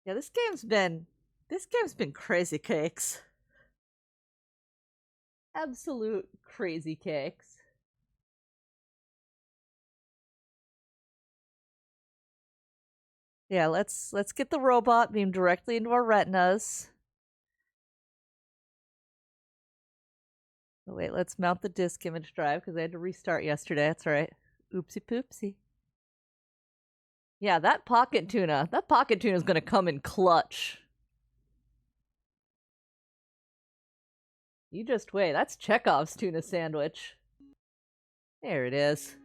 Yeah, this game's been crazy cakes. Absolute crazy cakes. Yeah, let's get the robot beamed directly into our retinas. Oh, wait, let's mount the disk image drive because I had to restart yesterday. That's right. Oopsie poopsie. Yeah, that pocket tuna is gonna come in clutch. You just wait. That's Chekhov's tuna sandwich. There it is.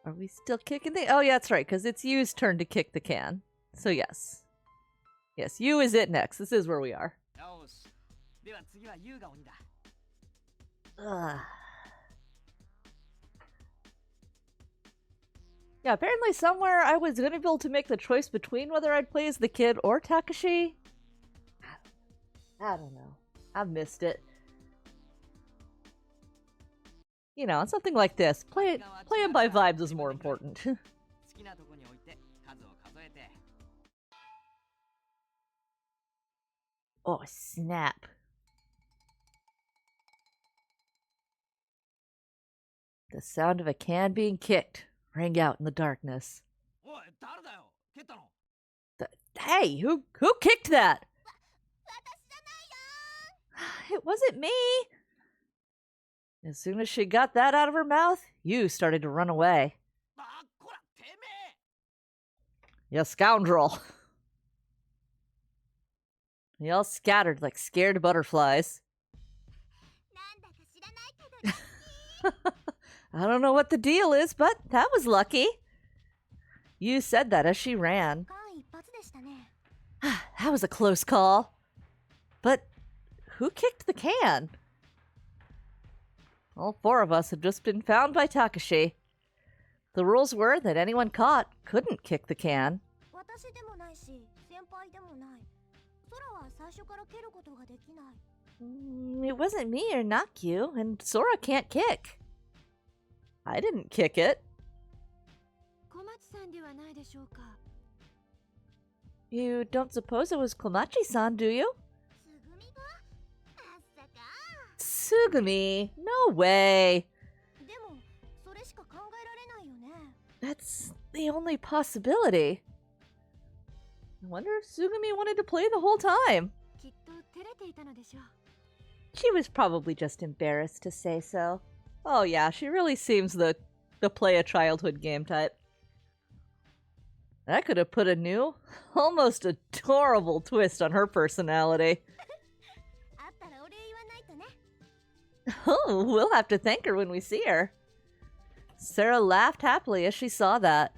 Are we still kicking the... Oh, yeah, that's right, because it's Yu's turn to kick the can. So, yes. Yes, Yu is it next. This is where we are. Ugh. Yeah, apparently somewhere I was going to be able to make the choice between whether I'd play as the kid or Takashi. I don't know. I've missed it. You know, something like this. Playing by vibes is more important. Oh, snap. The sound of a can being kicked rang out in the darkness. Hey, who kicked that? It wasn't me. As soon as she got that out of her mouth, Yu started to run away. You scoundrel. They all scattered like scared butterflies. I don't know what the deal is, but that was lucky. Yu said that as she ran. That was a close call. But who kicked the can? All four of us had just been found by Takashi. The rules were that anyone caught couldn't kick the can. It wasn't me or Nakyu, and Sora can't kick. I didn't kick it. You don't suppose it was Komachi-san, do you? Tsugumi? No way. That's the only possibility. I wonder if Tsugumi wanted to play the whole time. She was probably just embarrassed to say so. Oh yeah, she really seems the play a childhood game type. That could have put a new, almost adorable twist on her personality. Oh, we'll have to thank her when we see her. Sarah laughed happily as she saw that.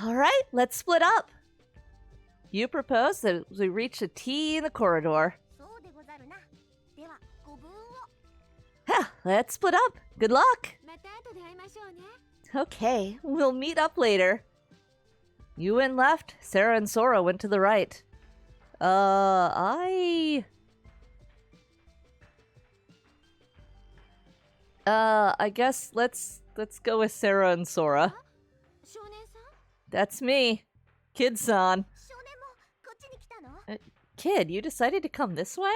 Alright, let's split up. You propose that we reach a T in the corridor. Let's split up. Good luck. Okay, we'll meet up later. You went left, Sarah and Sora went to the right. I guess let's go with Sarah and Sora. That's me. Kid-san. Kid, you decided to come this way?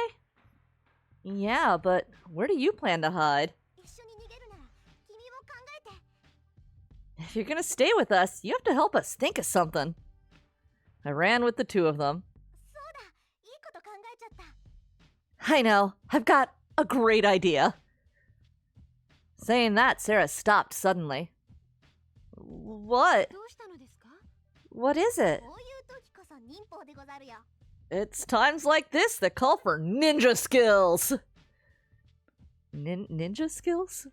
Yeah, but where do you plan to hide? If you're gonna stay with us, you have to help us think of something. I ran with the two of them. I know. I've got a great idea. Saying that, Sarah stopped suddenly. What? What is it? It's times like this that call for ninja skills. Ninja skills?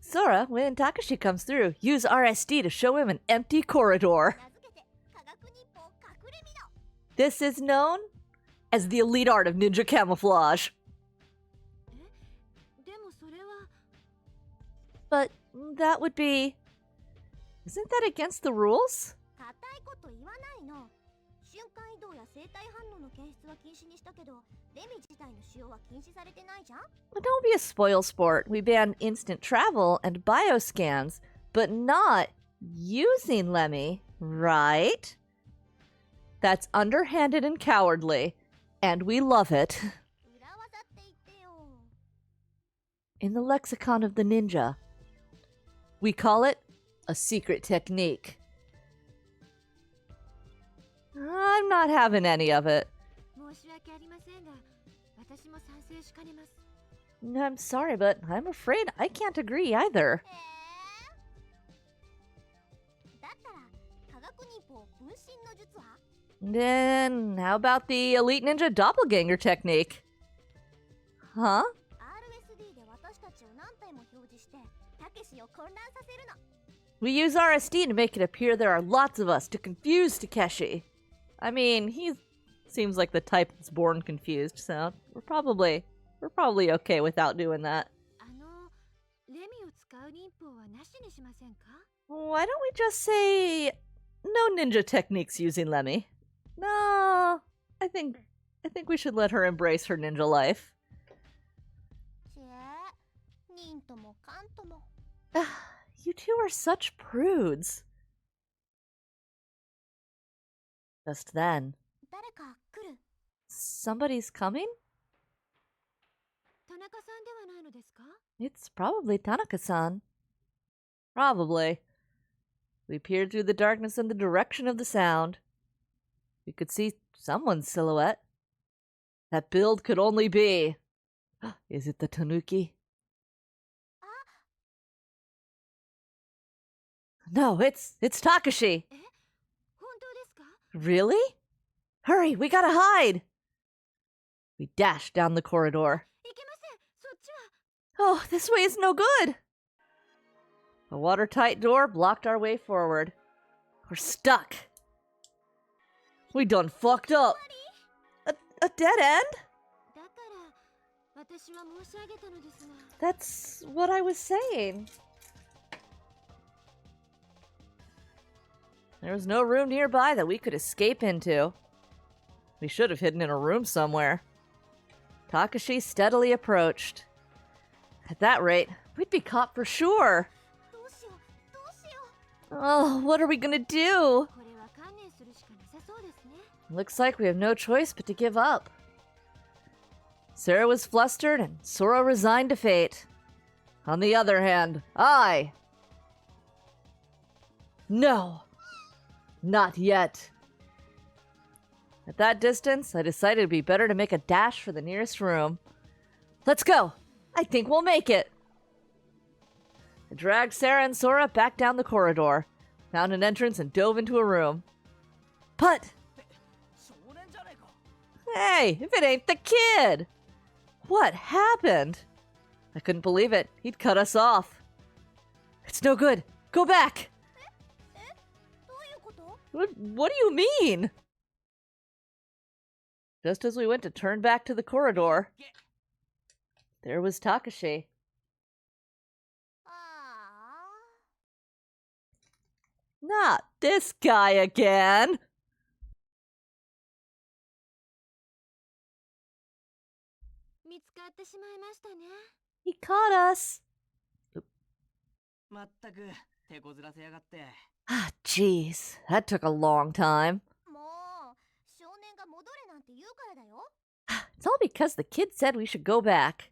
Sora, when Takashi comes through, use RSD to show him an empty corridor. This is known as the elite art of ninja camouflage. But that would be... Isn't that against the rules? Well, don't be a spoilsport. We banned instant travel and bioscans, but not using Lemmy, right? That's underhanded and cowardly, and we love it. In the lexicon of the ninja, we call it a secret technique. I'm not having any of it. I'm sorry, but I'm afraid I can't agree either. Then how about the elite ninja doppelganger technique? Huh? We use RSD to make it appear there are lots of us to confuse Takeshi. I mean, he seems like the type that's born confused, so we're probably okay without doing that. Why don't we just say no ninja techniques using Lemmy? No, I think we should let her embrace her ninja life. You two are such prudes. Just then, somebody's coming? It's probably Tanaka-san. Probably. We peered through the darkness in the direction of the sound. We could see someone's silhouette. That build could only be... Is it the Tanuki? No, it's Takashi. Really? Hurry, we gotta hide! We dashed down the corridor. Oh, this way is no good! A watertight door blocked our way forward. We're stuck. We done fucked up. A dead end? That's what I was saying. There was no room nearby that we could escape into. We should have hidden in a room somewhere. Takashi steadily approached. At that rate, we'd be caught for sure. Oh, what are we gonna do? Looks like we have no choice but to give up. Sarah was flustered and Sora resigned to fate. On the other hand, No! Not yet. At that distance, I decided it'd be better to make a dash for the nearest room. Let's go! I think we'll make it! I dragged Sarah and Sora back down the corridor, found an entrance and dove into a room. But... Hey, if it ain't the kid! What happened? I couldn't believe it. He'd cut us off. It's no good. Go back! What do you mean? Just as we went to turn back to the corridor, there was Takashi. Not this guy again! He caught us. Ah, jeez, that took a long time. It's all because the kid said we should go back.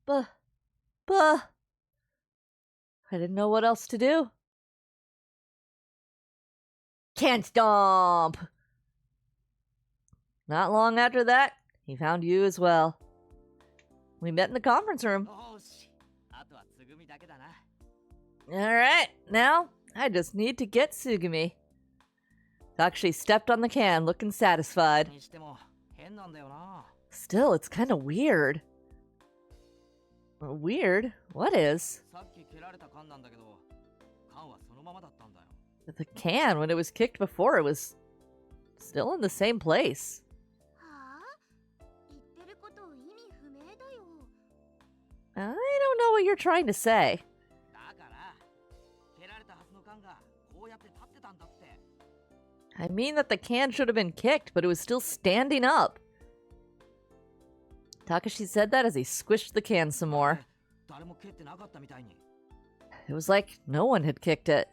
Buh. I didn't know what else to do. Can't stomp! Not long after that, he found you as well. We met in the conference room. Alright, now I just need to get Tsugumi. Takashi stepped on the can, looking satisfied. Still, it's kinda weird. Weird? What is? The can, when it was kicked before, it was still in the same place. know what you're trying to say. I mean that the can should have been kicked, but it was still standing up. Takashi said that as he squished the can some more. It was like no one had kicked it.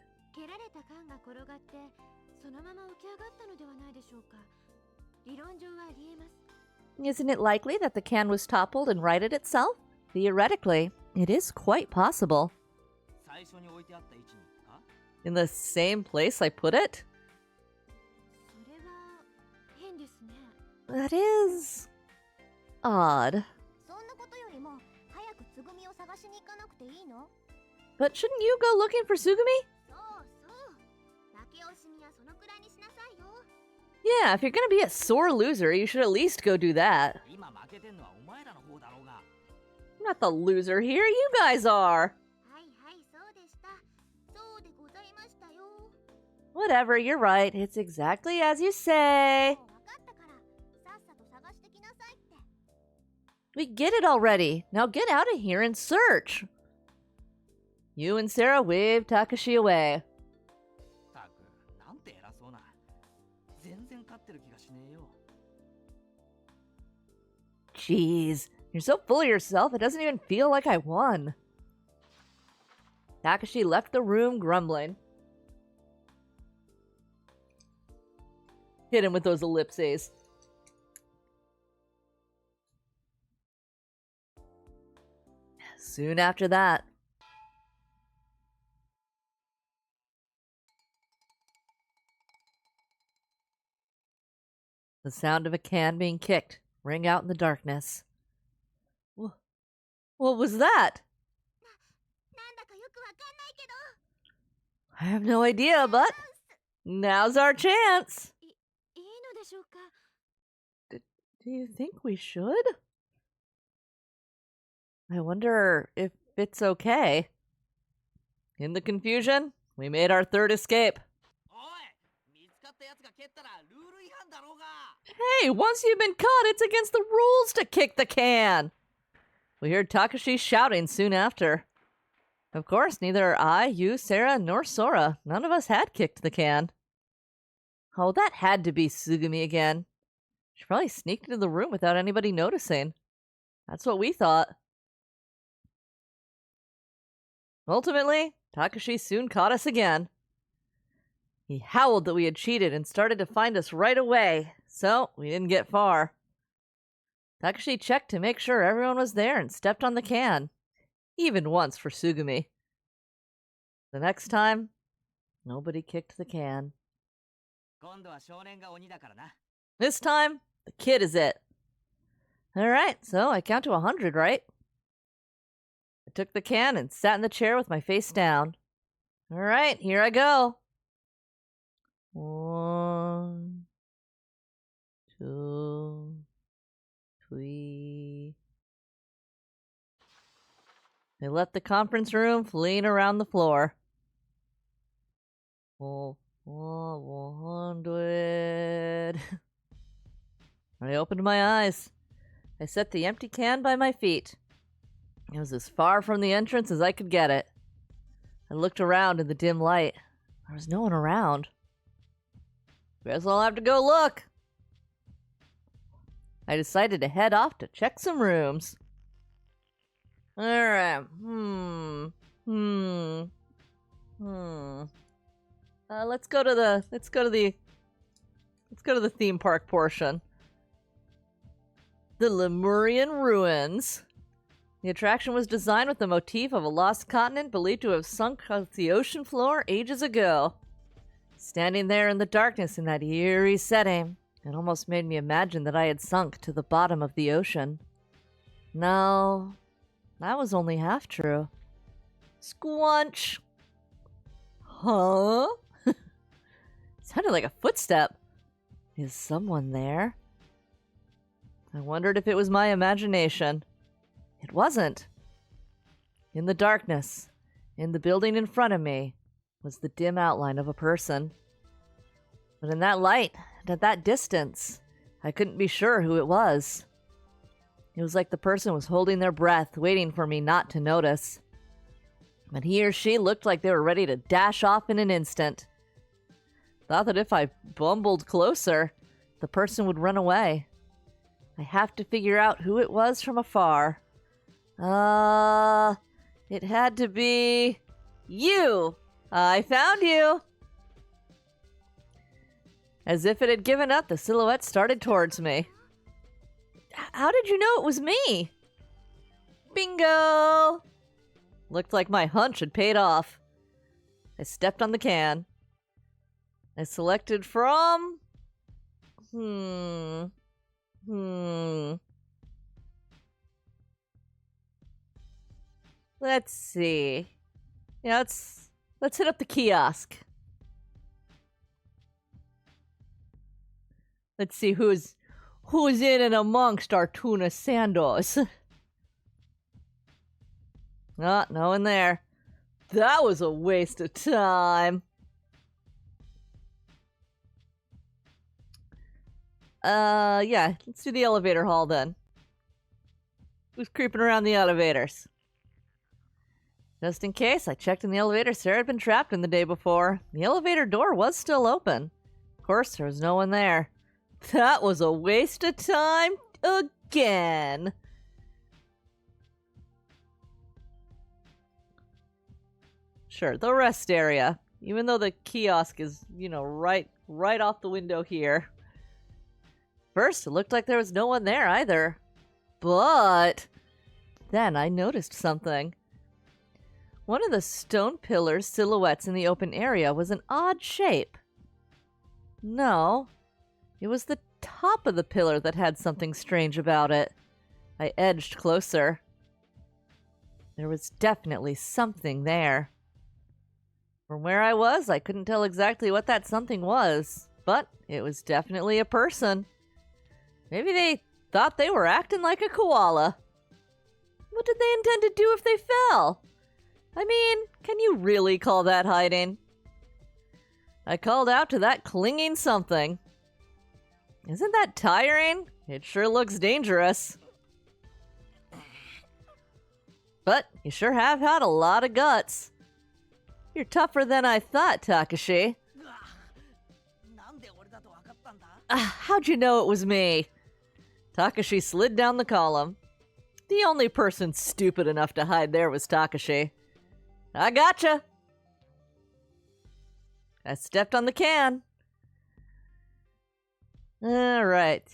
Isn't it likely that the can was toppled and righted itself? Theoretically, it is quite possible. In the same place I put it? That is odd. But shouldn't you go looking for Sugumi? Yeah, if you're gonna be a sore loser, you should at least go do that. I'm not the loser here, you guys are. Whatever, you're right. It's exactly as you say. We get it already. Now get out of here and search. You and Sarah waved Takashi away. Jeez, you're so full of yourself, it doesn't even feel like I won. Takashi left the room grumbling. Hit him with those ellipses. Soon after that, the sound of a can being kicked rang out in the darkness. What was that? I have no idea, but now's our chance. Do you think we should? I wonder if it's okay. In the confusion, we made our third escape. Hey, once you've been caught, it's against the rules to kick the can. We heard Takashi shouting soon after. Of course, neither I, you, Sarah, nor Sora, none of us had kicked the can. Oh, that had to be Sugumi again. She probably sneaked into the room without anybody noticing. That's what we thought. Ultimately, Takashi soon caught us again. He howled that we had cheated and started to find us right away, so we didn't get far. Takashi checked to make sure everyone was there and stepped on the can. Even once for Sugumi. The next time, nobody kicked the can. This time, the kid is it. Alright, so I count to 100, right? I took the can and sat in the chair with my face down. Alright, here I go. 1, 2, 3. They left the conference room, fleeing around the floor. 100. I opened my eyes. I set the empty can by my feet. It was as far from the entrance as I could get it. I looked around in the dim light. There was no one around. Guess I'll have to go look. I decided to head off to check some rooms. Alright. Let's go to the theme park portion. The Lemurian Ruins. The attraction was designed with the motif of a lost continent believed to have sunk to the ocean floor ages ago. Standing there in the darkness in that eerie setting, it almost made me imagine that I had sunk to the bottom of the ocean. No, that was only half true. Squunch! Huh? Sounded like a footstep. Is someone there? I wondered if it was my imagination. It wasn't. In the darkness, in the building in front of me, was the dim outline of a person. But in that light, and at that distance, I couldn't be sure who it was. It was like the person was holding their breath, waiting for me not to notice. But he or she looked like they were ready to dash off in an instant. Thought that if I bumbled closer, the person would run away. I have to figure out who it was from afar. It had to be you. I found you. As if it had given up, the silhouette started towards me. How did you know it was me? Bingo! Looked like my hunch had paid off. I stepped on the can. I selected from... Let's see. Yeah, let's hit up the kiosk. Let's see who's in and amongst our tuna sandos. Ah, no one there. That was a waste of time. Yeah, let's do the elevator hall then. Who's creeping around the elevators? Just in case, I checked in the elevator. Sarah had been trapped in the day before. The elevator door was still open. Of course, there was no one there. That was a waste of time again. Sure, the rest area. Even though the kiosk is, right off the window here. First, it looked like there was no one there either. But then I noticed something. One of the stone pillars silhouettes in the open area was an odd shape. No, it was the top of the pillar that had something strange about it. I edged closer. There was definitely something there. From where I was, I couldn't tell exactly what that something was, but it was definitely a person. Maybe they thought they were acting like a koala. What did they intend to do if they fell? I mean, can you really call that hiding? I called out to that clinging something. Isn't that tiring? It sure looks dangerous. But you sure have had a lot of guts. You're tougher than I thought, Takashi. How'd you know it was me? Takashi slid down the column. The only person stupid enough to hide there was Takashi. I gotcha! I stepped on the can. Alright.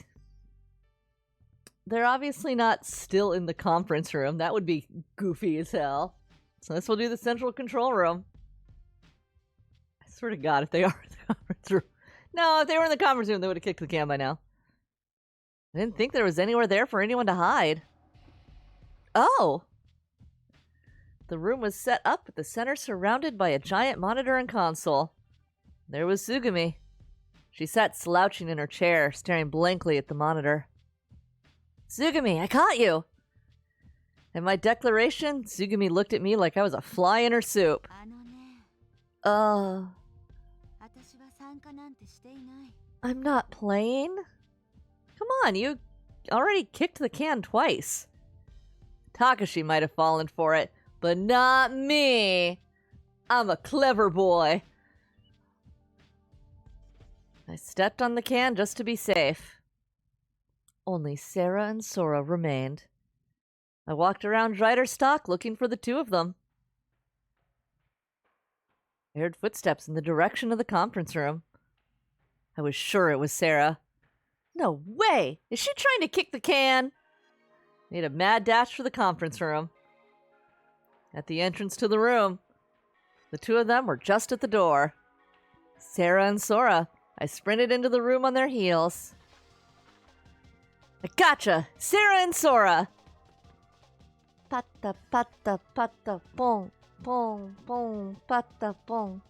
They're obviously not still in the conference room. That would be goofy as hell. So this will do the central control room. I swear to God, if they are in the conference room. No, if they were in the conference room, they would have kicked the can by now. I didn't think there was anywhere there for anyone to hide. Oh! The room was set up at the center, surrounded by a giant monitor and console. There was Tsugumi. She sat slouching in her chair, staring blankly at the monitor. Tsugumi, I caught you! At my declaration, Tsugumi looked at me like I was a fly in her soup. I'm not playing? Come on, you already kicked the can twice. Takashi might have fallen for it, but not me. I'm a clever boy. I stepped on the can just to be safe. Only Sarah and Sora remained. I walked around Dreiderstock looking for the two of them. I heard footsteps in the direction of the conference room. I was sure it was Sarah. No way! Is she trying to kick the can? Made a mad dash for the conference room. At the entrance to the room, the two of them were just at the door. Sarah and Sora. I sprinted into the room on their heels. I gotcha! Sarah and Sora! Pata pata pata pong, pong, pong, pata pong.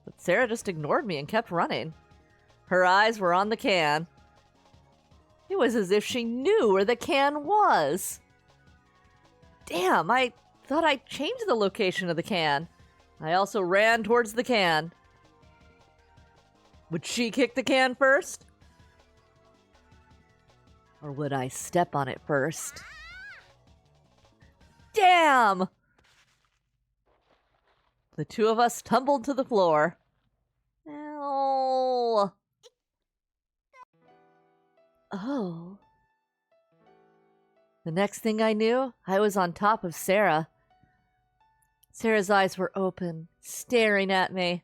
But Sarah just ignored me and kept running. Her eyes were on the can. It was as if she knew where the can was. Damn, I thought I changed the location of the can. I also ran towards the can. Would she kick the can first? Or would I step on it first? Damn! The two of us tumbled to the floor. Ow. Oh. The next thing I knew, I was on top of Sarah. Sarah's eyes were open, staring at me.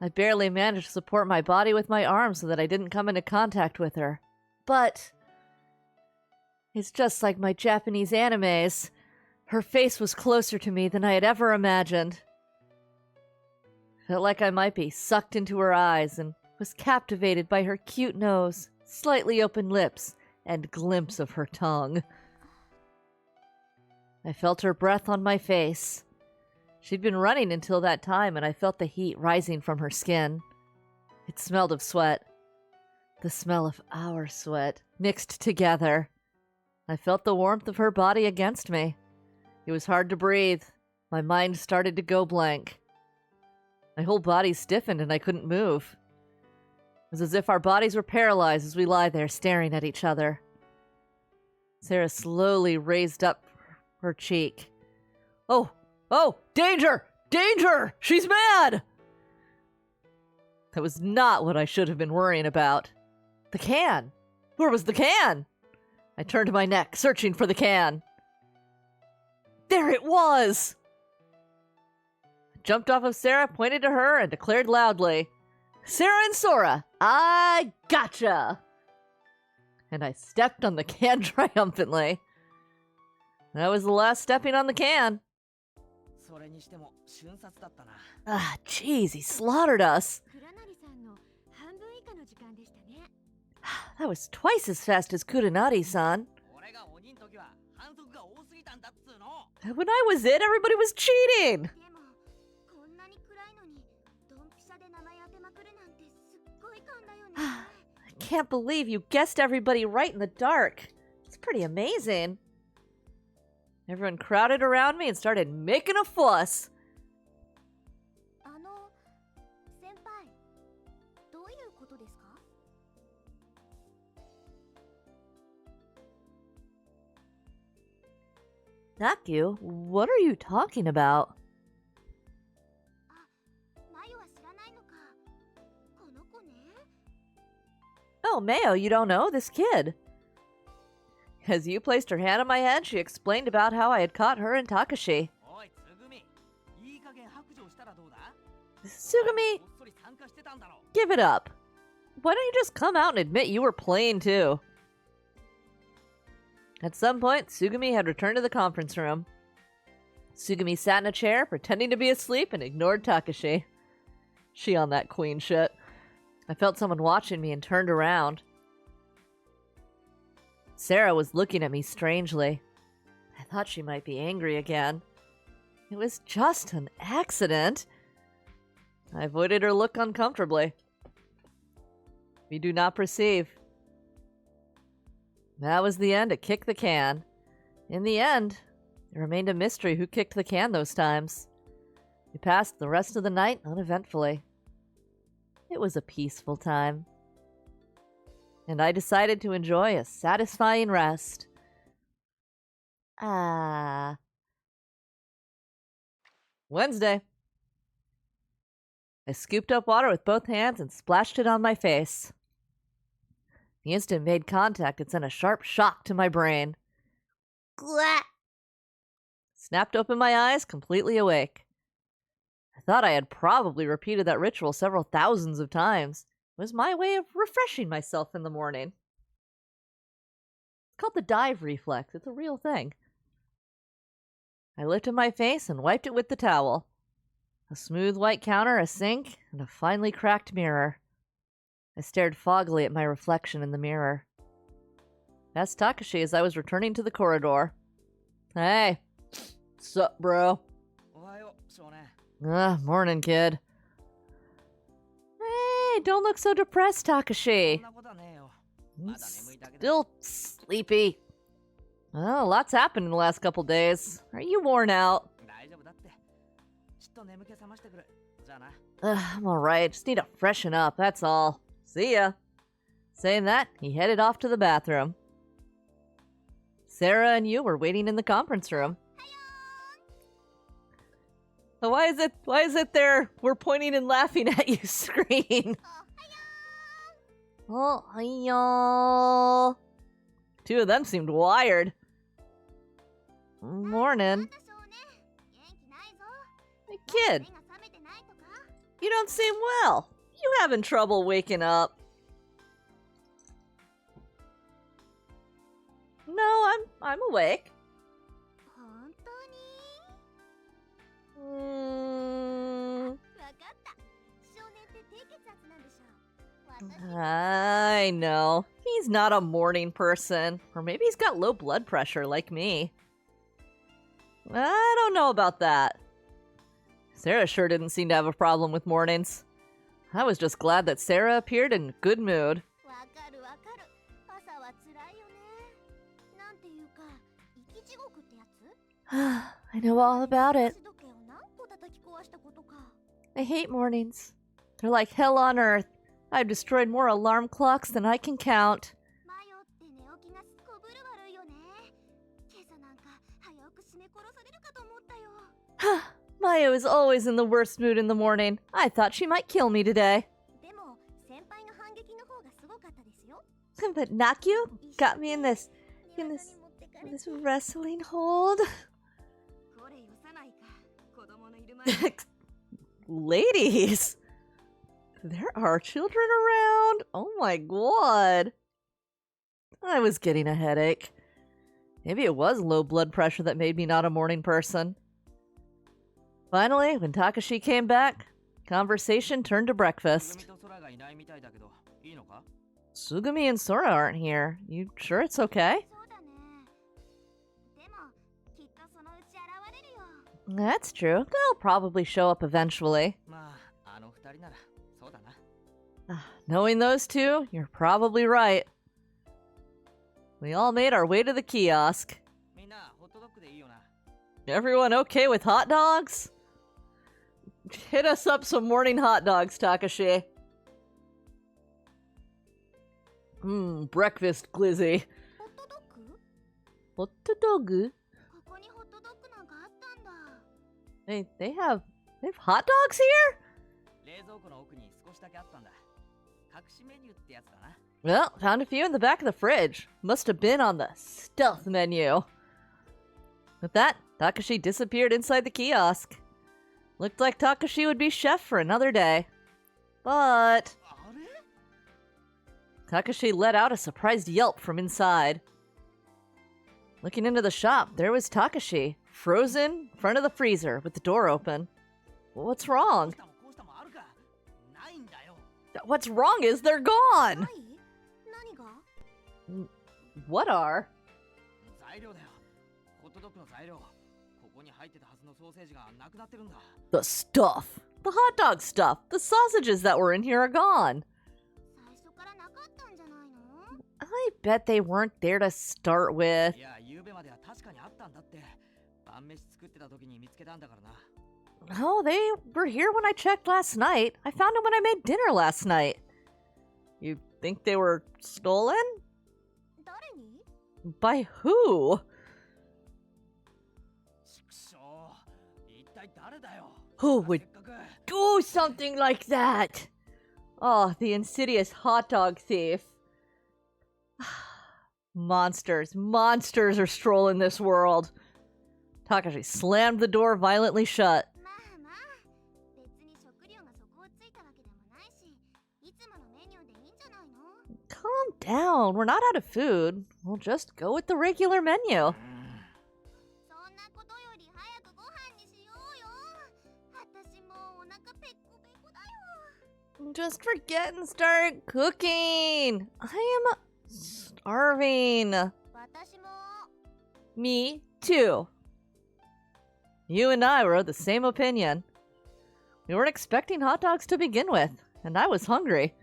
I barely managed to support my body with my arms so that I didn't come into contact with her. But it's just like my Japanese animes. Her face was closer to me than I had ever imagined. Felt like I might be sucked into her eyes and was captivated by her cute nose, slightly open lips, and glimpse of her tongue. I felt her breath on my face. She'd been running until that time, and I felt the heat rising from her skin. It smelled of sweat. The smell of our sweat, mixed together. I felt the warmth of her body against me. It was hard to breathe. My mind started to go blank. My whole body stiffened and I couldn't move. It was as if our bodies were paralyzed as we lie there staring at each other. Sarah slowly raised up her cheek. Oh, danger! Danger! She's mad! That was not what I should have been worrying about. The can! Where was the can? I turned my neck, searching for the can. There it was! I jumped off of Sarah, pointed to her, and declared loudly, Sarah and Sora, I gotcha! And I stepped on the can triumphantly. That was the last stepping on the can. Ah, jeez, he slaughtered us. That was twice as fast as Kuranari-san. When I was in, everybody was cheating! I can't believe you guessed everybody right in the dark. It's pretty amazing. Everyone crowded around me and started making a fuss. Naku, what are you talking about? Oh, Mayo, you don't know? This kid. As you placed her hand on my head, she explained about how I had caught her and Takashi. Tsugumi, give it up. Why don't you just come out and admit you were playing too? At some point, Tsugumi had returned to the conference room. Tsugumi sat in a chair, pretending to be asleep, and ignored Takashi. She on that queen shit. I felt someone watching me and turned around. Sarah was looking at me strangely. I thought she might be angry again. It was just an accident. I avoided her look uncomfortably. We do not perceive. That was the end of Kick the Can. In the end, it remained a mystery who kicked the can those times. We passed the rest of the night uneventfully. It was a peaceful time. And I decided to enjoy a satisfying rest. Wednesday. I scooped up water with both hands and splashed it on my face. The instant it made contact, it sent a sharp shock to my brain. Glah! Snapped open my eyes, completely awake. I thought I had probably repeated that ritual several thousands of times. It was my way of refreshing myself in the morning. It's called the dive reflex. It's a real thing. I lifted my face and wiped it with the towel. A smooth white counter, a sink, and a finely cracked mirror. I stared foggily at my reflection in the mirror. Asked Takashi as I was returning to the corridor. Hey. Sup, bro? Morning, kid. Hey, don't look so depressed, Takashi. Still sleepy. Oh, lots happened in the last couple days. Are you worn out? I'm alright, just need to freshen up, that's all. See ya. Saying that, he headed off to the bathroom. Sarah and you were waiting in the conference room. So why is it there we're pointing and laughing at you screen? Oh, hiya. Two of them seemed wired. Morning. Hey, kid. You don't seem well. You having trouble waking up? No, I'm awake. I know. He's not a morning person. Or maybe he's got low blood pressure like me. I don't know about that. Sarah sure didn't seem to have a problem with mornings. I was just glad that Sarah appeared in good mood. I know all about it. I hate mornings. They're like hell on earth. I've destroyed more alarm clocks than I can count. Mayo is always in the worst mood in the morning. I thought she might kill me today. But Nakyu got me in this wrestling hold. Ladies, there are children around. Oh my god. I was getting a headache. Maybe it was low blood pressure that made me not a morning person. Finally, when Takashi came back, conversation turned to breakfast. Sugumi and Sora aren't here. You sure it's okay? That's true. They'll probably show up eventually. Knowing those two, you're probably right. We all made our way to the kiosk. Everyone okay with hot dogs? Hit us up some morning hot dogs, Takashi. Breakfast glizzy. Hotdogu? They have hot dogs here? Well, found a few in the back of the fridge. Must have been on the stealth menu. With that, Takashi disappeared inside the kiosk. Looked like Takashi would be chef for another day. But Takashi let out a surprised yelp from inside. Looking into the shop, there was Takashi, frozen in front of the freezer with the door open. What's wrong? What's wrong is they're gone! What are? The stuff! The hot dog stuff! The sausages that were in here are gone! I bet they weren't there to start with. Oh, they were here when I checked last night. I found them when I made dinner last night. You think they were stolen? By who? Who would do something like that? Oh, the insidious hot dog thief. Monsters are strolling this world. Takashi slammed the door violently shut. Calm down, we're not out of food. We'll just go with the regular menu. Just forget and start cooking. I am starving. Me too. You and I were of the same opinion. We weren't expecting hot dogs to begin with, and I was hungry.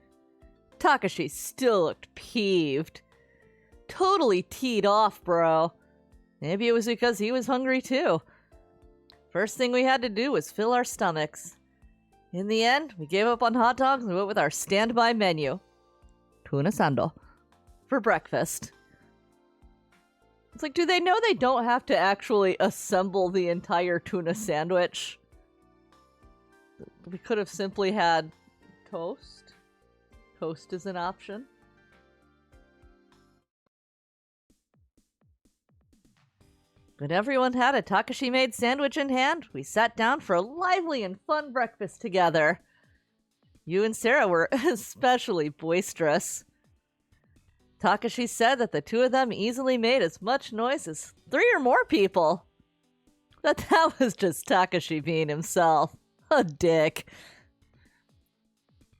Takashi still looked peeved. Totally teed off, bro. Maybe it was because he was hungry too. First thing we had to do was fill our stomachs. In the end, we gave up on hot dogs and went with our standby menu. Tuna sando. For breakfast. It's like, do they know they don't have to actually assemble the entire tuna sandwich? We could have simply had toast. Toast is an option. When everyone had a Takashi-made sandwich in hand, we sat down for a lively and fun breakfast together. You and Sarah were especially boisterous. Takashi said that the two of them easily made as much noise as 3 or more people. But that was just Takashi being himself. A dick.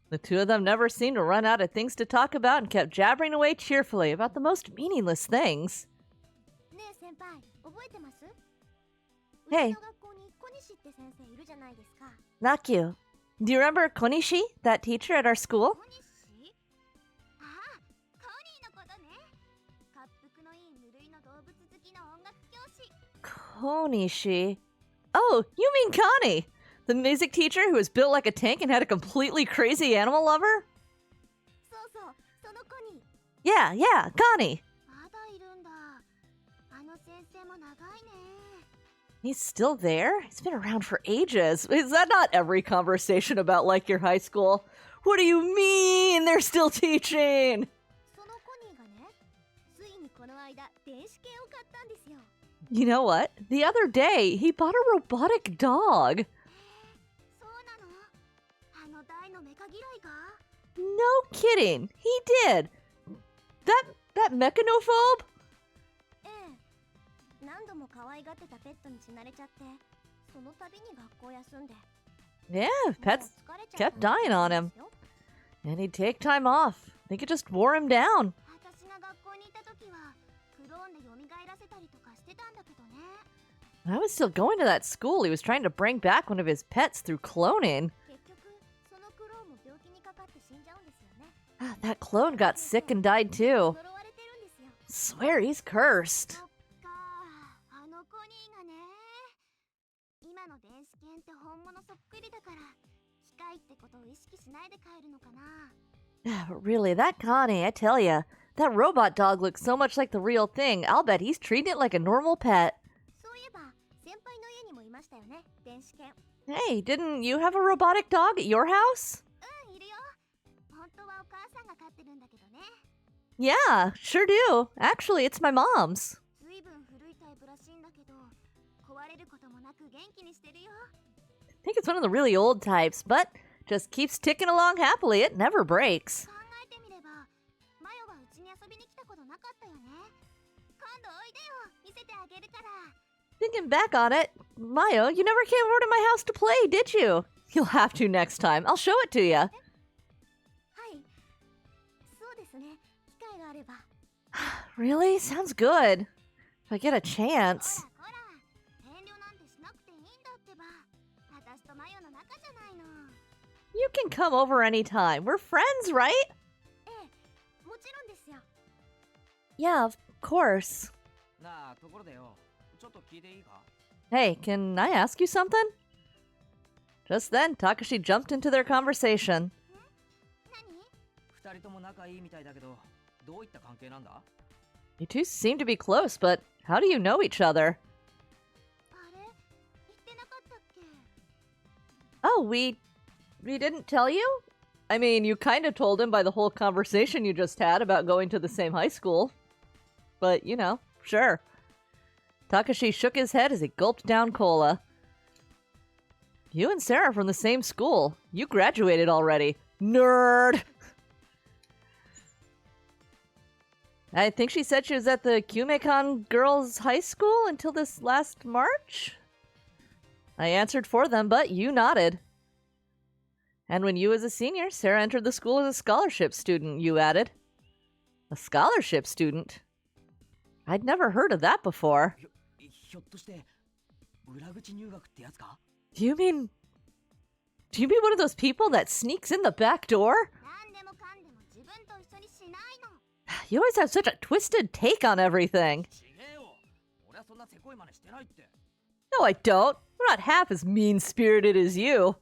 The two of them never seemed to run out of things to talk about and kept jabbering away cheerfully about the most meaningless things. Hey. Nakyu. Do you remember Konishi, that teacher at our school? Konishi? Oh, you mean Connie! The music teacher who was built like a tank and had a completely crazy animal lover? Yeah, Connie! He's still there? He's been around for ages. Is that not every conversation about, like, your high school? What do you mean they're still teaching? You know what? The other day, he bought a robotic dog. No kidding. He did. That mechanophobe? Yeah, pets kept dying on him. And he'd take time off. I think it just wore him down. I was still going to that school. He was trying to bring back one of his pets through cloning. That clone got sick and died too. Swear he's cursed. Really, that Connie, I tell ya, that robot dog looks so much like the real thing. I'll bet he's treating it like a normal pet. Hey, didn't you have a robotic dog at your house? Yeah, sure do. Actually, it's my mom's. I think it's one of the really old types, but just keeps ticking along happily. It never breaks. Thinking back on it, Mayo, you never came over to my house to play, did you? You'll have to next time. I'll show it to you. Really? Sounds good. If I get a chance. You can come over anytime. We're friends, right? Yeah, of course. Hey, can I ask you something? Just then, Takashi jumped into their conversation. You two seem to be close, but how do you know each other? Oh, we didn't tell you? I mean, you kind of told him by the whole conversation you just had about going to the same high school. But, you know, sure. Takashi shook his head as he gulped down cola. You and Sarah are from the same school. You graduated already. Nerd! I think she said she was at the Kyumekon Girls' High School until this last March? I answered for them, but you nodded. And when you was a senior, Sarah entered the school as a scholarship student, you added. A scholarship student? I'd never heard of that before. Do you mean one of those people that sneaks in the back door? You always have such a twisted take on everything. No, I don't. I'm not half as mean-spirited as you.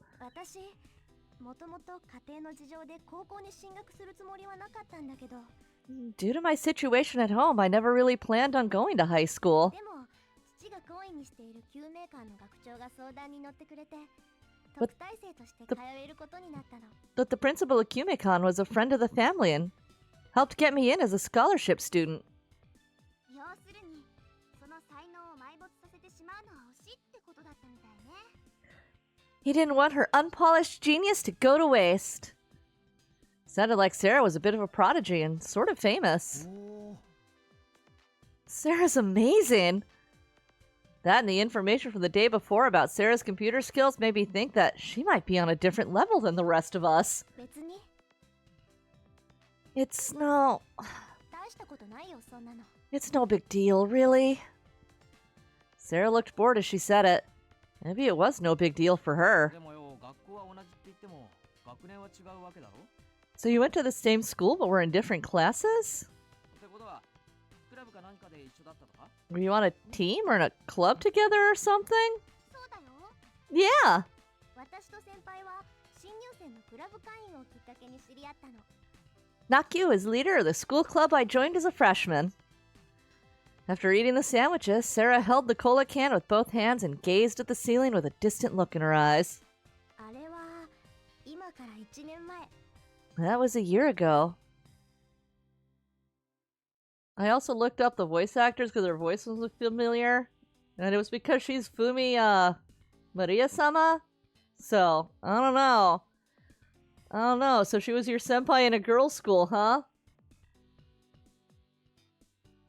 Due to my situation at home, I never really planned on going to high school. でも父が懇意にしている救命館の学長が相談に乗ってくれて But 特待生として通えることになったの。 But the principal of Kumekon was a friend of the family and helped get me in as a scholarship student. 要するにその才能を埋没させてしまうのは惜しいってことだったみたいね。 He didn't want her unpolished genius to go to waste. Sounded like Sarah was a bit of a prodigy and sort of famous. Sarah's amazing. That and the information from the day before about Sarah's computer skills made me think that she might be on a different level than the rest of us. 別に It's no... 大したことないよそんなの。 It's no big deal, really. Sarah looked bored as she said it. Maybe it was no big deal for her. でもよ、学校は同じって言っても学年は違うわけだろ。 So you went to the same school but were in different classes? ってことはクラブか何かで一緒だったとか？ Were you on a team or in a club together or something? そうだよ。 Yeah! 私と先輩は新入生のクラブ会員をきっかけに知り合ったの。 Nakyu is leader of the school club I joined as a freshman. After eating the sandwiches, Sarah held the cola can with both hands and gazed at the ceiling with a distant look in her eyes. あれは今から1年前。 That was a year ago. I also looked up the voice actors because their voices look familiar. And it was because she's Fumi, Maria-sama? So, I don't know. So she was your senpai in a girls' school, huh?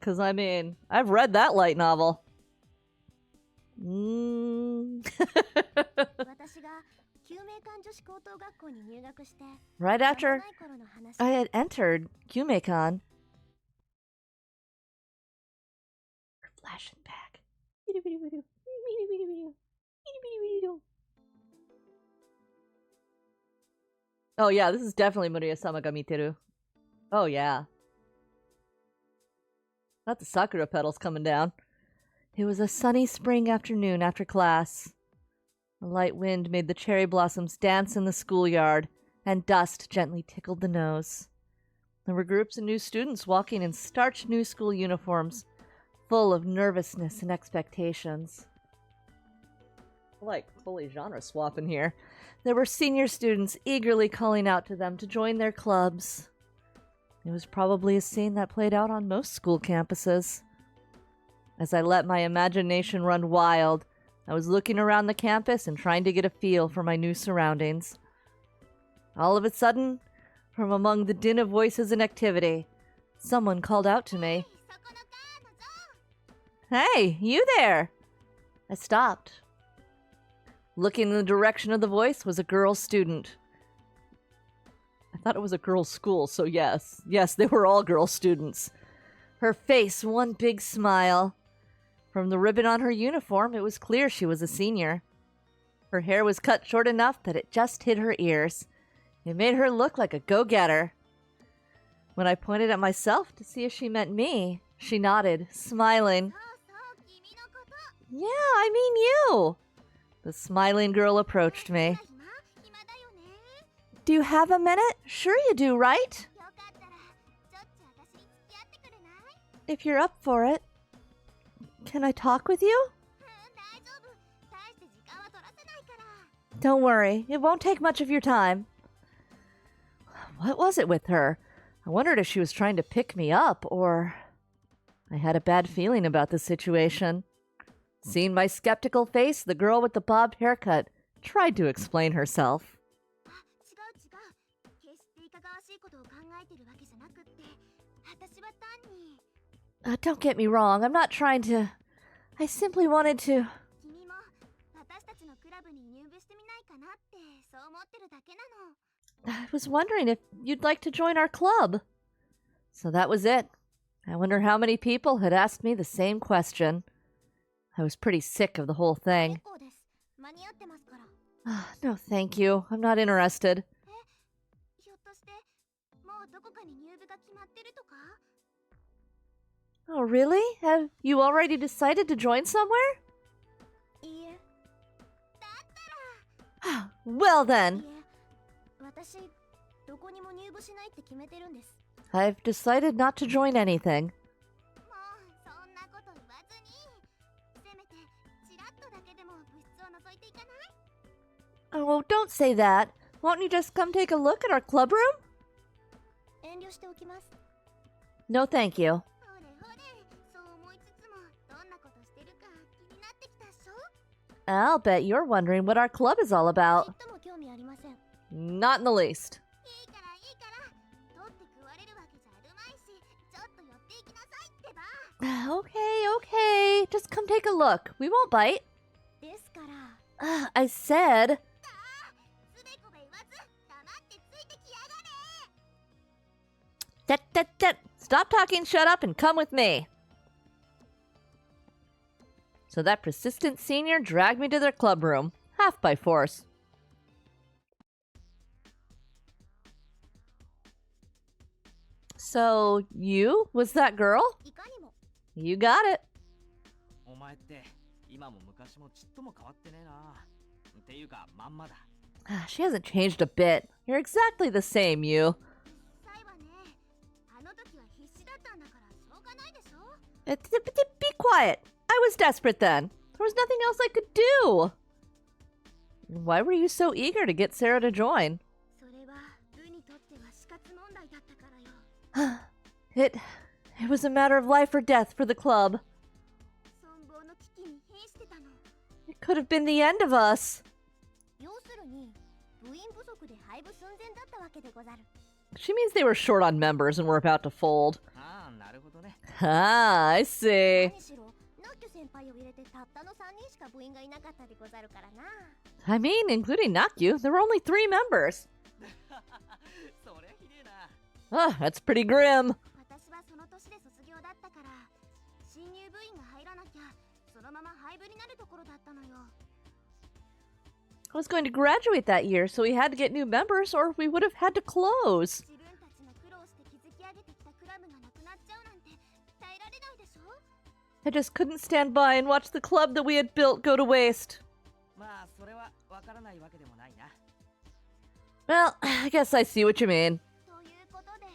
Because, I mean, I've read that light novel. 私が救命艦女子高等学校に入学して Right 間も after ない頃の話。 I had entered Kumekon. We're flashing back. Oh yeah, this is definitely Maria-sama ga miteru. Oh yeah. Not the sakura petals coming down. It was a sunny spring afternoon after class. A light wind made the cherry blossoms dance in the schoolyard, and dust gently tickled the nose. There were groups of new students walking in starched new school uniforms, full of nervousness and expectations. Like, fully genre swapping here. There were senior students eagerly calling out to them to join their clubs. It was probably a scene that played out on most school campuses. As I let my imagination run wild, I was looking around the campus and trying to get a feel for my new surroundings. All of a sudden, from among the din of voices and activity, someone called out to me. Hey, you there! I stopped. Looking in the direction of the voice was a girl student. I thought it was a girls' school, so yes. Yes, they were all girl students. Her face one big smile. From the ribbon on her uniform, it was clear she was a senior. Her hair was cut short enough that it just hid her ears. It made her look like a go-getter. When I pointed at myself to see if she meant me, she nodded, smiling. Yeah, I mean you. The smiling girl approached me. Do you have a minute? Sure you do, right? If you're up for it. Can I talk with you? Don't worry, it won't take much of your time. What was it with her? I wondered if she was trying to pick me up, or... I had a bad feeling about the situation. Seeing my skeptical face, the girl with the bobbed haircut tried to explain herself. Don't get me wrong, I'm not trying to... I simply wanted to... I was wondering if you'd like to join our club. So that was it. I wonder how many people had asked me the same question. I was pretty sick of the whole thing. No, thank you. I'm not interested. Oh, really? Have you already decided to join somewhere? Well then. I've decided not to join anything. もうそんなこと言わずに、せめてちらっとだけでも部室を覗いていかない？ Oh, don't say that. Won't you just come take a look at our club room? 遠慮しておきます。 No, thank you. ほれほれ、そう思いつつもどんなことしてるか気になってきたっしょ。 I'll bet you're wondering what our club is all ち about. っとも興味ありません。 Not in the least. いいからいいから、取って食われるわけじゃあるまいし、ちょっと寄っていきなさいってば。 Okay. Just come take a look. We won't bite. ですから。 I said... つべこべ言わず、黙ってついてきやがれ。 Stop talking, shut up, and come with me. So that persistent senior dragged me to their club room, half by force. So, you was that girl? いかにも。 You got it. お前って今も昔もちっとも変わってねえな。っていうかまんまだ。She hasn't changed a bit. You're exactly the same, you. 実際はね、あの時は必死だったんだからしょうがないでしょ。 Be quiet. I was desperate then. There was nothing else I could do. Why were you so eager to get Sarah to join? それは部にとっては死活問題だったからよ。 It was a matter of life or death for the club. 存亡の危機に瀕してたの。 It could have been the end of us. 要するに部員不足で廃部寸前だったわけでござる。 She means they were short on members and were about to fold. ああ、なるほどね。 Ah, I see. 何しろナッキョ先輩を入れてたったの3人しか部員がいなかったでござるからな。 I mean, including Nakyu, there were only 3 members. そりゃひでえな。 That's pretty grim. 私はその年で卒業だったから、新入部員が入らなきゃそのまま廃部になるところだったのよ。 I was going to graduate that year, so we had to get new members or we would have had to close. 自分たちが苦労して築き上げてきたクラブがなくなっちゃうなんて耐えられないでしょ。 I just couldn't stand by and watch the club that we had built go to waste. まあそれはわからないわけでもないな。 Well, I guess I see what you mean. ということで、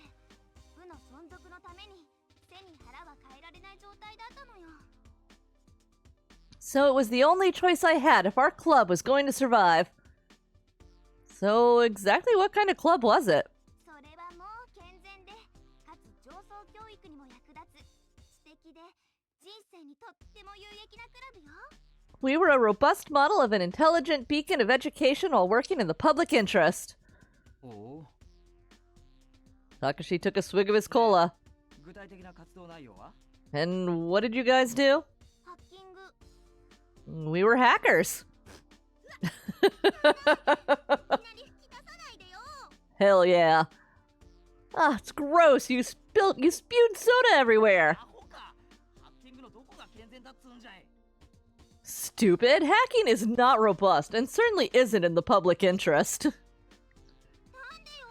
部の存続のために背に腹は変えられない状態だったのよ。 So it was the only choice I had if our club was going to survive. So exactly what kind of club was it? それはもう健全で、かつ上層教育にも役立つ、知的で人生にとっても有益なクラブよ。 We were a robust model of an intelligent beacon of education while working in the public interest. おお。 Takashi took a swig of his cola. 具体的な活動内容は？ And what did you guys do? ハッキング。 We were hackers. いきなり吹き出さないでよ。 Hell yeah. Ah, it's gross. You spewed soda everywhere. アホか。ハッキングのどこが健全だっつうんじゃい。 Stupid. Hacking is not robust and certainly isn't in the public interest. なんでよ。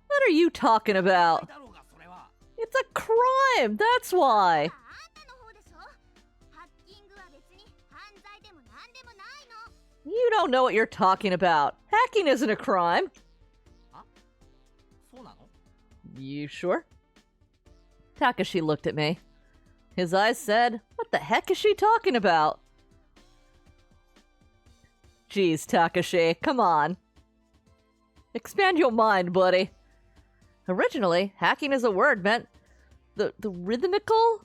What are you talking about? だろうがそれは。 It's a crime. That's why. あんたの方でしょ。ハッキングは別に犯罪でもなんでもないの。 You don't know what you're talking about. Hacking isn't a crime. あ？そうなの？ You sure? Takashi looked at me. His eyes said, "What the heck is she talking about?" Geez, Takashi, come on. Expand your mind, buddy. Originally, hacking as a word meant the rhythmical?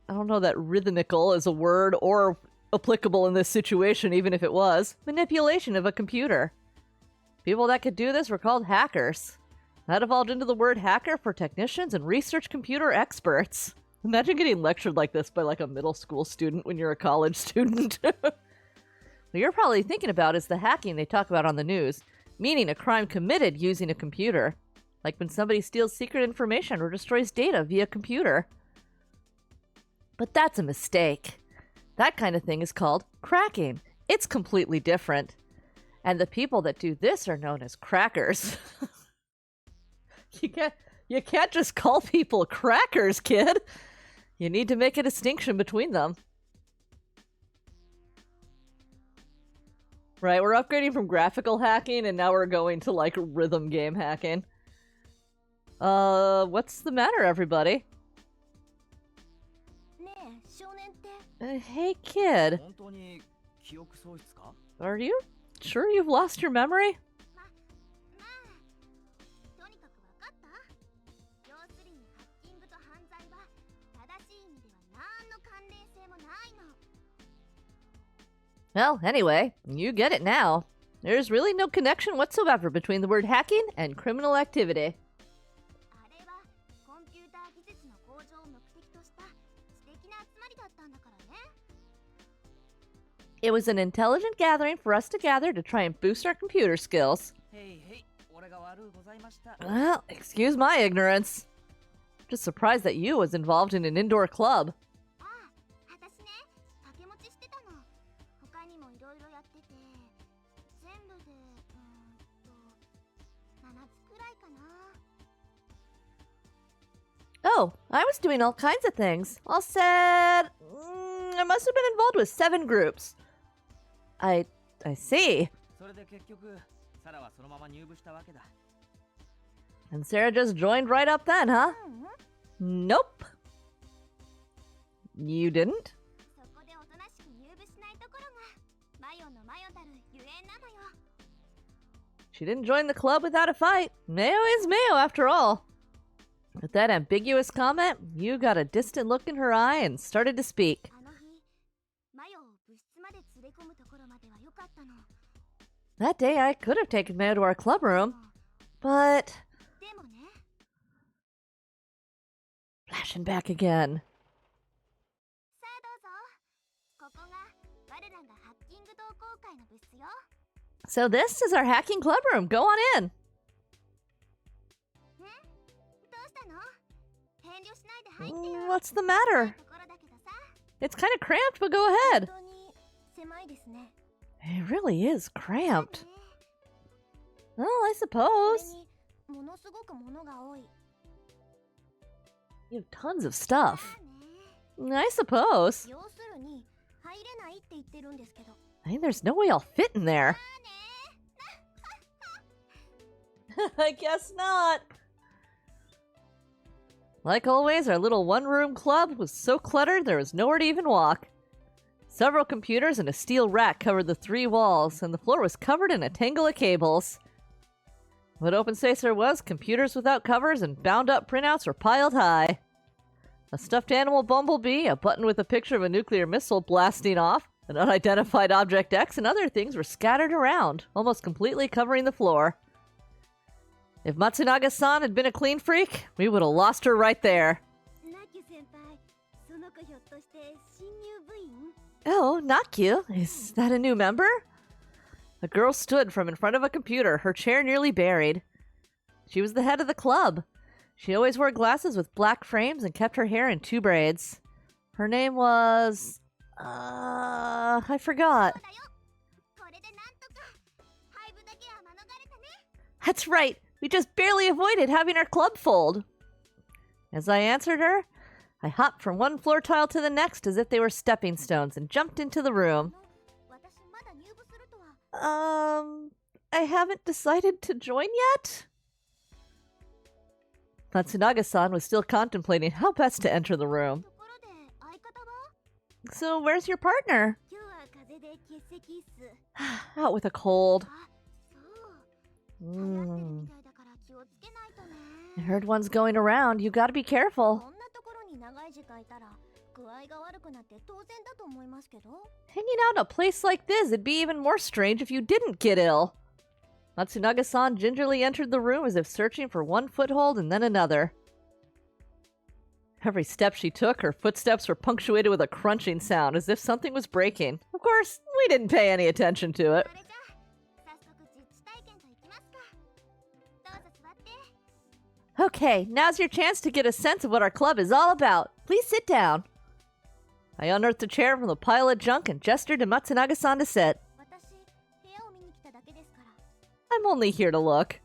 I don't know that rhythmical is a word or applicable in this situation, even if it was. Manipulation of a computer. People that could do this were called hackers. That evolved into the word hacker for technicians and research computer experts. Imagine getting lectured like this by like a middle school student when you're a college student. What you're probably thinking about is the hacking they talk about on the news, meaning a crime committed using a computer. Like when somebody steals secret information or destroys data via computer. But that's a mistake. That kind of thing is called cracking. It's completely different. And the people that do this are known as crackers. You can't just call people crackers, kid. You need to make a distinction between them. Right, we're upgrading from graphical hacking and now we're going to like rhythm game hacking. What's the matter, everybody? ねえ少年って Hey, kid. 本当に記憶喪失か？ Are you sure you've lost your memory? まあとにかくわかった要するにハッキングと犯罪は正しい意味では何の関連性もないの Well, anyway, you get it now. There's really no connection whatsoever between the word hacking and criminal activity. あれはコンピューター技術の向上を目的とした素敵な集まりだったんだからね It was an intelligent gathering for us to gather to try and boost our computer skills. へいへい、俺が悪うございました。 Well, excuse my ignorance. Just surprised that you was involved in an indoor club. ああ私ね掛け持ちしてたの他にもいろいろやってて全部で7つくらいかな Oh, I was doing all kinds of things. All said, I must have been involved with 7 groups. I see. それで結局、サラはそのまま入部したわけだ。 And Sarah just joined right up then, huh? うん Nope. You didn't? そこでおとなしく入部しないところがマヨのマヨたるゆえんなのよ She didn't join the club without a fight. Mayo is Mayo, after all. With that ambiguous comment, you got a distant look in her eye and started to speak. あの日マヨを部室まで連れ込むところまでは良かったの That day, I could have taken Mayo to our club room, but... でもね Flashing back again. さあどうぞここが我らがハッキング同好会の部室よ So this is our hacking club room. Go on in. どうしたの遠慮しないで入ってよ What's the matter? ところだけどさ It's kind of cramped, but go 本 ahead. 当に狭いですね It really is cramped. ね Well, I それ suppose. にものすごく物が多い You have tons of ま stuff. あね I suppose. 要するに入れないって言ってるんですけど I mean, there's no way I'll fit in there. まあね I guess not. Like always, our little one-room club was so cluttered there was nowhere to even walk. Several computers and a steel rack covered the 3 walls, and the floor was covered in a tangle of cables. What open space there was, computers without covers and bound-up printouts were piled high. A stuffed animal bumblebee, a button with a picture of a nuclear missile blasting off, an unidentified Object X, and other things were scattered around, almost completely covering the floor. If Matsunaga-san had been a clean freak, we would have lost her right there. ナキ先輩その子ひょっとして新入部員 Oh, Nakyu, is that a new member? A girl stood from in front of a computer, her chair nearly buried. She was the head of the club. She always wore glasses with black frames and kept her hair in 2 braids. Her name was... I forgot. そうだよこれでなんとか廃部だけは免れたね That's right. We just barely avoided having our club fold. As I answered her, I hopped from one floor tile to the next as if they were stepping stones and jumped into the room. 私まだ入部するとは I haven't decided to join yet? Matsunaga-san was still contemplating how best to enter the room. ところで相方は So where's your partner? 今日は風邪で欠席っす Out with a cold. あそう流行ってる Mm. みたいだから気をつけないと I ね heard one's going around. You gotta be こ careful. んなところに長い時間いたら具合が悪くなって当然だと思いますけど Hanging out in a place like this, it'd be even more strange if you didn't get ill. Matsunaga-san gingerly entered the room as if searching for one foothold and then another. Every step she took, her footsteps were punctuated with a crunching sound, as if something was breaking. Of course, we didn't pay any attention to it. それじゃあ早速実地体験といきますかどうぞ座って Okay, now's your chance to get a sense of what our club is all about. Please sit down. I unearthed a chair from the pile of junk and gestured to Matsunaga-san to sit. 私部屋を見に来ただけですから I'm only here to look.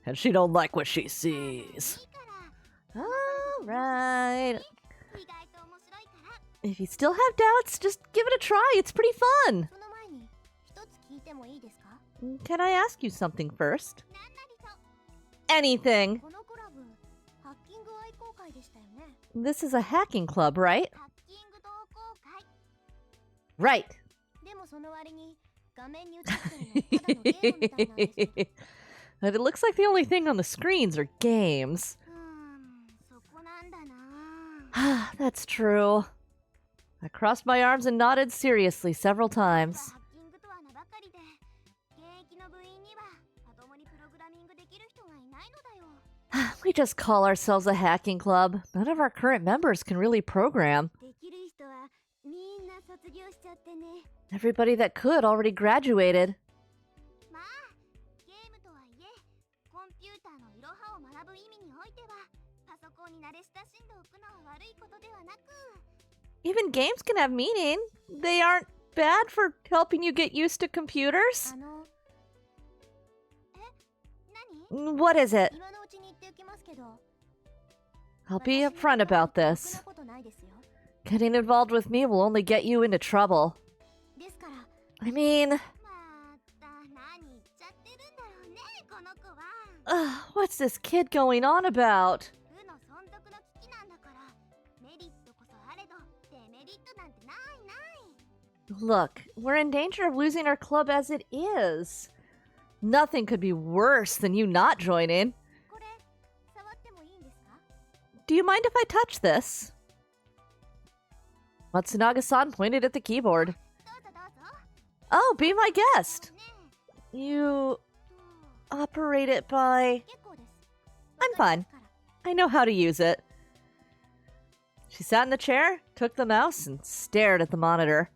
And she don't like what she sees. いいから Alright. 意外と面白いから If you still have doubts, just give it a try. It's pretty fun. その前に一つ聞いてもいいですか Can I ask you something first? なんなりと Anything. このクラブ This is a hacking club, right? ハッキング同好会 Right. でもその割に画面に映ってるのただのゲームみたいなんですけど But it looks like the only thing on the screens are games. そこなんだな That's true. I crossed my arms and nodded seriously several ハ times. ッキングとは名ばかりで現役の部員にはまともにプログラミングできる人がいないのだよ We just call ourselves a hacking club. None of our current members can really program. できる人はみんな卒業しちゃってね Everybody that could already graduated. まあゲームとはいえコンピューターのいろはを学ぶ意味においてはパソコンに慣れ親しんでおくのは悪いことではなく Even games can have meaning. They aren't bad for helping you get used to computers. 何 What is it? 今のうちに言っておきますけど I'll be upfront about ろく this. なことないですよ Getting involved with me will only get you into trouble. ですから I mean, また何言っちゃってるんだろうねこの子は what's this kid going on about? 部の存続の危機なんだからメリットこそあれどデメリットなんてないない Look, we're in danger of losing our club as it is. Nothing could be worse than you not joining. これ触ってもいいんですか Do you mind if I touch this? Matsunaga-san pointed at the keyboard. どうぞどうぞ Oh, be my guest. ね You と operate it by... 結構です I'm fine. I know how to use it. She sat in the chair, took the mouse, and stared at the monitor.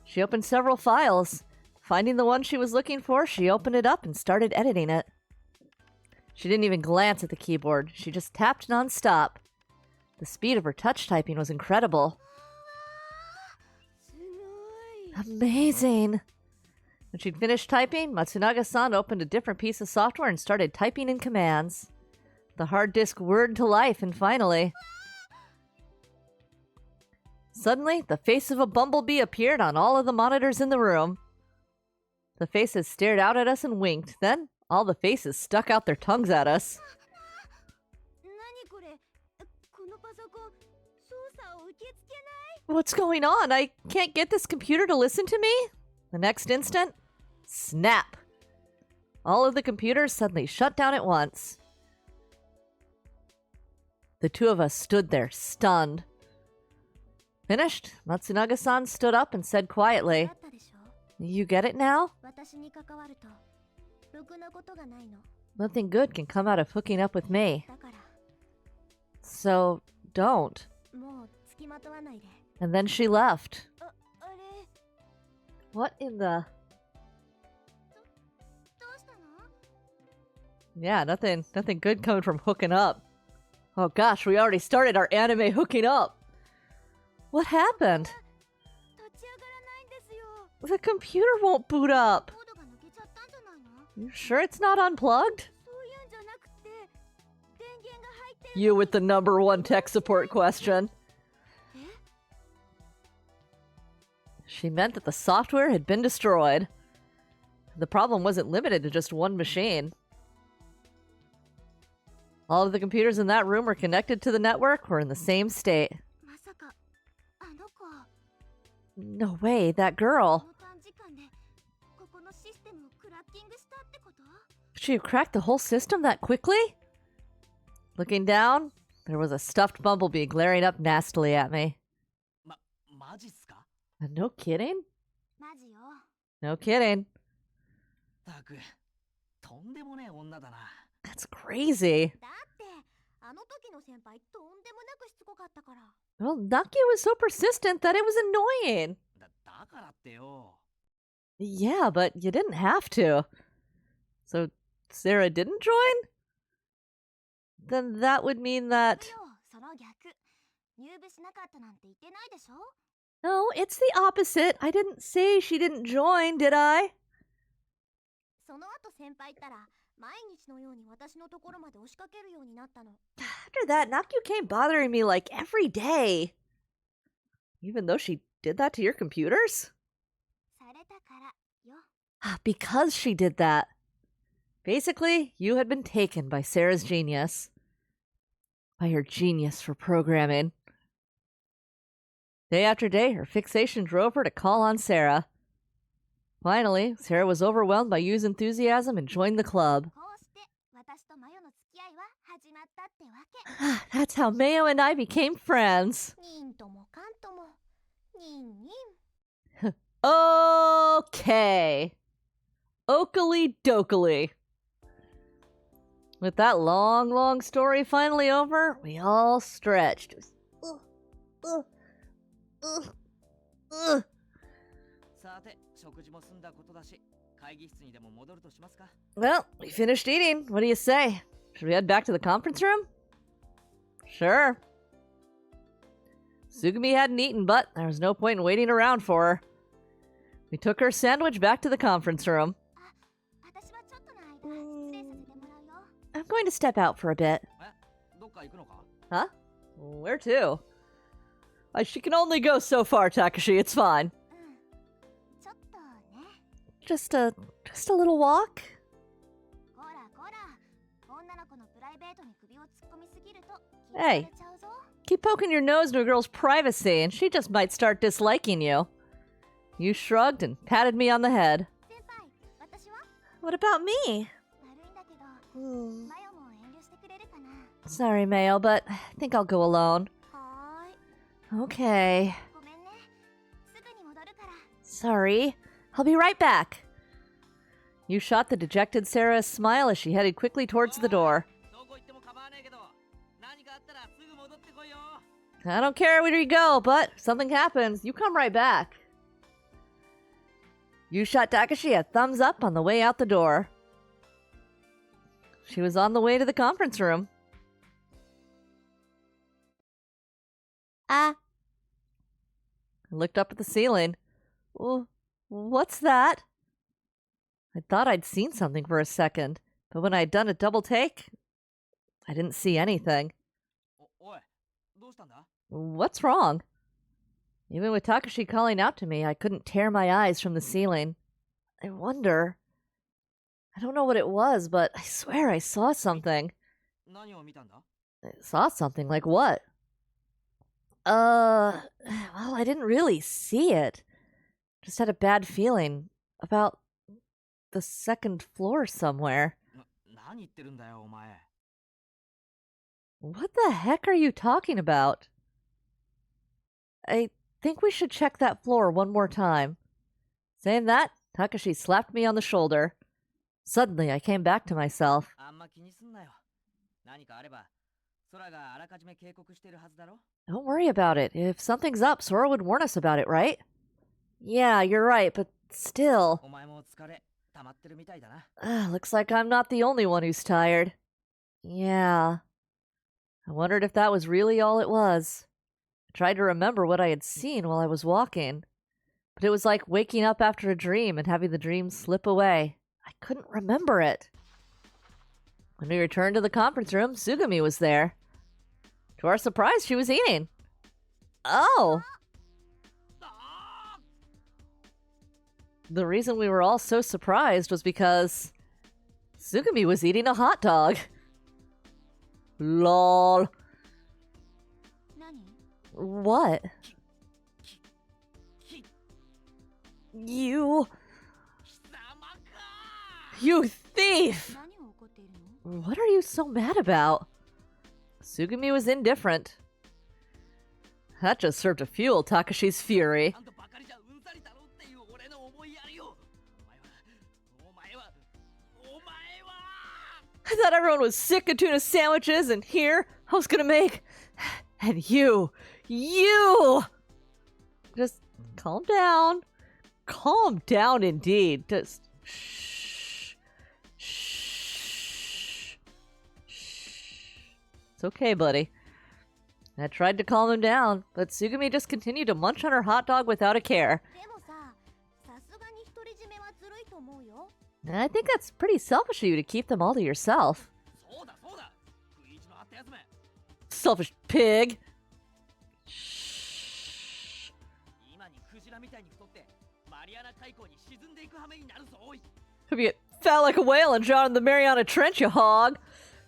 She opened several files. Finding the one she was looking for, she opened it up and started editing it. She didn't even glance at the keyboard. She just tapped non-stop. The speed of her touch typing was incredible. すごい Amazing! When she'd finished typing, Matsunaga-san opened a different piece of software and started typing in commands. The hard disk whirred to life, and finally... Suddenly, the face of a bumblebee appeared on all of the monitors in the room. The faces stared out at us and winked. Then, all the faces stuck out their tongues at us. 何これこのパソコン操作を受け付けない What's going on? I can't get this computer to listen to me? The next instant, snap! All of the computers suddenly shut down at once. The two of us stood there, stunned. Finished, Matsunaga-san stood up and said だ quietly, ったでしょ You get it now? 私に関わるとろくなことがないの Nothing good can come out of hooking up with me. だから So, don't. もう付きまとわないで And then she left. あれ What in the... どうしたの Yeah, nothing good coming from hooking up. Oh gosh, we already started our anime hooking up. What happened? 立ち上がらないんですよ The computer won't boot up. コードが抜けちゃったんじゃないの You sure it's not unplugged? そういうんじゃなくて電源が入ってる You with the number one tech support question. え She meant that the software had been destroyed. The problem wasn't limited to just one machine. All of the computers in that room were connected to the network were in the same state. まさかあの子 No way, that こ girl. の短時間でここのシステムをクラッキングしたってこと She had cracked the whole system that quickly? Looking down, there was a stuffed bumblebee glaring up nastily at me. マジっすか No kidding? マジよ No kidding. たくとんでもねえ女だな That's crazy. だってあの時の先輩とんでもなくしつこかったから Well, Naki was so persistent that it was annoying. だからってよ Yeah, but you didn't have to. So, Sarah didn't join? Then that would mean よ that... その逆入部しなかったなんて言ってないでしょ No, it's the opposite. I didn't say she didn't join, did I? その後先輩ったら毎日のように私のところまで押しかけるようになったの After that, Nakyu came bothering me like every day. Even though she did that to your computers? されたからよ Because she did that. Basically, you had been taken by Sarah's genius. by her genius for programming. Day after day, her fixation drove her to call on Sarah. Finally, Sarah was overwhelmed by Yu's enthusiasm and joined the club. こうして私とマヨの付き合いは始まったってわけ。 That's how Mayo and I became friends. ニンともカンともニンニン。 Okay. Oakley dokley. With that long story finally over, we all stretched. Ugh. さて、食事も済んだことだし、会議室にでも戻るとしますか。 Well, we finished eating. What do you say? Should we head back to the conference room? Sure. Sugumi hadn't eaten, but there was no point in waiting around for her. We took her sandwich back to the conference room. 私はちょっとの間失礼させてもらうよ。 I'm going to step out for a bit. どっか行くのか？ Huh? Where to? She can only go so far, Takashi. It's fine. ちょっとね。 Just a little walk? こらこら、女の子のプライベートに首を突っ込みすぎると嫌われちゃうぞ。 Keep poking your nose into a girl's privacy, and she just might start disliking you. You shrugged and patted me on the head. 先輩、私は What about me? 悪いんだけど、マヨも遠慮してくれるかな。 Sorry, Mayo, but I think I'll go alone. はーい。 Okay. ごめんね。すぐに戻るから。 Sorry. I'll be right back. You shot the dejected Sarah a smile as she headed quickly towards the door. どこ行っても構わないけど、何かあったらすぐ戻ってこいよ。 I don't care where you go, but if something happens, you come right back. You shot Takashi a thumbs up on the way out the door. She was on the way to the conference room. I looked up at the ceiling. What's that? I thought I'd seen something for a second, but when I'd done a double take, I didn't see anything. おい、どうしたんだ？ What's wrong? Even with Takashi calling out to me, I couldn't tear my eyes from the ceiling. I wonder. I don't know what it was, but I swear I saw something. 何を見たんだ？ I saw something, like what? Well, I didn't really see it. Just had a bad feeling about the second floor somewhere. 何言ってるんだよ、お前。 What the heck are you talking about? I think we should check that floor one more time. Saying that, Takashi slapped me on the shoulder. Suddenly, I came back to myself. あんま気にすんなよ。何かあれば、空があらかじめ警告してるはずだろ。 Don't worry about it. If something's up, Sora would warn us about it, right? Yeah, you're right, but still. お前も疲れ溜まってるみたいだな。 Looks like I'm not the only one who's tired. Yeah. I wondered if that was really all it was. I tried to remember what I had seen while I was walking, but it was like waking up after a dream and having the dream slip away. I couldn't remember it. When we returned to the conference room, Sugumi was there. To our surprise, she was eating. Oh! The reason we were all so surprised was because Sugumi was eating a hot dog. Lol. 何？ What? You... 貴様か！ You thief! 何を怒っているの？ What are you so mad about? Sugumi was indifferent. That just served to fuel Takashi's fury. あんたばかりじゃうんざりだろうっていう俺の思いやりよ。お前は。 I thought everyone was sick of tuna sandwiches, and here I was gonna make... And you! Just calm down. Calm down indeed. Just shh. Shh. Shh. It's okay, buddy. I tried to calm him down, but Sugumi just continued to munch on her hot dog without a care. でもさ、さすがに独り占めはずるいと思うよ。 And I think that's pretty selfish of you to keep them all to yourself. そうだそうだ。食い意地のあったやつめ。 Selfish pig. Shh. 今にクジラみたいに太ってマリアナ海溝に沈んでいく羽目になるぞおい。 Hope you get fat like a whale and drown in the Mariana Trench, you hog.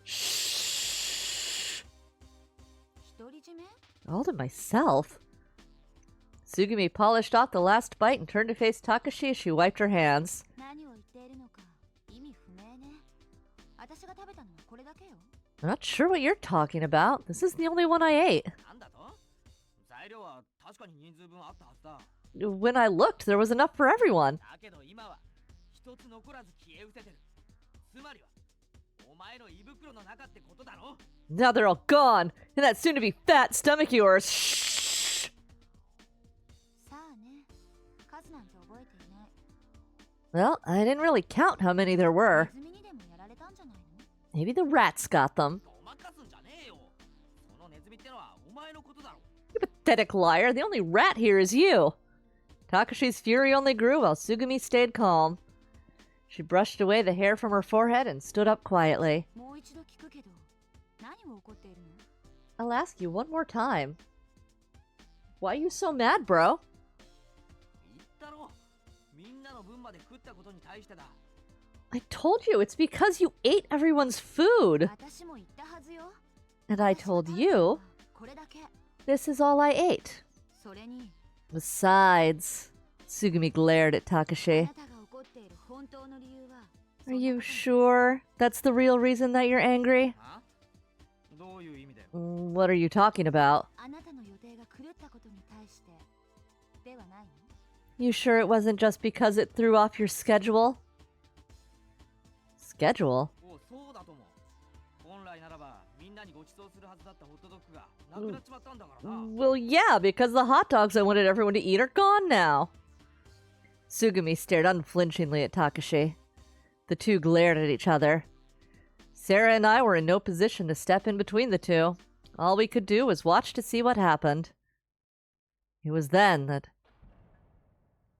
Shh. All to myself? Sugumi polished off the last bite and turned to face Takashi as she wiped her hands. 何を言っているのか意味不明ね。私が食べたのはこれだけよ。 I'm not sure what you're talking about. This is the only one I ate. なんだと？材料は確かに人数分あったはずだ。 When I looked, there was enough for everyone. だけど今は一つ残らず消え失せてる。つまりはお前の胃袋の中ってことだろ。 Now they're all gone. And that soon-to-be fat stomach of yours. Shh. さあね。数なんて覚えていない。 Well, I didn't really count how many there were. ネズミにでもやられたんじゃないの？ Maybe the rats got them. ごまかすんじゃねえよ。そのネズミってのはお前のことだろ。 You pathetic liar. The only rat here is you. Takashi's fury only grew while Sugumi stayed calm. She brushed away the hair from her forehead and stood up quietly. もう一度聞くけど、何を怒っているの？ I'll ask you one more time. Why are you so mad, bro? 言ったろ。みんなの分まで食ったことに対してだ。 I told you, it's because you ate everyone's food. 私も言ったはずよ。 And I told you, これだけ。 this is all I ate. それに、 Besides, Sugumi glared at あ Takashi. なたが怒っている本当の理由は、 Are you sure that's the real reason that you're angry? あ？どういう意味だよ。 What are you talking about? あなたの予定が狂ったことに対してではないの？ You sure it wasn't just because it threw off your schedule? Schedule? おう、そうだと思う。本来ならばみんなにご馳走するはずだったホットドッグがなくなっちまったんだからな。 Well, yeah, because the hot dogs I wanted everyone to eat are gone now. Sugumi stared unflinchingly at Takashi. The two glared at each other. Sarah and I were in no position to step in between the two. All we could do was watch to see what happened. It was then that...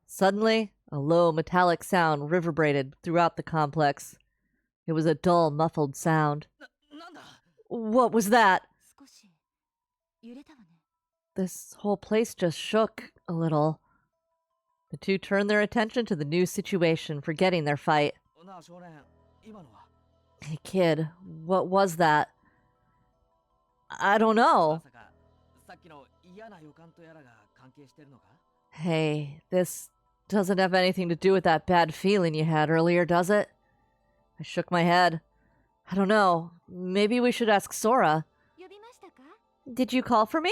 Suddenly, a low metallic sound reverberated throughout the complex. It was a dull, muffled sound. なんだ？ What was that? 少し揺れたわね。 This whole place just shook a little. The two turned their attention to the new situation, forgetting their fight. なあ少年、今のは。 Hey, kid, what was that? I don't ま know. さかさっきの嫌な予感とやらが関係してるのか？ Hey, this doesn't have anything to do with that bad feeling you had earlier, does it? I shook my head. I don't know. Maybe we should ask Sora. 呼びましたか？ Did you call for me?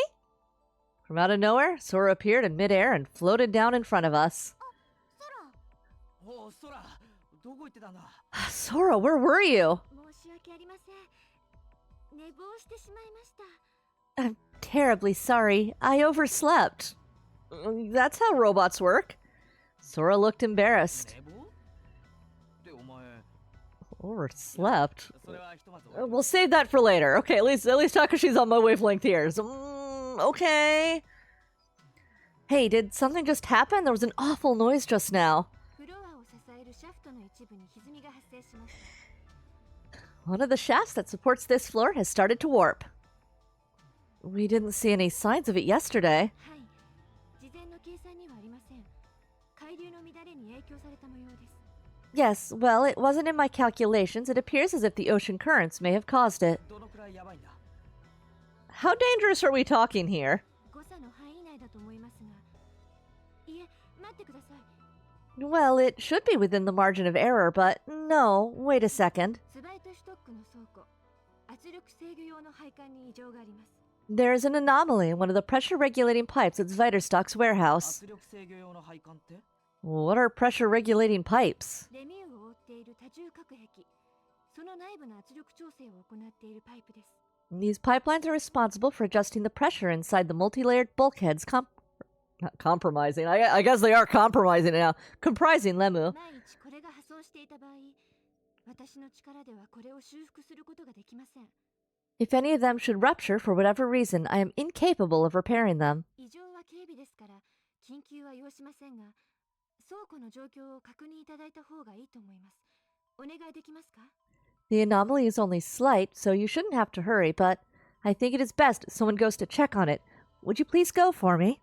From out of nowhere, Sora appeared in midair and floated down in front of us. ソラ。おう、そら、どこ行ってたんだ？ Sora, where were you? 申し訳ありません。寝坊してしまいました。 I'm terribly sorry. I overslept. That's how robots work. Sora looked embarrassed. 寝坊？ってお前、 Overslept? それはひとまず。 We'll save that for later. Okay, at least Takashi's on my wavelength here. So, okay. Hey, did something just happen? There was an awful noise just now. フロアを支えるシャフトの一部に歪みが発生しました。 One of the shafts that supports this floor has started to warp. We didn't see any signs of it yesterday. はい。事前の計算にはありません。海流の乱れに影響された模様です。 Yes, well, it wasn't in my calculations. It appears as if the ocean currents may have caused it. どのくらいやばいんだ？ How dangerous are we talking here? 誤差の範囲内だと思いますが。いえ、待ってください。 Well, it should be within the margin of error, but no, wait a second. スバイトストックの倉庫。圧力制御用の配管に異常があります。 There's an anomaly in one of the pressure regulating pipes at Zweiterstock's warehouse. 圧力制御用の配管って？ What are pressure regulating pipes? レミューを覆っている多重隔壁。その内部の圧力調整を行っているパイプです。 These pipelines are responsible for adjusting the pressure inside the multi-layered bulkheads not compromising. I guess they are compromising it now. Comprising Lemu. 万一これが破損していた場合、私の力ではこれを修復することができません。 If any of them should rupture for whatever reason, I am incapable of repairing them. 異常は軽微ですから、緊急は要しませんが、倉庫の状況を確認いただいた方がいいと思います。お願いできますか？ The anomaly is only slight, so you shouldn't have to hurry, but I think it is best someone goes to check on it. Would you please go for me?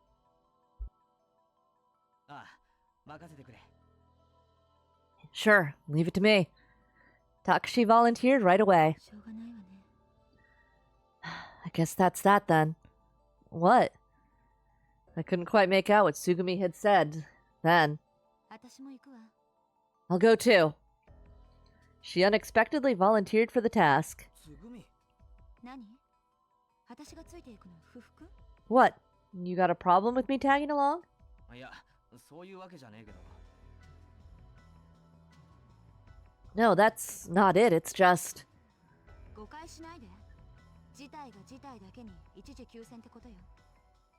ああ、任せてくれ。 Sure, leave it to me. Takashi volunteered right away. しょうがないわね。 I guess that's that then. What? I couldn't quite make out what Sugumi had said then. 私も行くわ。 I'll go too. She unexpectedly volunteered for the task. つぐみ。何？私がついていくの不服？ What? You got a problem with me tagging along? いや、そういうわけじゃねえけど。 No, that's not it. It's just... 誤解しないで。事態が事態だけに一時休戦ってことよ。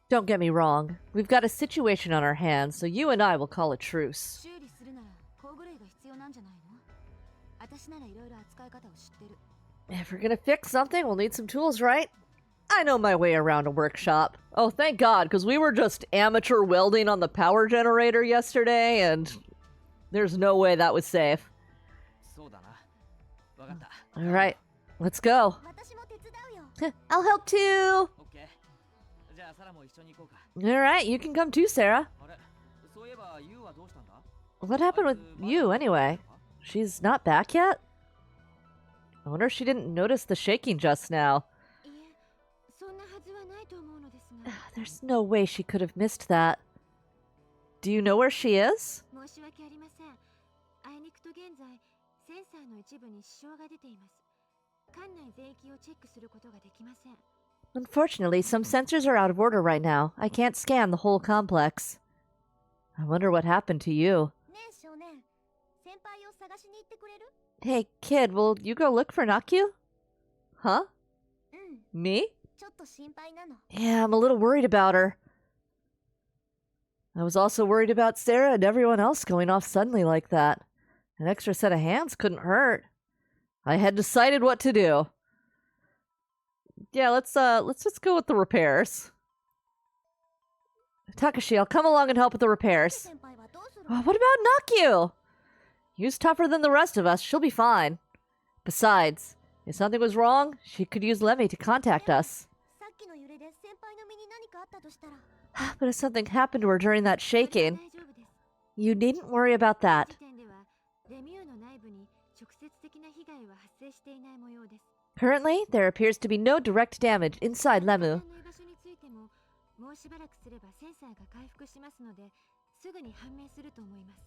Don't get me wrong. We've got a situation on our hands, so you and I will call a truce. 修理するなら工具類が必要なんじゃないの？私ならいろいろ扱い方を知ってる。 If we're gonna fix something, we'll need some tools, right? I know my way around a workshop. Oh, thank God, because we were just amateur welding on the power generator yesterday, and there's no way that was safe. そうだな。わかった。 All right, let's go. 私も手伝うよ。 I'll help too. オッケー。じゃあサラも一緒に行こうか。 All right, you can come too, Sarah. あれ、そういえばユウはどうしたんだ？ What happened with you, anyway? She's not back yet? I wonder if she didn't notice the shaking just now. いえ、そんなはずはないと思うのですが。 There's no way she could have missed that. Do you know where she is? 申し訳ありません。あいにくと現在、センサーの一部に支障が出ています。館内全域をチェックすることができません。 Unfortunately, some sensors are out of order right now. I can't scan the whole complex. I wonder what happened to you. ねえ少年、先輩を探しに行ってくれる？ Hey, kid, will you go look for Nakyu? Huh? うん、 Me? ちょっと心配なの。 Yeah, I'm a little worried about her. I was also worried about Sarah and everyone else going off suddenly like that. An extra set of hands couldn't hurt. I had decided what to do. Yeah, let's just go with the repairs. Takashi, I'll come along and help with the repairs. 先輩はどうする？ What about Nakyu? Yu's tougher than the rest of us. She'll be fine. Besides, if something was wrong, she could use Lemmy to contact us. さっきの揺れで先輩の身に何かあったとしたら。 But if something happened to her during that それは shaking, 大丈夫です。 you needn't worry about that. 時点ではレミューの内部に直接的な被害は発生していない模様です。 Currently, there appears to be no direct damage inside さ Lemu. んの居場所についてももうしばらくすればセンサーが回復しますのですぐに判明すると思います。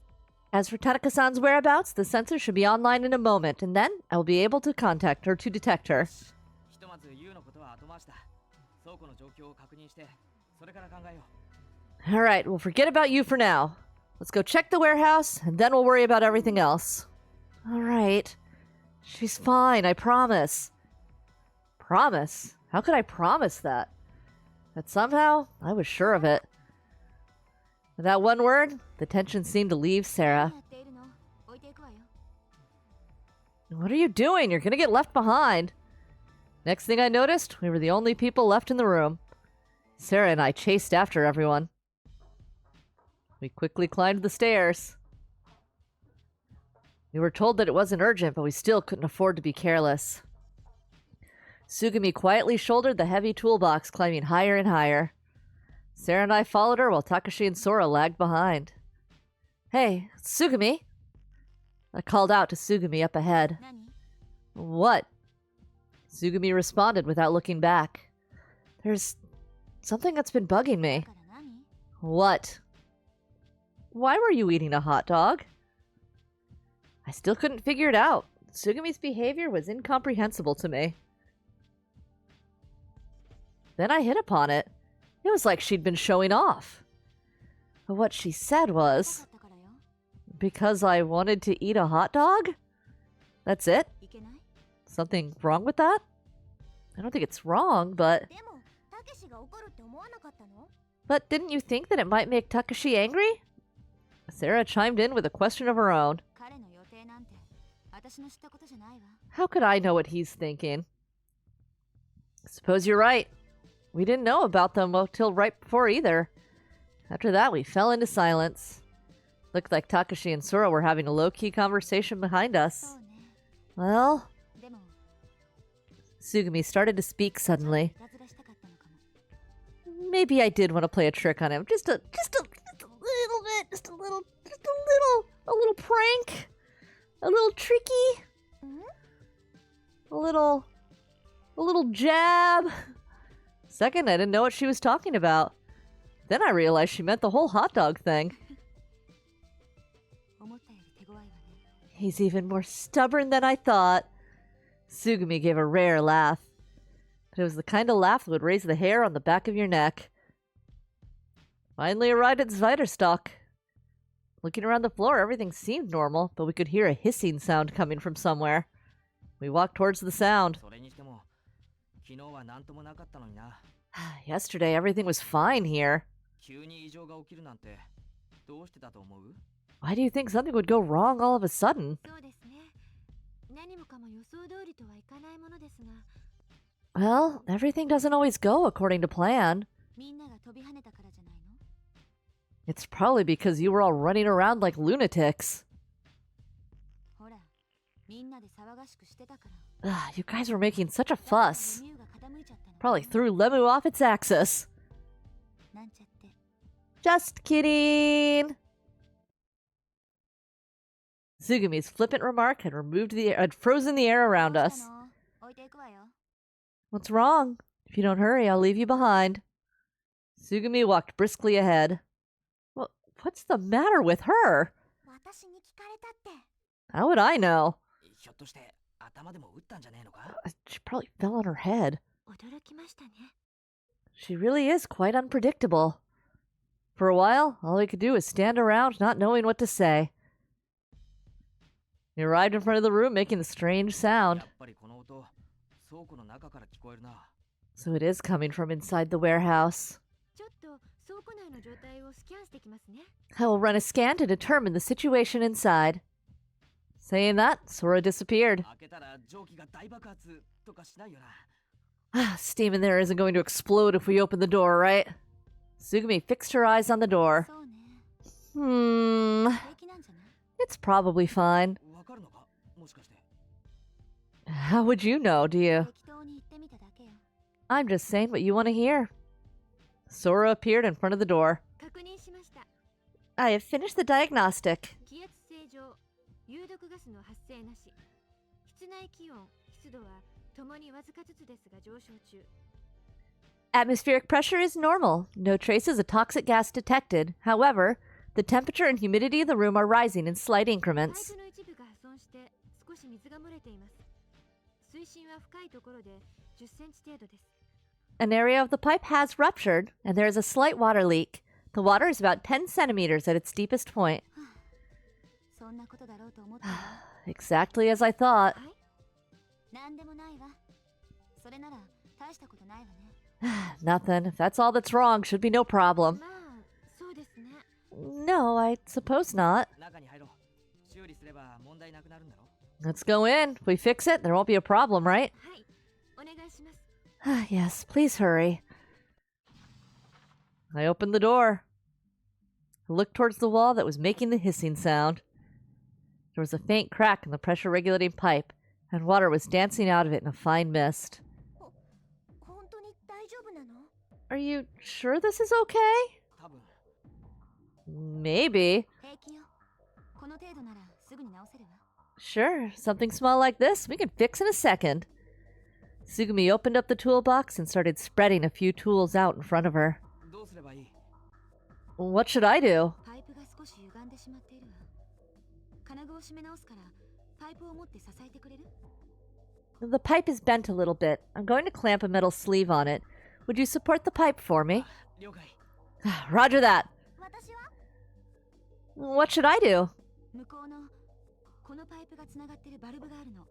As for Tanaka-san's whereabouts, the sensor should be online in a moment, and then I'll be able to contact her to detect her. ひとまずユウのことは後回しだ。倉庫の状況を確認して、それから考えよう。 Alright, we'll forget about you for now. Let's go check the warehouse, and then we'll worry about everything else. Alright. She's fine, I promise. Promise? How could I promise that? But somehow, I was sure of it. With that one word, the tension seemed to leave 何 Sarah. やっているの？置いていくわよ。 What are you doing? You're gonna get left behind. Next thing I noticed, we were the only people left in the room. Sarah and I chased after everyone. We quickly climbed the stairs. We were told that it wasn't urgent, but we still couldn't afford to be careless. Sugumi quietly shouldered the heavy toolbox, climbing higher and higher. Sarah and I followed her while Takashi and Sora lagged behind. Hey, Sugumi! I called out to Sugumi up ahead. 何？ What? Sugumi responded without looking back. There's something that's been bugging だ me. から何？ What? Why were you eating a hot dog? I still couldn't figure it out. Sugumi's behavior was incomprehensible to me. Then I hit upon it. It was like she'd been showing off. But what she said 痛か was, ったからよ。 because I wanted to eat a hot dog? That's it? いけない？ Something wrong with that? I don't think it's wrong, but... でも、たけしが怒るって思わなかったの？ But didn't you think that it might make Takashi angry? Sarah chimed in with a question of her own. 彼の予定なんて私の知ったことじゃないわ。 How could I know what he's thinking? Suppose you're right. We didn't know about them till right before either. After that, we fell into silence. Looked like Takashi and Sora were having a low-key conversation behind そ us. うね。 Well, でも、 Sugumi started to speak ちょっと suddenly. いたずらしたかったのかも。 Maybe I did want to play a trick on him. Just a little bit. Just a little prank. A little tricky. うん？ A little jab. Second, I didn't know what she was talking about. Then I realized she meant the whole hot dog thing. 思ったより手強いわね。 He's even more stubborn than I thought. Sugumi gave a rare laugh. But it was the kind of laugh that would raise the hair on the back of your neck. Finally arrived at Zweiderstock. Looking around the floor, everything seemed normal, but we could hear a hissing sound coming from somewhere. We walked towards the sound. それにしても昨日は何ともなかったのにな。 Yesterday, everything was fine here. 急に異常が起きるなんてどうしてだと思う？ Why do you think something would go wrong all of a sudden? そうですね。何もかも予想通りとはいかないものですが、 Well, everything doesn't always go according to plan. みんなが飛び跳ねたからじゃないの？ It's probably because you were all running around like lunatics. ほら、みんなで騒がしくしてたから。 Ugh, you guys were making such a fuss. レミューが傾いちゃったの。 Probably threw Lemu off its axis. なんちゃって。 Just kidding. Tsugumi's flippant remark had frozen the air around どうし us. たの？置いていくわよ。 What's wrong? If you don't hurry, I'll leave you behind. Tsugumi walked briskly ahead. Well, what's the matter with her? 私に聞かれたって。 How would I know? ひょっとして頭でも打ったんじゃねえのか？ She probably fell on her head. 驚きましたね。 She really is quite unpredictable. For a while, all we could do was stand around not knowing what to say. We arrived in front of the room making a strange や sound. っぱりこの音倉庫の中から聞こえるな。 So it is coming from inside the warehouse. ちょっと倉庫内の状態をスキャンしてきますね。 I will run a scan to determine the situation inside. Saying that, Sora disappeared. 開けたら蒸気が大爆発とかしないよな。 Steam in there isn't going to explode if we open the door, right? Sugumi fixed her eyes on the door. そうね。 Hmm, 平気なんじゃない？ it's probably fine. わかるのか？もしかして。 How would you know, do you? 適当に言ってみただけよ。 I'm just saying what you want to hear. Sora appeared in front of the door. 確認しました。 I have finished the diagnostic. 気圧正常、有毒ガスの発生なし。室内気温、湿度はともにわずかずつですが上昇中。 Atmospheric pressure is normal. No traces of toxic gas detected. However, the temperature and humidity of the room are rising in slight パイ increments. プの一部が破損して少し水が漏れています。水深は深いところで10センチ程度です。 An area of the pipe has ruptured, and there is a slight water leak. The water is about 10 centimeters at its deepest point. そんなことだろうと思ったわ。 Exactly as I thought. はい。なんでもないわ。それなら大したことないわね。 Nothing. If that's all that's wrong, should be no problem. まあ、そうですね。 No, I suppose not. 中に入ろう。修理すれば問題なくなるんだろ？ Let's go in. If we fix it, there won't be a problem, right? はい。お願いします。 Yes, please hurry. I opened the door. I looked towards the wall that was making the hissing sound. There was a faint crack in the pressure regulating pipe, and water was dancing out of it in a fine mist. 本当に大丈夫なの？ Are you sure this is okay? 多分。 Maybe. 平気よ。この程度ならすぐに直せるわ。 Sure, something small like this we can fix in a second. Sugumi opened up the toolbox and started spreading a few tools out in front of her. どうすればいい？ What should I do? パイプが少し歪んでしまっているわ。金具を締め直すからパイプを持って支えてくれる？ The pipe is bent a little bit. I'm going to clamp a metal sleeve on it. Would you support the pipe for me? 了解。 Roger that. 私は What should I do? 向こうのこのパイプがつながってるバルブがあるの。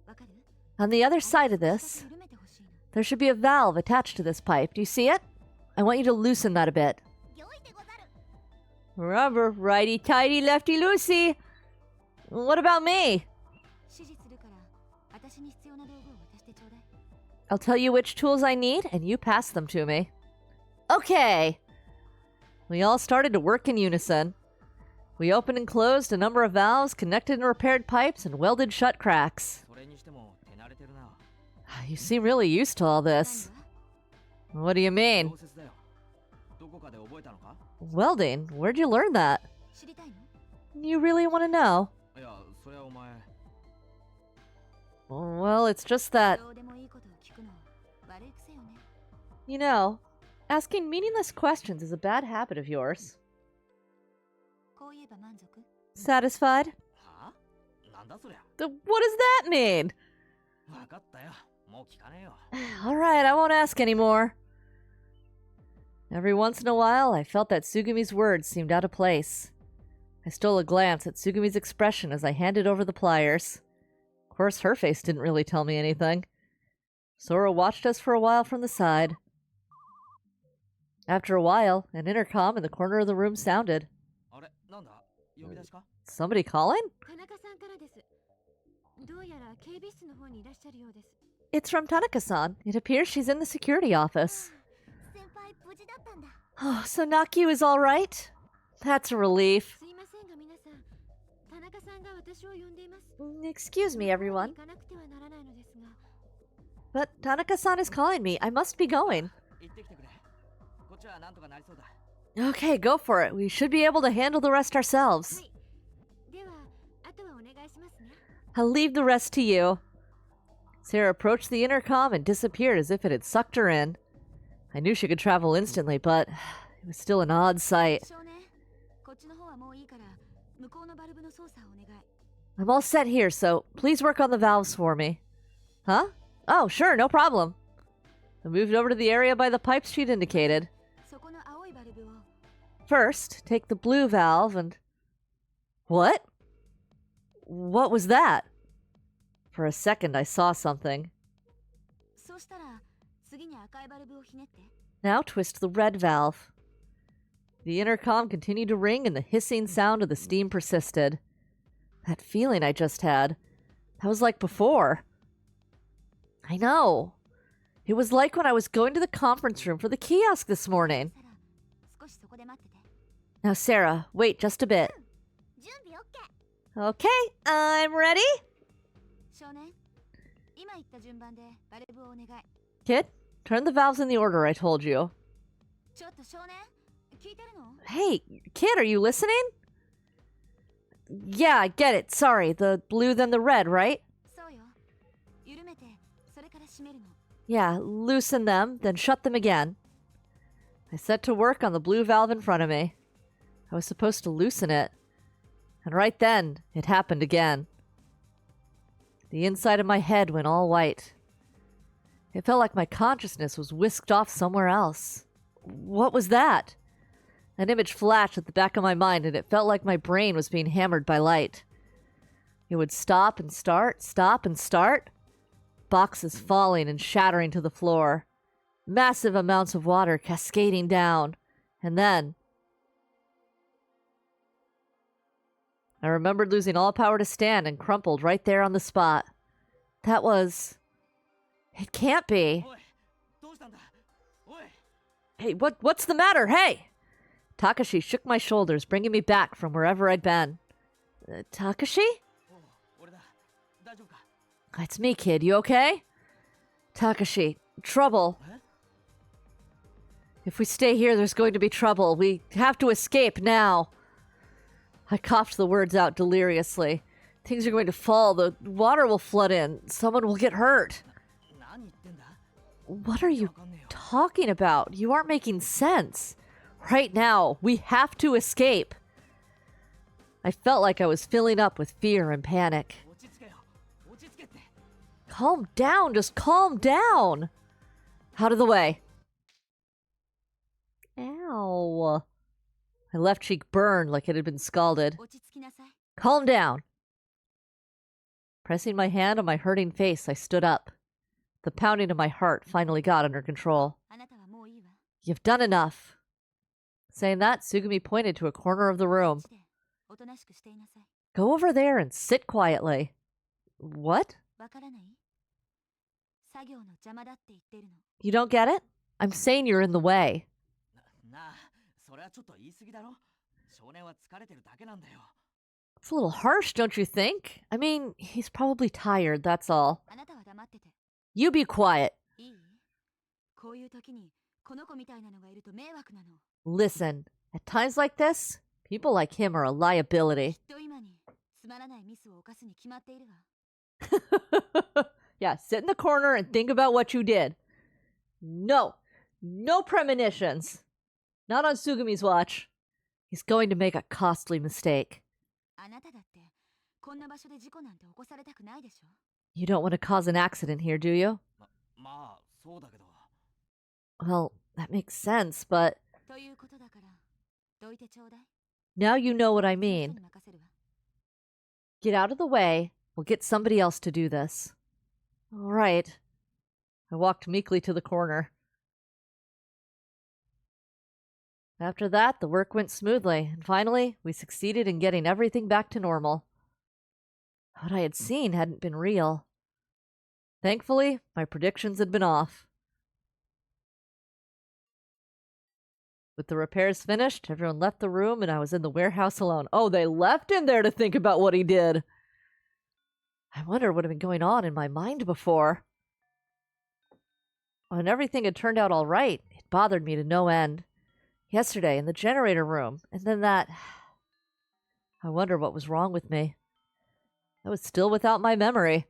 わかる？ On the other side of this, 緩めてほしいの。 there should be a valve attached to this pipe. Do you see it? I want you to loosen that a bit. 良いでござる。 Rubber, righty tighty, lefty loosey. What about me? 指示するから私に必要な道具を渡してちょうだい。 I'll tell you which tools I need, and you pass them to me. Okay. We all started to work in unison. We opened and closed a number of valves, connected and repaired pipes, and welded shut cracks. それにしても手慣れてるな。 You seem really used to all 何 this. は？ What do you mean? 溶接だよ。どこかで覚えたのか？ Welding? Where'd you learn that? 知りたいの？ You really want to know? いや、それはお前。 Well, it's just that どうでもいいことを聞くの悪い癖よね。You know, asking meaningless questions is a bad habit of yours. こう言えば満足？ Satisfied? はあなんだそりゃ。 What does that mean? わかったよ。もう聞かねえよ。Alright, I won't ask anymore. Every once in a while, I felt that Tsugumi's words seemed out of place. I stole a glance at Tsugumi's expression as I handed over the pliers. Of course, her face didn't really tell me anything. Sora watched us for a while from the side. After a while, an intercom in the corner of the room sounded. あれなんだ呼び出しか Somebody calling? 田中さんからです。どうやら警備室の方にいらっしゃるようです。 It's from Tanaka-san. It appears she's in the security office. 先輩無事だったんだ。 Oh, so Nakyu is all right? That's a relief. すいませんが皆さん、田中さんが私を呼んでいます。 Excuse me, everyone. 行かなくてはならないのですが。 But Tanaka-san is calling me. I must be going. 行ってきてくれ。こっちはなんとかなりそうだ。 Okay, go for it. We should be able to handle the rest ourselves. はい。では、あとはお願いしますね。 I'll leave the rest to you. Sarah approached the intercom and disappeared as if it had sucked her in. I knew she could travel instantly, but it was still an odd sight. 少年、こっちの方はもういいから、向こうのバルブの操作をお願い。 I'm all set here, so please work on the valves for me. Huh? Oh, sure, no problem. I moved over to the area by the pipes she'd indicated. そこの青いバルブを。 First, take the blue valve and... What? What was that? For a second, I saw something. そうしたら、次に赤いバルブをひねって。 Now twist the red valve. The intercom continued to ring and the hissing sound of the steam persisted. That feeling I just had, that was like before. I know. It was like when I was going to the conference room for the kiosk this morning. 少しそこで待ってて。 Now, Sarah, wait just a bit. 準備 OK。 Okay, I'm ready. 少年、今言った順番でバルブをお願い。 Kid, turn the valves in the order I told you. ちょっと少年、聞いてるの？ Hey, kid, are you listening? Yeah, I get it. Sorry, the blue then the red, right? そうよ。緩めて、それから閉めるの。 Yeah, loosen them, then shut them again. I set to work on the blue valve in front of me. I was supposed to loosen it. And right then, it happened again. The inside of my head went all white. It felt like my consciousness was whisked off somewhere else. What was that? An image flashed at the back of my mind, and it felt like my brain was being hammered by light. It would stop and start. Boxes falling and shattering to the floor. Massive amounts of water cascading down. And then... I remembered losing all power to stand and crumpled right there on the spot. That was... It can't be. おいどうしたんだおい Hey, what's the matter? Hey! Takashi shook my shoulders, bringing me back from wherever I'd been. Takashi? おう俺だ大丈夫か It's me, kid. You okay? Takashi, trouble. え If we stay here, there's going to be trouble. We have to escape now. I coughed the words out deliriously. Things are going to fall. The water will flood in. Someone will get hurt. 何言ってんだ What are you わかんねえよ talking about? You aren't making sense. Right now, we have to escape. I felt like I was filling up with fear and panic. 落ち着けよ落ち着けって Calm down, just calm down. Out of the way. Ow. My left cheek burned like it had been scalded. 落ち着きなさい。 Calm down. Pressing my hand on my hurting face, I stood up. The pounding of my heart finally got under control. あなたはもういいわ。 You've done enough. Saying that, Sugumi pointed to a corner of the room. こっちでおとなしくしていなさい。 Go over there and sit quietly. What? わからない？作業の邪魔だって言ってるの。 You don't get it? I'm saying you're in the way. なあそれはちょっと言い過ぎだろ少年は疲れてるだけなんだよ It's a little harsh, don't you think? I mean, he's probably tired, that's all. あなたは黙ってて。 You be quiet. いい？こういう時にこの子みたいなのがいると迷惑なの。 Listen, at times like this, people like him are a liability. きっと今につまらないミスを犯すに決まっているわ。 Yeah, sit in the corner and think about what you did. No, No premonitions. Not on Sugumi's watch. He's going to make a costly mistake. あなただってこんな場所で事故なんて起こされたくないでしょ You don't want to cause an accident here, do you? まあそうだけど Well, that makes sense, but ということだからどいてちょうだい now you know what I 先生 mean. に任せるわ Get out of the way. We'll get somebody else to do this. All right. I walked meekly to the corner. After that, the work went smoothly, and finally, we succeeded in getting everything back to normal. What I had seen hadn't been real. Thankfully, my predictions had been off. With the repairs finished, everyone left the room and I was in the warehouse alone. Oh, they left him there to think about what he did. I wonder what had been going on in my mind before. When everything had turned out all right, it bothered me to no end. Yesterday in the generator room, and then that... I wonder what was wrong with me. I was still without my memory.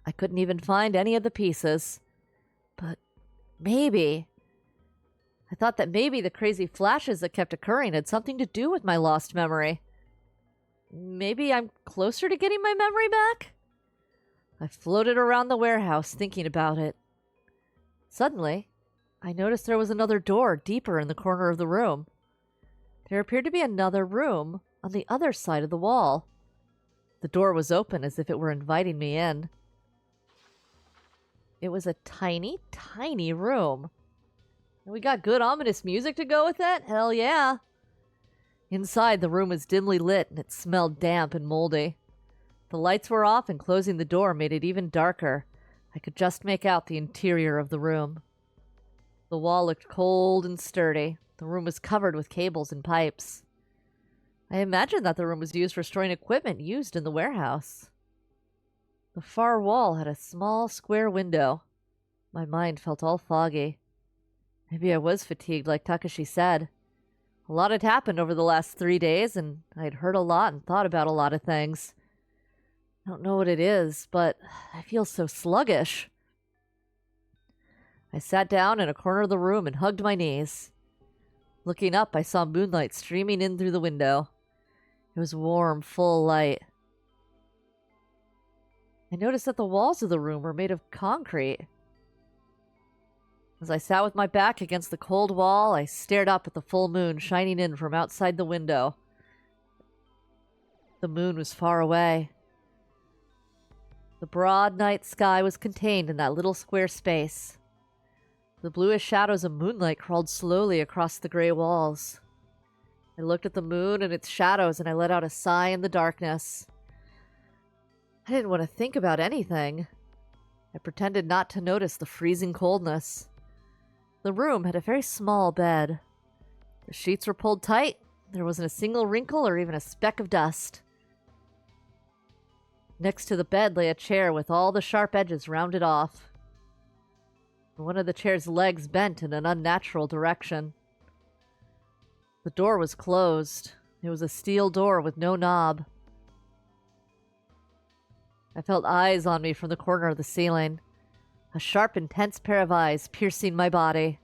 I couldn't even find any of the pieces. But maybe... I thought that maybe the crazy flashes that kept occurring had something to do with my lost memory. Maybe I'm closer to getting my memory back? I floated around the warehouse thinking about it. Suddenly, I noticed there was another door deeper in the corner of the room. There appeared to be another room on the other side of the wall. The door was open as if it were inviting me in. It was a tiny, tiny room. And we got good ominous music to go with it? Hell yeah. Inside, the room was dimly lit and it smelled damp and moldy. The lights were off and closing the door made it even darker. I could just make out the interior of the room. The wall looked cold and sturdy. The room was covered with cables and pipes. I imagined that the room was used for storing equipment used in the warehouse. The far wall had a small square window. My mind felt all foggy. Maybe I was fatigued, like Takashi said. A lot had happened over the last 3 days, and I'd heard a lot and thought about a lot of things. I don't know what it is, but I feel so sluggish. I sat down in a corner of the room and hugged my knees. Looking up, I saw moonlight streaming in through the window. It was warm, full light. I noticed that the walls of the room were made of concrete. As I sat with my back against the cold wall, I stared up at the full moon shining in from outside the window. The moon was far away. The broad night sky was contained in that little square space. The bluish shadows of moonlight crawled slowly across the gray walls. I looked at the moon and its shadows, and I let out a sigh in the darkness. I didn't want to think about anything. I pretended not to notice the freezing coldness. The room had a very small bed. The sheets were pulled tight. There wasn't a single wrinkle or even a speck of dust. Next to the bed lay a chair with all the sharp edges rounded off. One of the chair's legs bent in an unnatural direction. The door was closed. It was a steel door with no knob. I felt eyes on me from the corner of the ceiling. A sharp, intense pair of eyes piercing my body.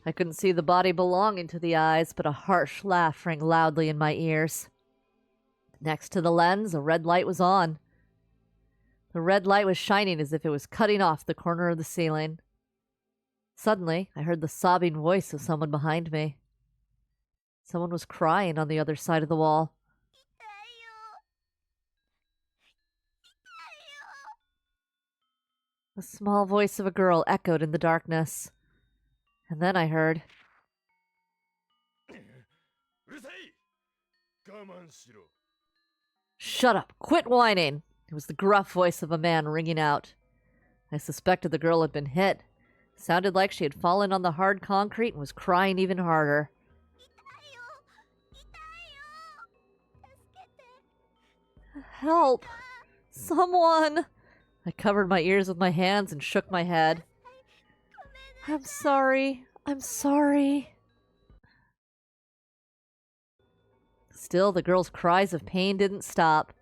I couldn't see the body belonging to the eyes, but a harsh laugh rang loudly in my ears. Next to the lens, a red light was on. The red light was shining as if it was cutting off the corner of the ceiling. Suddenly, I heard the sobbing voice of someone behind me. Someone was crying on the other side of the wall. The small voice of a girl echoed in the darkness. And then I heard, "Shut up! Quit whining!" It was the gruff voice of a man ringing out. I suspected the girl had been hit. It sounded like she had fallen on the hard concrete and was crying even harder. Help! Someone! I covered my ears with my hands and shook my head. I'm sorry. I'm sorry. Still, the girl's cries of pain didn't stop.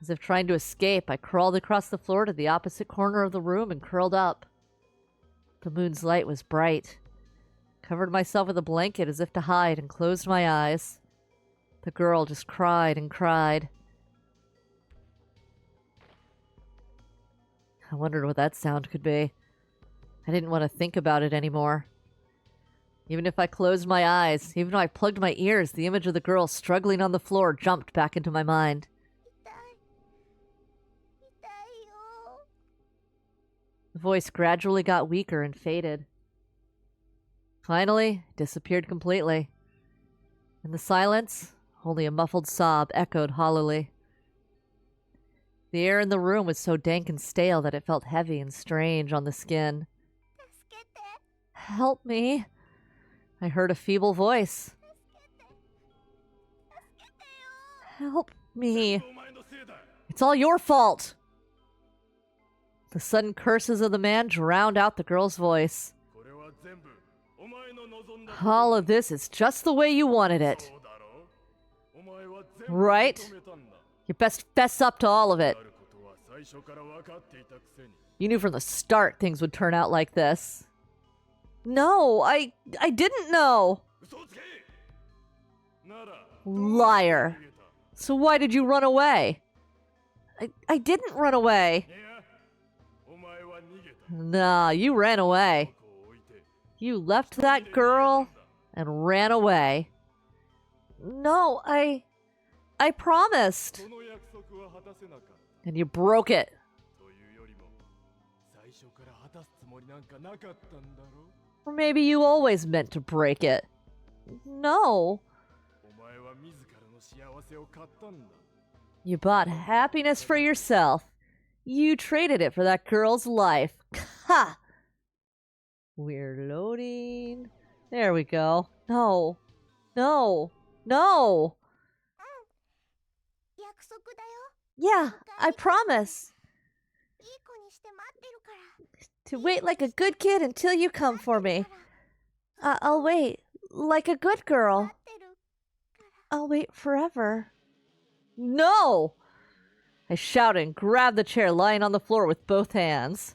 As if trying to escape, I crawled across the floor to the opposite corner of the room and curled up. The moon's light was bright. Covered myself with a blanket as if to hide and closed my eyes. The girl just cried and cried. I wondered what that sound could be. I didn't want to think about it anymore. Even if I closed my eyes, even if I plugged my ears, the image of the girl struggling on the floor jumped back into my mind. 痛いよ。 The voice gradually got weaker and faded. Finally, it disappeared completely. In the silence, only a muffled sob echoed hollowly. The air in the room was so dank and stale that it felt heavy and strange on the skin. 助けて。 Help me! I heard a feeble voice. 助けてよ。 Help me! It's all your fault! The sudden curses of the man drowned out the girl's voice. All of this is just the way you wanted it. Right? You best fess up to all of it. You knew from the start things would turn out like this. No, I didn't know. Liar. So why did you run away? I didn't run away. Nah, you ran away. You left that girl and ran away. No, I promised. And you broke it. Or maybe you always meant to break it. No. You bought happiness for yourself. You traded it for that girl's life. Ha! We're loading. There we go. No. No. No. 約束だよ。 Yeah, I promise. いい子にして待ってるから。 To wait like a good kid until you come for me. I'll wait. Like a good girl. 待ってるから。 I'll wait forever. No! I shouted and grabbed the chair lying on the floor with both hands.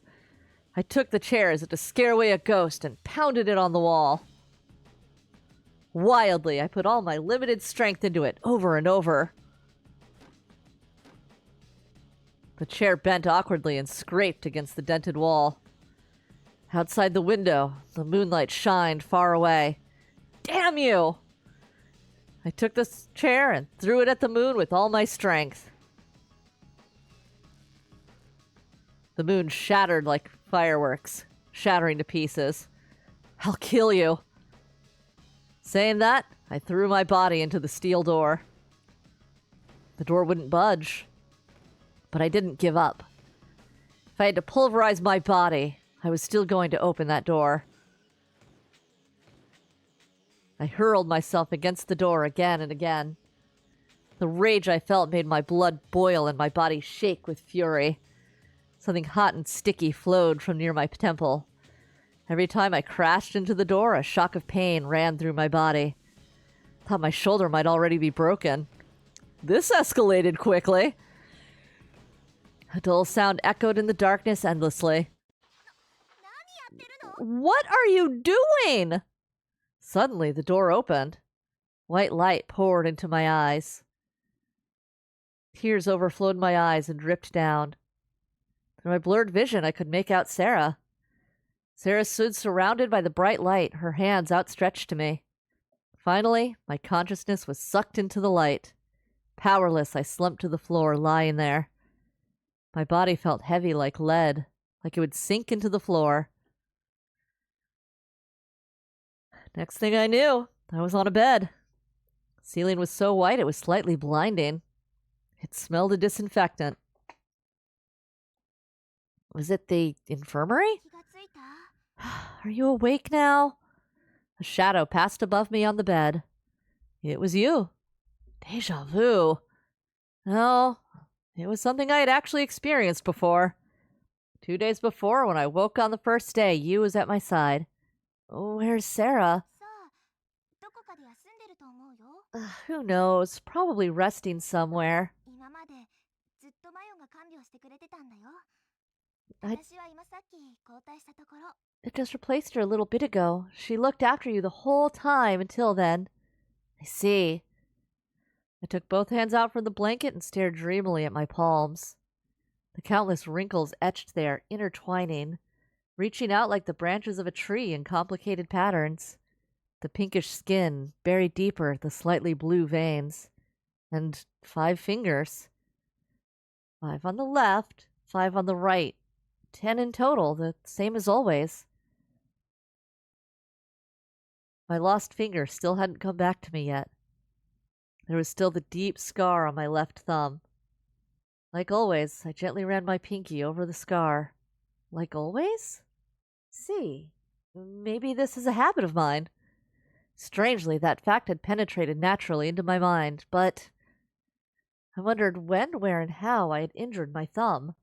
I took the chair as if to scare away a ghost and pounded it on the wall. Wildly, I put all my limited strength into it, over and over. The chair bent awkwardly and scraped against the dented wall. Outside the window, the moonlight shined far away. Damn you! I took this chair and threw it at the moon with all my strength. The moon shattered like fireworks, shattering to pieces. I'll kill you. Saying that, I threw my body into the steel door. The door wouldn't budge. But I didn't give up. If I had to pulverize my body, I was still going to open that door. I hurled myself against the door again and again. The rage I felt made my blood boil and my body shake with fury. Something hot and sticky flowed from near my temple. Every time I crashed into the door, a shock of pain ran through my body. Thought my shoulder might already be broken. This escalated quickly. A dull sound echoed in the darkness endlessly. 何やってるの？ What are you doing? Suddenly, the door opened. White light poured into my eyes. Tears overflowed my eyes and dripped down. Through my blurred vision, I could make out Sarah. Sarah stood surrounded by the bright light, her hands outstretched to me. Finally, my consciousness was sucked into the light. Powerless, I slumped to the floor, lying there. My body felt heavy like lead, like it would sink into the floor. Next thing I knew, I was on a bed. The ceiling was so white it was slightly blinding. It smelled of disinfectant. Was it the infirmary? 気がついた？ Are you awake now? A shadow passed above me on the bed. It was you. Deja vu. No, it was something I had actually experienced before. 2 days before, when I woke on the first day, you was at my side. Where's Sarah? さあ、どこかで休んでると思うよ。 Who knows? Probably resting somewhere. 今までずっとマヨが看病してくれてたんだよ。I I just replaced her a little bit ago. She looked after you the whole time until then. I see. I took both hands out from the blanket and stared dreamily at my palms. The countless wrinkles etched there, intertwining, reaching out like the branches of a tree in complicated patterns. The pinkish skin, buried deeper, the slightly blue veins. And 5 fingers. 5 on the left, 5 on the right. 10 in total, the same as always. My lost finger still hadn't come back to me yet. There was still the deep scar on my left thumb. Like always, I gently ran my pinky over the scar. Like always? See, maybe this is a habit of mine. Strangely, that fact had penetrated naturally into my mind, but I wondered when, where, and how I had injured my thumb.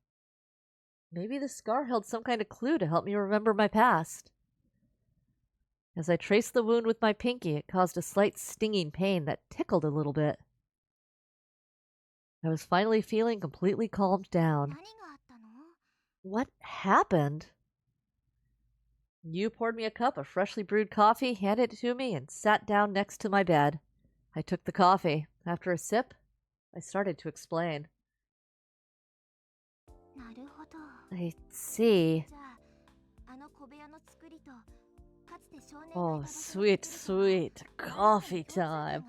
Maybe the scar held some kind of clue to help me remember my past. As I traced the wound with my pinky, it caused a slight stinging pain that tickled a little bit. I was finally feeling completely calmed down. What happened? You poured me a cup of freshly brewed coffee, handed it to me, and sat down next to my bed. I took the coffee. After a sip, I started to explain. I see. Oh, sweet, sweet coffee time.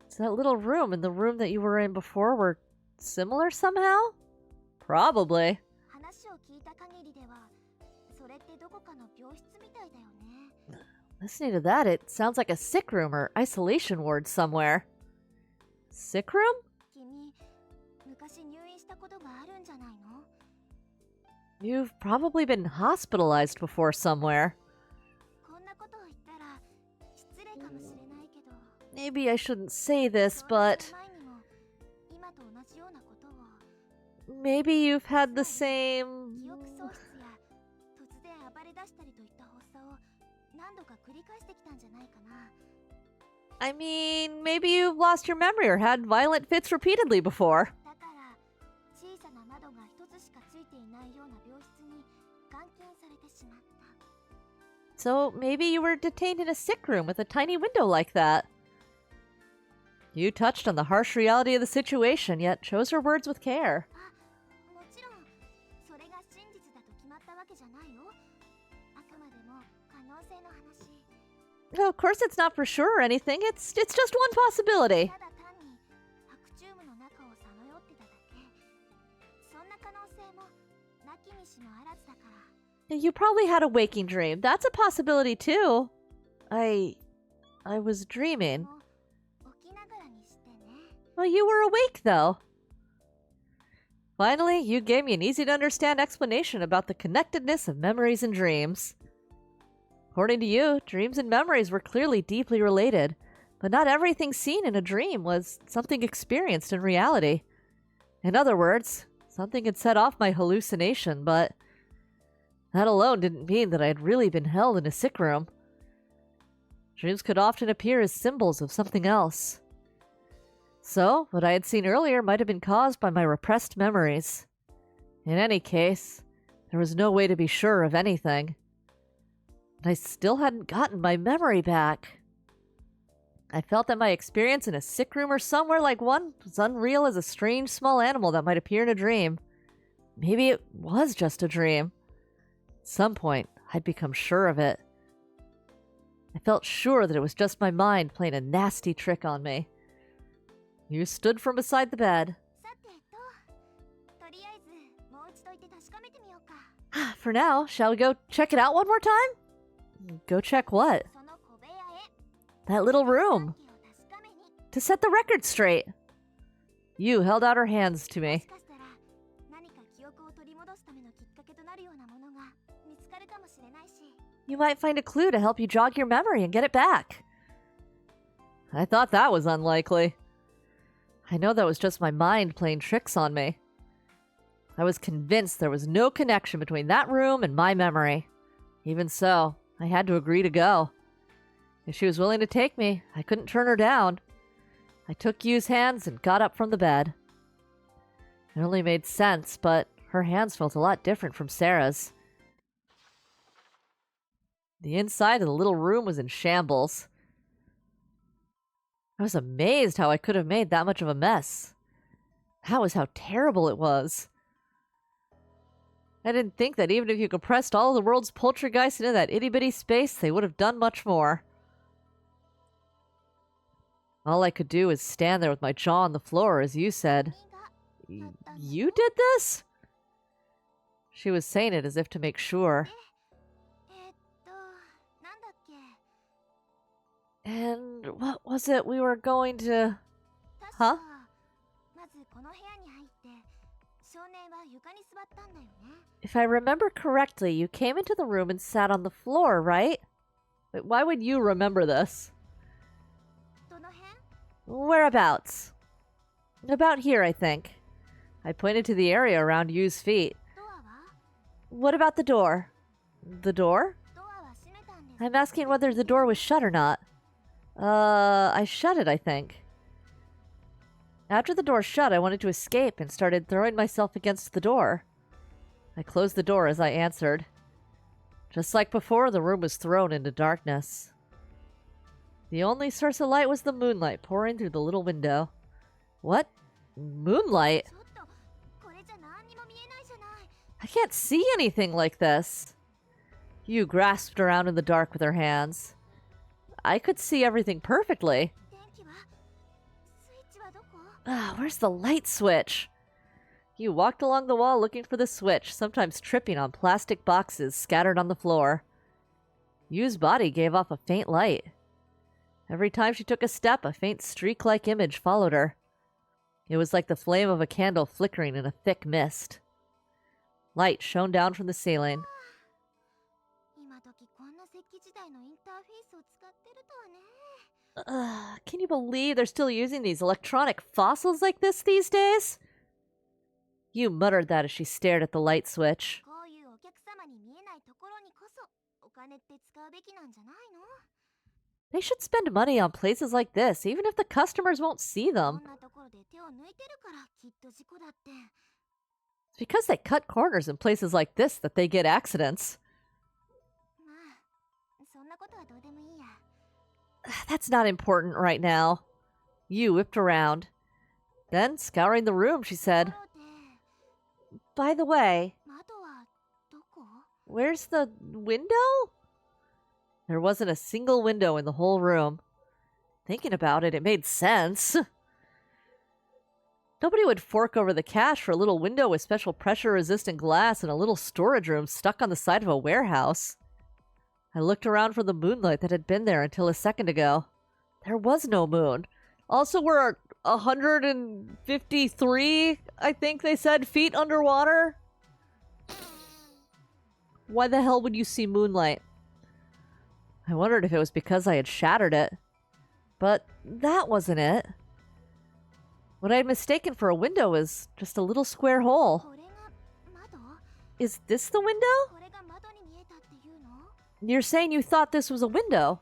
So that little room and the room that you were in before were similar somehow? Probably. Listening to that, it sounds like a sick room or isolation ward somewhere. Sick room? You've probably been hospitalized before somewhere. Maybe I shouldn't say this, but maybe you've had the same... I mean, maybe you've lost your memory or had violent fits repeatedly before. So maybe you were detained in a sick room with a tiny window like that. You touched on the harsh reality of the situation, yet chose your words with care. Of course it's not for sure or anything, it's just one possibility. You probably had a waking dream. That's a possibility too. I was dreaming. Well, you were awake though. Finally, you gave me an easy-to-understand explanation about the connectedness of memories and dreams. According to you, dreams and memories were clearly deeply related, but not everything seen in a dream was something experienced in reality. In other words, something had set off my hallucination, but that alone didn't mean that I had really been held in a sick room. Dreams could often appear as symbols of something else. So, what I had seen earlier might have been caused by my repressed memories. In any case, there was no way to be sure of anything. And I still hadn't gotten my memory back. I felt that my experience in a sick room or somewhere like one was unreal as a strange small animal that might appear in a dream. Maybe it was just a dream. At some point, I'd become sure of it. I felt sure that it was just my mind playing a nasty trick on me. You stood from beside the bed. For now, shall we go check it out one more time? Go check what? That little room. To set the record straight. You held out her hands to me. You might find a clue to help you jog your memory and get it back. I thought that was unlikely. I know that was just my mind playing tricks on me. I was convinced there was no connection between that room and my memory. Even so, I had to agree to go. If she was willing to take me, I couldn't turn her down. I took Yu's hands and got up from the bed. It only made sense, but Her hands felt a lot different from Sarah's. The inside of the little room was in shambles. I was amazed how I could have made that much of a mess. That was how terrible it was. I didn't think that even if you compressed all of the world's poltergeists into that itty-bitty space, they would have done much more. All I could do was stand there with my jaw on the floor, as you said. You did this? She was saying it as if to make sure. なんだっけ And what was it we were going to... 確 Huh? かまずこの部屋に入って少年は床に座ったんだよね If I remember correctly, you came into the room and sat on the floor, right? Wait, why would you remember this? どの辺 Whereabouts? About here, I think. I pointed to the area around Yu's feet. ドアは What about the door? The door? ドアは閉めたんです I'm asking whether the door was shut or not. I shut it, I think. After the door shut, I wanted to escape and started throwing myself against the door. I closed the door as I answered. Just like before, the room was thrown into darkness. The only source of light was the moonlight pouring through the little window. What? Moonlight? ちょっとこれじゃ何にも見えないじゃない I can't see anything like this. You grasped around in the dark with her hands. I could see everything perfectly. 電気はスイッチはどこ Where's the light switch? You walked along the wall looking for the switch, sometimes tripping on plastic boxes scattered on the floor. Yu's body gave off a faint light. Every time she took a step, a faint streak-like image followed her. It was like the flame of a candle flickering in a thick mist. Light shone down from the ceiling. 今時こんな石器時代のインターフェースを使ってるとはね Can you believe they're still using these electronic fossils like this these days? You muttered that as she stared at the light switch. こういうお客様に見えないところにこそお金って使うべきなんじゃないの They should spend money on places like this, even if the customers won't see こ them. んなところで手を抜いてるからきっと事故だって It's because they cut corners in places like this that they get accidents. まあそんなことはどうでもいいや That's not important right now. You whipped around. Then, scouring the room, she と said, ころで By the way, 窓はどこ where's the window? There wasn't a single window in the whole room. Thinking about it, it made sense. Nobody would fork over the cash for a little window with special pressure-resistant glass in a little storage room stuck on the side of a warehouse. I looked around for the moonlight that had been there until a second ago. There was no moon. Also, we're 153, I think they said, feet underwater. Why the hell would you see moonlight? I wondered if it was because I had shattered it. But that wasn't it. What I had mistaken for a window was just a little square hole. これが窓 Is this the window? これが窓に見えたっていうの You're saying you thought this was a window.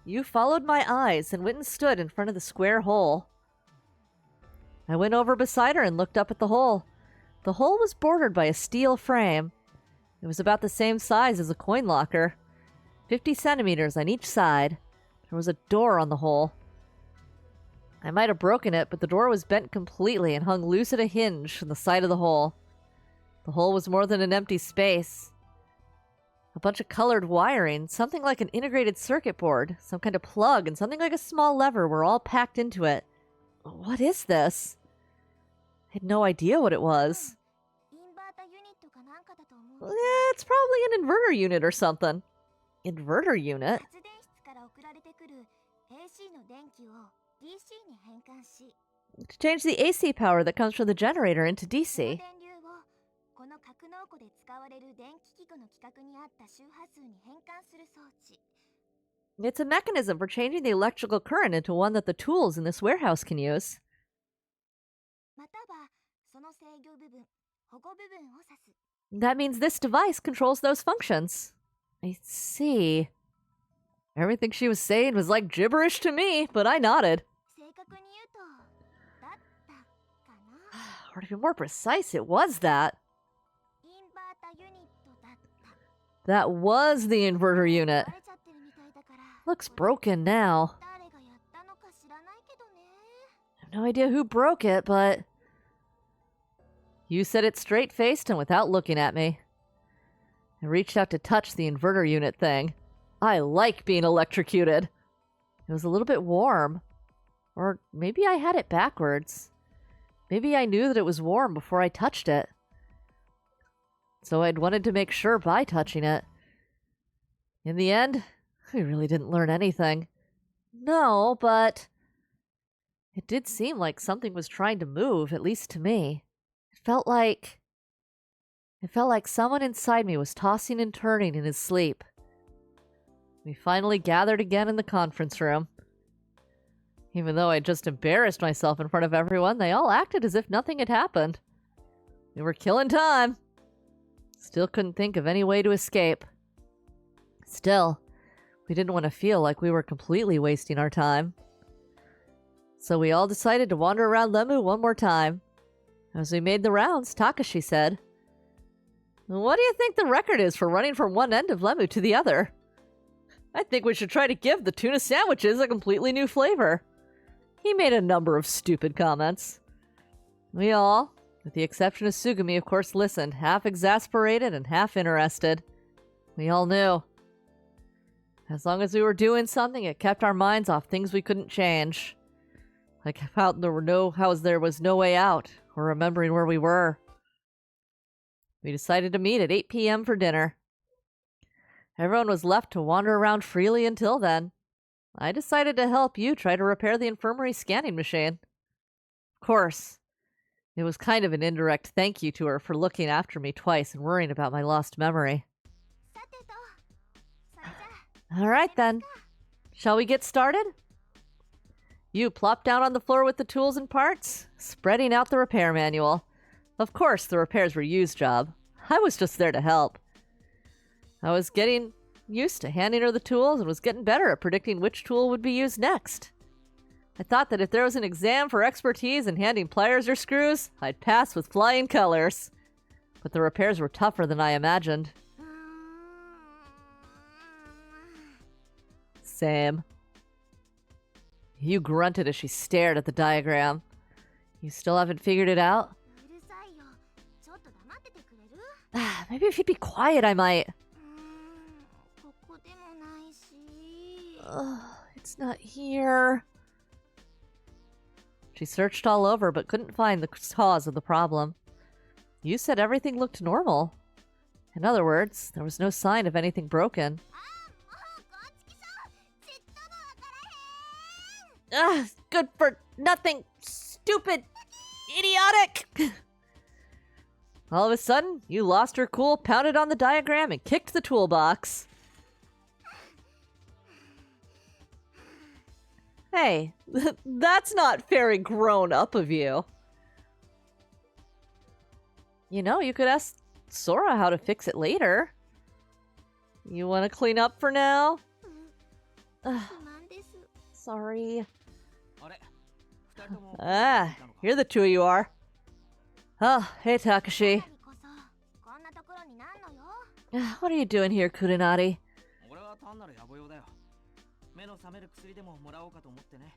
You followed my eyes and went and stood in front of the square hole. I went over beside her and looked up at the hole. The hole was bordered by a steel frame. It was about the same size as a coin locker. 50 centimeters on each side. There was a door on the hole. I might have broken it, but the door was bent completely and hung loose at a hinge from the side of the hole. The hole was more than an empty space. A bunch of colored wiring, something like an integrated circuit board, some kind of plug, and something like a small lever were all packed into it. What is this? I had no idea what it was. インバータユニットかなんかだと思う It's probably an inverter unit or something. Inverter unit? 発電室から送られてくる AC の電気を DC に変換し To change the AC power that comes from the generator into その DC. 電流をこの格納庫で使われる電気器具の規格に合った周波数に変換する装置 It's a mechanism for changing the electrical current into one that the tools in this warehouse can use. またはその制御部分保護部分を指す That means this device controls those functions. I see. Everything she was saying was like gibberish to me, but I nodded. 正確に言うとだったかな Or to be more precise, it was that. インバータユニットだった。 That was the inverter unit. バレちゃってるみたいだから。 Looks broken now. 誰がやったのか知らないけどね。 I have no idea who broke it, but... You said it straight-faced and without looking at me. I reached out to touch the inverter unit thing. I like being electrocuted. It was a little bit warm. Or maybe I had it backwards. Maybe I knew that it was warm before I touched it. So I'd wanted to make sure by touching it. In the end, we really didn't learn anything. No, but... It did seem like something was trying to move, at least to me. It felt like someone inside me was tossing and turning in his sleep. We finally gathered again in the conference room. Even though I just embarrassed myself in front of everyone, they all acted as if nothing had happened. We were killing time. Still couldn't think of any way to escape. Still, we didn't want to feel like we were completely wasting our time. So we all decided to wander around Lemu one more time. As we made the rounds, Takashi said, "What do you think the record is for running from one end of Lemu to the other? I think we should try to give the tuna sandwiches a completely new flavor." He made a number of stupid comments. We all, with the exception of Sugumi, of course, listened, half exasperated and half interested. We all knew. As long as we were doing something, it kept our minds off things we couldn't change. Like how there was no way out, or remembering where we were. We decided to meet at 8 p.m. for dinner. Everyone was left to wander around freely until then. I decided to help you try to repair the infirmary scanning machine. Of course, it was kind of an indirect thank you to her for looking after me twice and worrying about my lost memory. さてと、それじゃあ All right then. Shall we get started? You plopped down on the floor with the tools and parts, spreading out the repair manual. Of course, the repairs were Yu's job. I was just there to help. I was getting used to handing her the tools and was getting better at predicting which tool would be used next. I thought that if there was an exam for expertise in handing pliers or screws, I'd pass with flying colors. But the repairs were tougher than I imagined. Same. You grunted as she stared at the diagram. You still haven't figured it out? うるさいよ。ちょっと黙っててくれる？ Maybe if you'd be quiet, I might. ここでもないし。 It's not here. She searched all over but couldn't find the cause of the problem. You said everything looked normal. In other words, there was no sign of anything broken. もうこっちきそう。ちっともわからへん。 Good for nothing. Stupid. Idiotic. All of a sudden, you lost her cool, pounded on the diagram, and kicked the toolbox. Hey, that's not very grown up of you. You know, you could ask Sora how to fix it later. You want to clean up for now? 不満です。 Sorry. あれ二人とも Ah, here the two of you are. Oh, hey Takashi. こそこんなところになんのよ。 What are you doing here, Kurenari? 俺は単なる野暮用だよ。目の覚める薬でももらおうかと思ってね。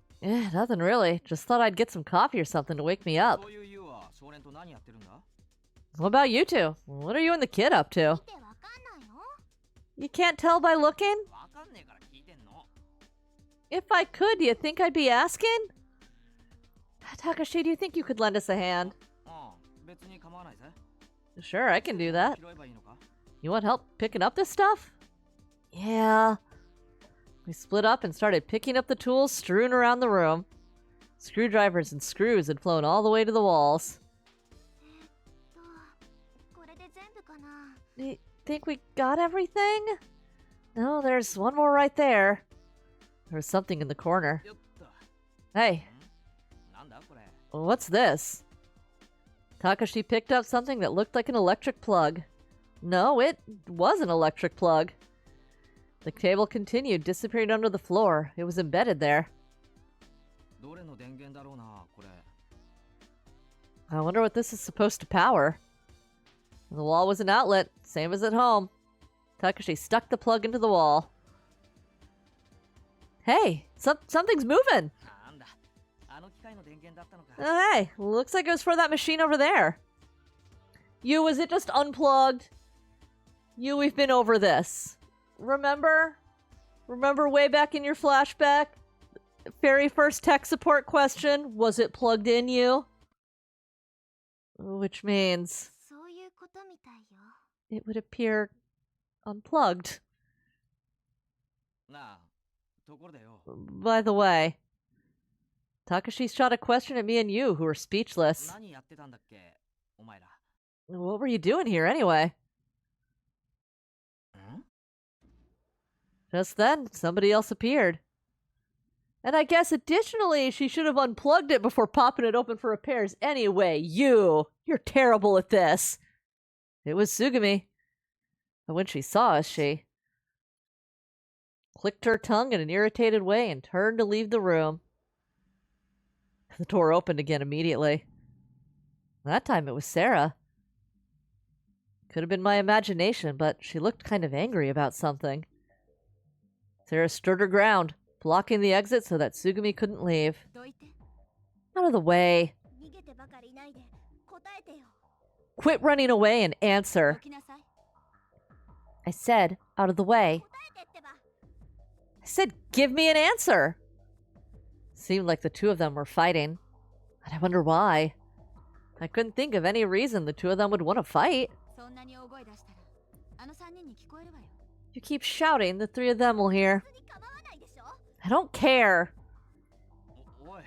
Nothing really. Just thought I'd get some coffee or something to wake me up. そういうユウは少年と何やってるんだ？ What about you two? What are you and the kid up to? 見てわかんないの？ You can't tell by looking? わかんねえから聞いてんの。 If I could, do you think I'd be asking? Takashi, do you think you could lend us a hand? ああ、別に構わないぜ。 Sure, I can do that. 拾えばいいのか？ You want help picking up this stuff? Yeah. We split up and started picking up the tools strewn around the room. Screwdrivers and screws had flown all the way to the walls. これで全部かな。 Do you think we got everything? No, there's one more right there. There was something in the corner. よっと。 Hey, なんだこれ？ what's this? Takashi picked up something that looked like an electric plug. No, it was an electric plug. The cable continued, disappearing under the floor. It was embedded there. どれの電源だろうな、これ。I wonder what this is supposed to power. The wall was an outlet, same as at home. Takashi stuck the plug into the wall. Hey, something's moving. なんだ、あの機械の電源だったのか。Oh, hey, looks like it was for that machine over there. You, was it just unplugged? You, we've been over this. Remember? Remember way back in your flashback? Very first tech support question, was it plugged in, you? Which means そういうことみたいよ。 it would appear unplugged. なあ、ところでよ。 By the way, Takashi shot a question at me and you, who were speechless. 何やってたんだっけ、お前ら。 What were you doing here anyway? ん？ Just then, somebody else appeared. And I guess additionally, she should have unplugged it before popping it open for repairs anyway. You're terrible at this. It was Tsugumi. But when she saw us, she clicked her tongue in an irritated way and turned to leave the room. The door opened again immediately. That time it was Sarah. Could have been my imagination, but she looked kind of angry about something. Sarah stood her ground, blocking the exit so that Tsugumi couldn't leave. どいて。 Out of the way. 逃げてばかりいないで答えてよ。 Quit running away and ど answer. きなさい。 I said, out of the way. 答えてってば。 I said, give me an answer. Seemed like the two of them were fighting. And I wonder why. I couldn't think of any reason the two of them would want to fight. そんなに大声出したらあの三人に聞こえるわよ。 You keep shouting, the three of them will hear. 別に構わないでしょ。 I don't care. おい、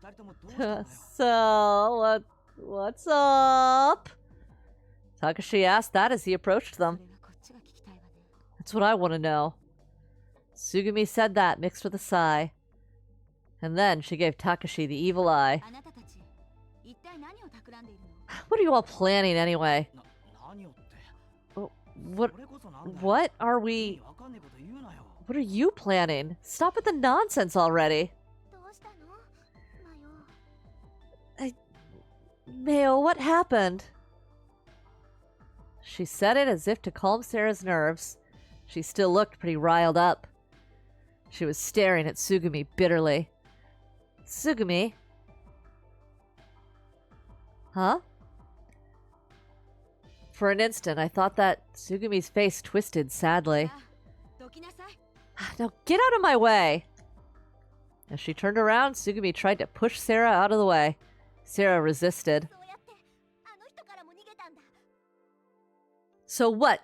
二人ともどうしたんだよ。 So, what's up? Takashi asked that as he approached それ them. はこっちが聞きたいわね。 That's what I want to know. Tsugumi said that, mixed with a sigh. And then she gave Takashi the evil eye. あなたたち一体何を企んでいるの？ What are you all planning anyway? 何をって。 What それこそなんだよ。 what are 意 we 味わかんねえこと言うなよ。 what are you planning? Stop with the nonsense already. どうしたの？マヨ。 Mayo, what happened? She said it as if to calm Sarah's nerves. She still looked pretty riled up. She was staring at Tsugumi bitterly. Tsugumi? Huh? For an instant, I thought that Tsugumi's face twisted sadly. あ、どきなさい。 Now get out of my way! As she turned around, Tsugumi tried to push Sarah out of the way. Sarah resisted. そうやってあの人からも逃げたんだ。 So what?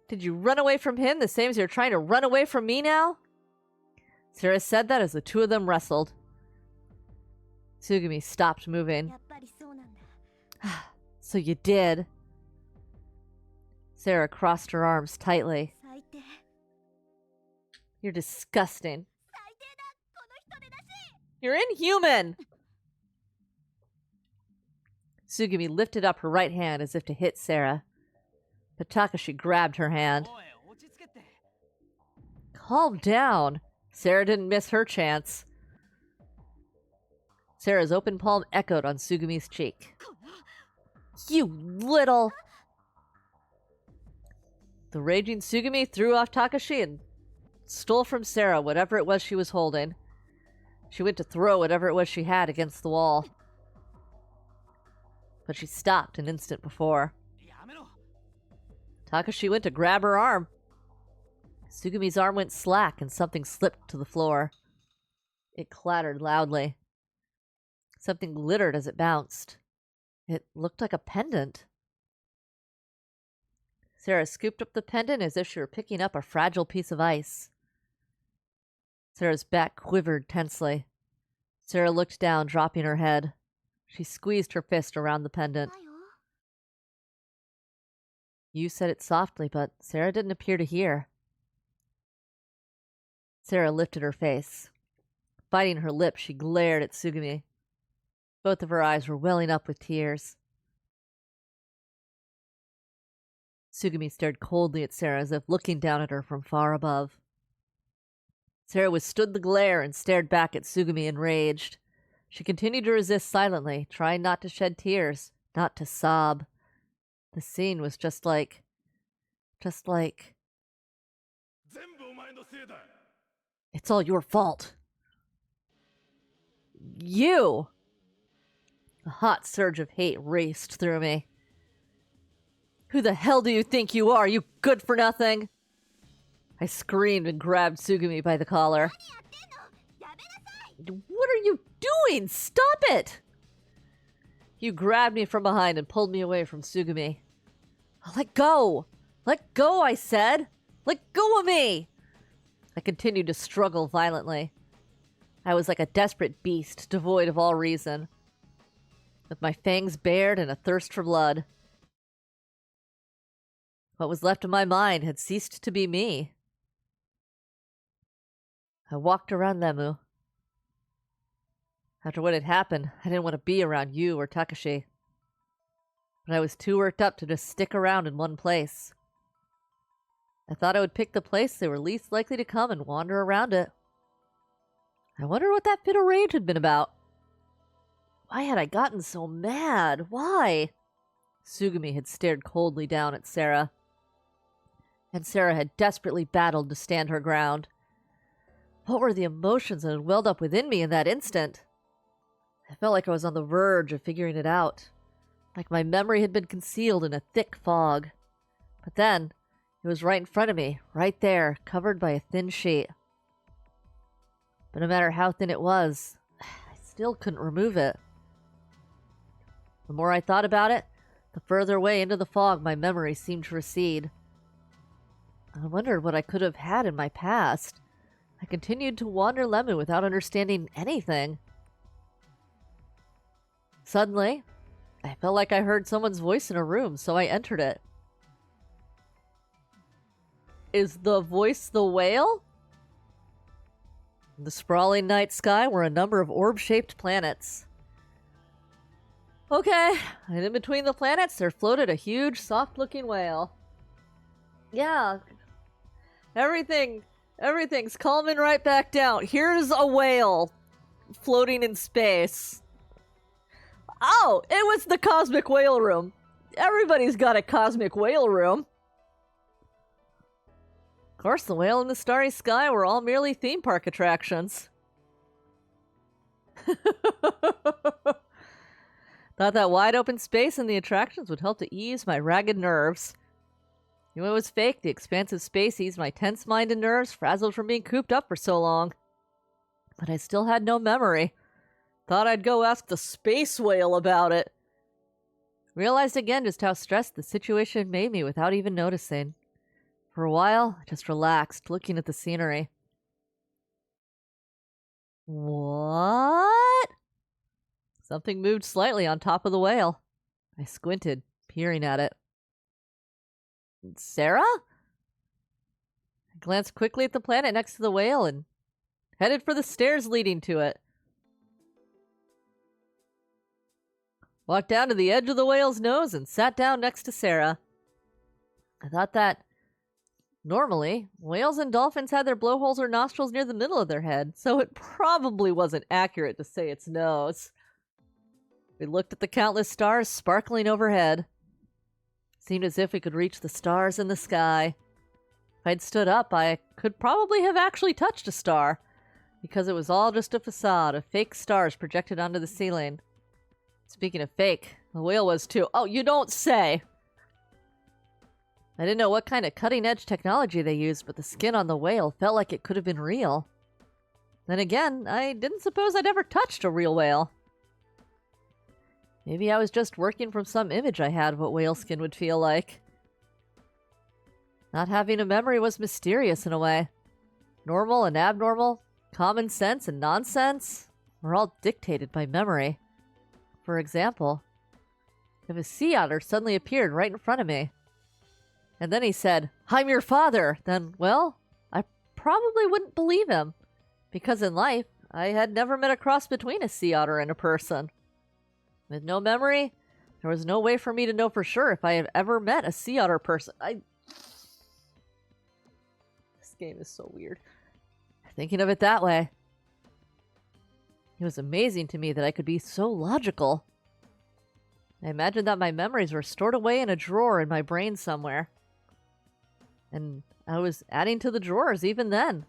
Did you run away from him the same as you're trying to run away from me now? Sarah said that as the two of them wrestled. Tsugumi stopped moving. やっぱりそうなんだ。 So you did. Sarah crossed her arms tightly. 最低。 You're disgusting. 最低だ。この人でだし。 You're inhuman! Tsugumi lifted up her right hand as if to hit Sarah. But Takashi grabbed her hand. おい、落ち着けって。 Calm down. Sarah didn't miss her chance. Sarah's open palm echoed on Tsugumi's cheek. You little... The raging Tsugumi threw off Takashi and stole from Sarah whatever it was she was holding. She went to throw whatever it was she had against the wall. But she stopped an instant before. やめろ。 Takashi went to grab her arm. Tsugumi's arm went slack and something slipped to the floor. It clattered loudly. Something glittered as it bounced. It looked like a pendant. Sarah scooped up the pendant as if she were picking up a fragile piece of ice. Sarah's back quivered tensely. Sarah looked down, dropping her head. She squeezed her fist around the pendant. マヨ。 You said it softly, but Sarah didn't appear to hear. Sarah lifted her face. Biting her lip, she glared at Tsugumi. Both of her eyes were welling up with tears. Tsugumi stared coldly at Sarah as if looking down at her from far above. Sarah withstood the glare and stared back at Tsugumi enraged. She continued to resist silently, trying not to shed tears, not to sob. The scene was just like... It's all your fault. You! A hot surge of hate raced through me. Who the hell do you think you are, you good-for-nothing? I screamed and grabbed Tsugumi by the collar. What are you doing? Stop it! You grabbed me from behind and pulled me away from Tsugumi. Let go! Let go, I said! Let go of me! I continued to struggle violently. I was like a desperate beast, devoid of all reason, with my fangs bared and a thirst for blood. What was left of my mind had ceased to be me. I walked around Lemu. After what had happened, I didn't want to be around you or Takashi. But I was too worked up to just stick around in one place. I thought I would pick the place they were least likely to come and wander around it. I wonder what that fit of rage had been about. Why had I gotten so mad? Why? Tsugumi had stared coldly down at Sarah. And Sarah had desperately battled to stand her ground. What were the emotions that had welled up within me in that instant? I felt like I was on the verge of figuring it out. Like my memory had been concealed in a thick fog. But then, it was right in front of me, right there, covered by a thin sheet. But no matter how thin it was, I still couldn't remove it. The more I thought about it, the further away into the fog my memory seemed to recede. I wondered what I could have had in my past. I continued to wander Lemu without understanding anything. Suddenly, I felt like I heard someone's voice in a room, so I entered it. Is the voice the whale? In the sprawling night sky were a number of orb-shaped planets. Okay, and in between the planets there floated a huge, soft-looking whale. Yeah, everything's calming right back down. Here's a whale floating in space. Oh, it was the cosmic whale room. Everybody's got a cosmic whale room. Of course, the whale and the starry sky were all merely theme park attractions. Thought that wide open space and the attractions would help to ease my ragged nerves. You know, it was fake. The expansive space eased my tense mind and nerves, frazzled from being cooped up for so long. But I still had no memory. Thought I'd go ask the space whale about it. Realized again just how stressed the situation made me without even noticing. For a while, I just relaxed, looking at the scenery. What? Something moved slightly on top of the whale. I squinted, peering at it. Sarah? I glanced quickly at the planet next to the whale and headed for the stairs leading to it. Walked down to the edge of the whale's nose and sat down next to Sarah. I thought that normally, whales and dolphins had their blowholes or nostrils near the middle of their head, so it probably wasn't accurate to say its nose. We looked at the countless stars sparkling overhead. It seemed as if we could reach the stars in the sky. If I'd stood up, I could probably have actually touched a star, because it was all just a facade of fake stars projected onto the ceiling. Speaking of fake, the whale was too. Oh, you don't say! I didn't know what kind of cutting-edge technology they used, but the skin on the whale felt like it could have been real. Then again, I didn't suppose I'd ever touched a real whale. Maybe I was just working from some image I had of what whale skin would feel like. Not having a memory was mysterious in a way. Normal and abnormal, common sense and nonsense were all dictated by memory. For example, if a sea otter suddenly appeared right in front of me, and then he said, "I'm your father," then, well, I probably wouldn't believe him, because in life, I had never met a cross between a sea otter and a person. With no memory, there was no way for me to know for sure if I had ever met a sea otter person. This game is so weird. Thinking of it that way. It was amazing to me that I could be so logical. I imagined that my memories were stored away in a drawer in my brain somewhere. And I was adding to the drawers even then.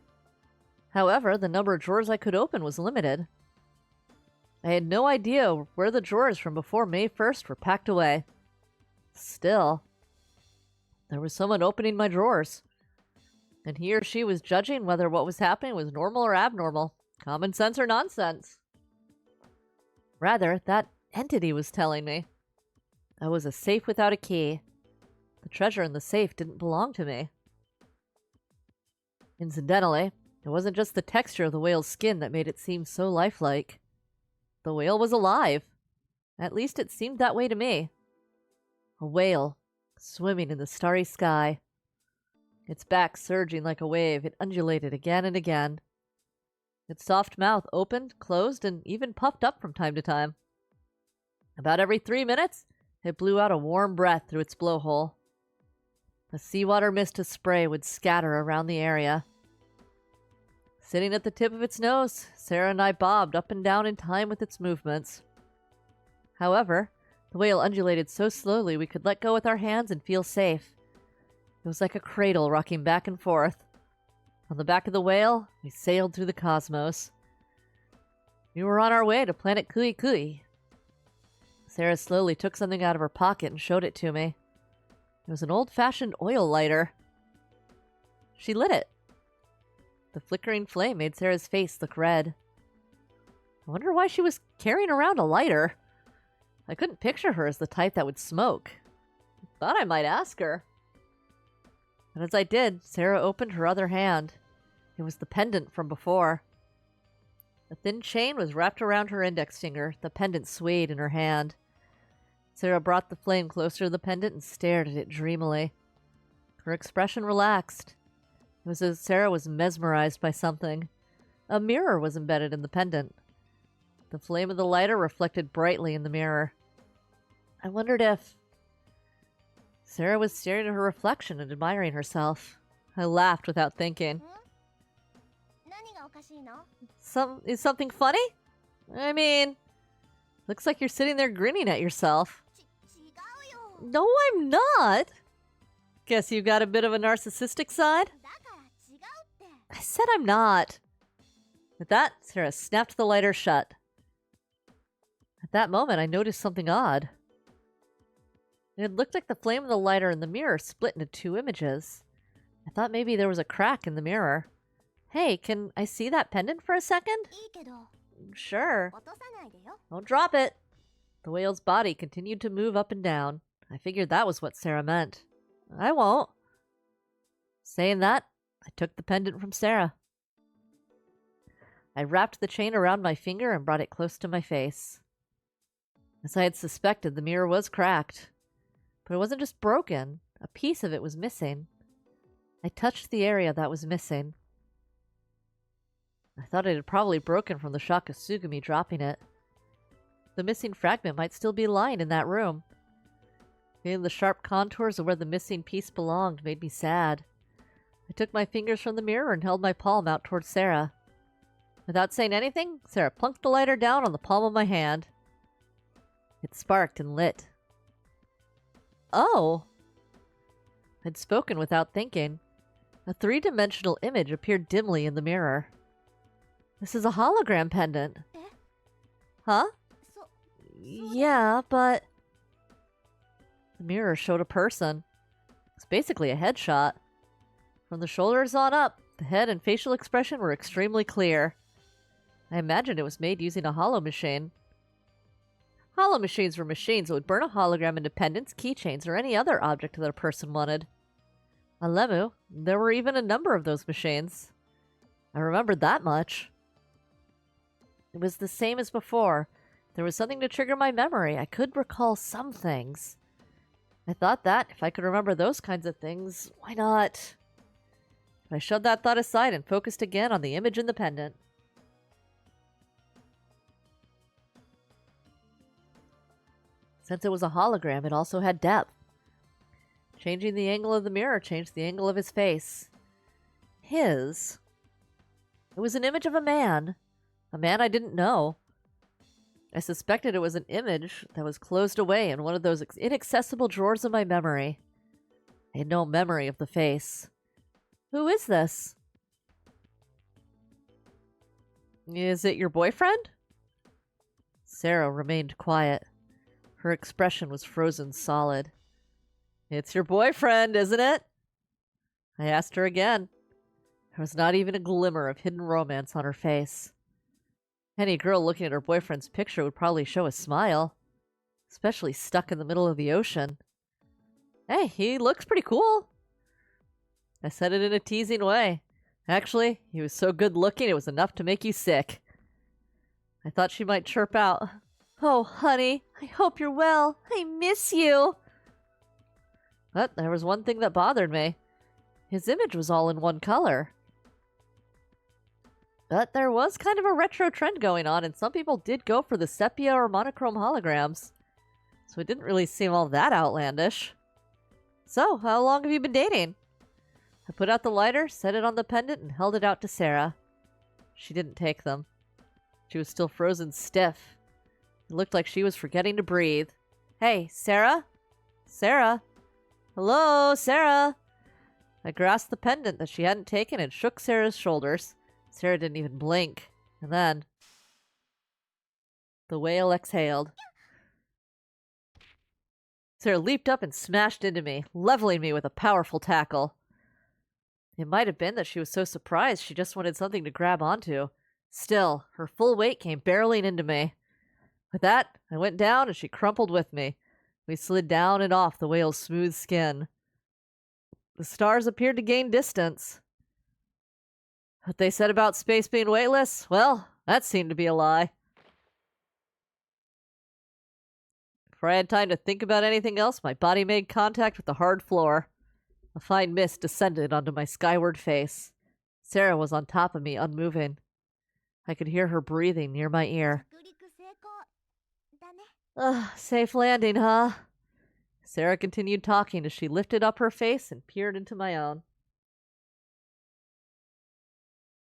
However, the number of drawers I could open was limited. I had no idea where the drawers from before May 1st were packed away. Still, there was someone opening my drawers. And he or she was judging whether what was happening was normal or abnormal, common sense or nonsense. Rather, that entity was telling me I was a safe without a key. The treasure in the safe didn't belong to me. Incidentally, it wasn't just the texture of the whale's skin that made it seem so lifelike. The whale was alive. At least it seemed that way to me. A whale, swimming in the starry sky. Its back surging like a wave, it undulated again and again. Its soft mouth opened, closed, and even puffed up from time to time. About every 3 minutes, it blew out a warm breath through its blowhole. A seawater mist of spray would scatter around the area. Sitting at the tip of its nose, Sarah and I bobbed up and down in time with its movements. However, the whale undulated so slowly we could let go with our hands and feel safe. It was like a cradle rocking back and forth. On the back of the whale, we sailed through the cosmos. We were on our way to planet Kui Kui. Sarah slowly took something out of her pocket and showed it to me. It was an old-fashioned oil lighter. She lit it. The flickering flame made Sarah's face look red. I wonder why she was carrying around a lighter. I couldn't picture her as the type that would smoke. Thought I might ask her. And as I did, Sarah opened her other hand. It was the pendant from before. A thin chain was wrapped around her index finger. The pendant swayed in her hand. Sarah brought the flame closer to the pendant and stared at it dreamily. Her expression relaxed. It was as Sarah was mesmerized by something. A mirror was embedded in the pendant. The flame of the lighter reflected brightly in the mirror. I wondered if... Sarah was staring at her reflection and admiring herself. I laughed without thinking. Is something funny? I mean, looks like you're sitting there grinning at yourself. No, I'm not. Guess you've got a bit of a narcissistic side? I said I'm not. With that, Sarah snapped the lighter shut. At that moment, I noticed something odd. It looked like the flame of the lighter in the mirror split into 2 images. I thought maybe there was a crack in the mirror. Hey, can I see that pendant for a second? Sure. Don't drop it. The whale's body continued to move up and down. I figured that was what Sarah meant. I won't. Saying that, I took the pendant from Sarah. I wrapped the chain around my finger and brought it close to my face. As I had suspected, the mirror was cracked. But it wasn't just broken. A piece of it was missing. I touched the area that was missing. I thought it had probably broken from the shock of Sugumi dropping it. The missing fragment might still be lying in that room. Feeling the sharp contours of where the missing piece belonged made me sad. I took my fingers from the mirror and held my palm out towards Sarah. Without saying anything, Sarah plunked the lighter down on the palm of my hand. It sparked and lit. Oh! I'd spoken without thinking. A 3-dimensional image appeared dimly in the mirror. This is a hologram pendant. Huh? Yeah, but... The mirror showed a person. It's basically a headshot. From the shoulders on up, the head and facial expression were extremely clear. I imagined it was made using a holo machine. Holo machines were machines that would burn a hologram into pendants, keychains, or any other object that a person wanted. On Lemu, there were even a number of those machines. I remembered that much. It was the same as before. There was something to trigger my memory. I could recall some things. I thought that, if I could remember those kinds of things, why not? I shoved that thought aside and focused again on the image in the pendant. Since it was a hologram, it also had depth. Changing the angle of the mirror changed the angle of his face. His. It was an image of a man I didn't know. I suspected it was an image that was closed away in one of those inaccessible drawers of my memory. I had no memory of the face. Who is this? Is it your boyfriend? Sarah remained quiet. Her expression was frozen solid. It's your boyfriend, isn't it? I asked her again. There was not even a glimmer of hidden romance on her face. Any girl looking at her boyfriend's picture would probably show a smile, especially stuck in the middle of the ocean. Hey, he looks pretty cool. I said it in a teasing way. Actually, he was so good looking it was enough to make you sick. I thought she might chirp out, "Oh, honey, I hope you're well. I miss you." But there was one thing that bothered me. His image was all in one color. But there was kind of a retro trend going on, and some people did go for the sepia or monochrome holograms. So it didn't really seem all that outlandish. So, how long have you been dating? I put out the lighter, set it on the pendant, and held it out to Sarah. She didn't take them. She was still frozen stiff. It looked like she was forgetting to breathe. Hey, Sarah? Sarah? Hello, Sarah? I grasped the pendant that she hadn't taken and shook Sarah's shoulders. Sarah didn't even blink. And then the whale exhaled. Sarah leaped up and smashed into me, leveling me with a powerful tackle. It might have been that she was so surprised she just wanted something to grab onto. Still, her full weight came barreling into me. With that, I went down and she crumpled with me. We slid down and off the whale's smooth skin. The stars appeared to gain distance. What they said about space being weightless, well, that seemed to be a lie. Before I had time to think about anything else, my body made contact with the hard floor. A fine mist descended onto my skyward face. Sarah was on top of me, unmoving. I could hear her breathing near my ear. 着陸成功だね。 Ugh, safe landing, huh? Sarah continued talking as she lifted up her face and peered into my own.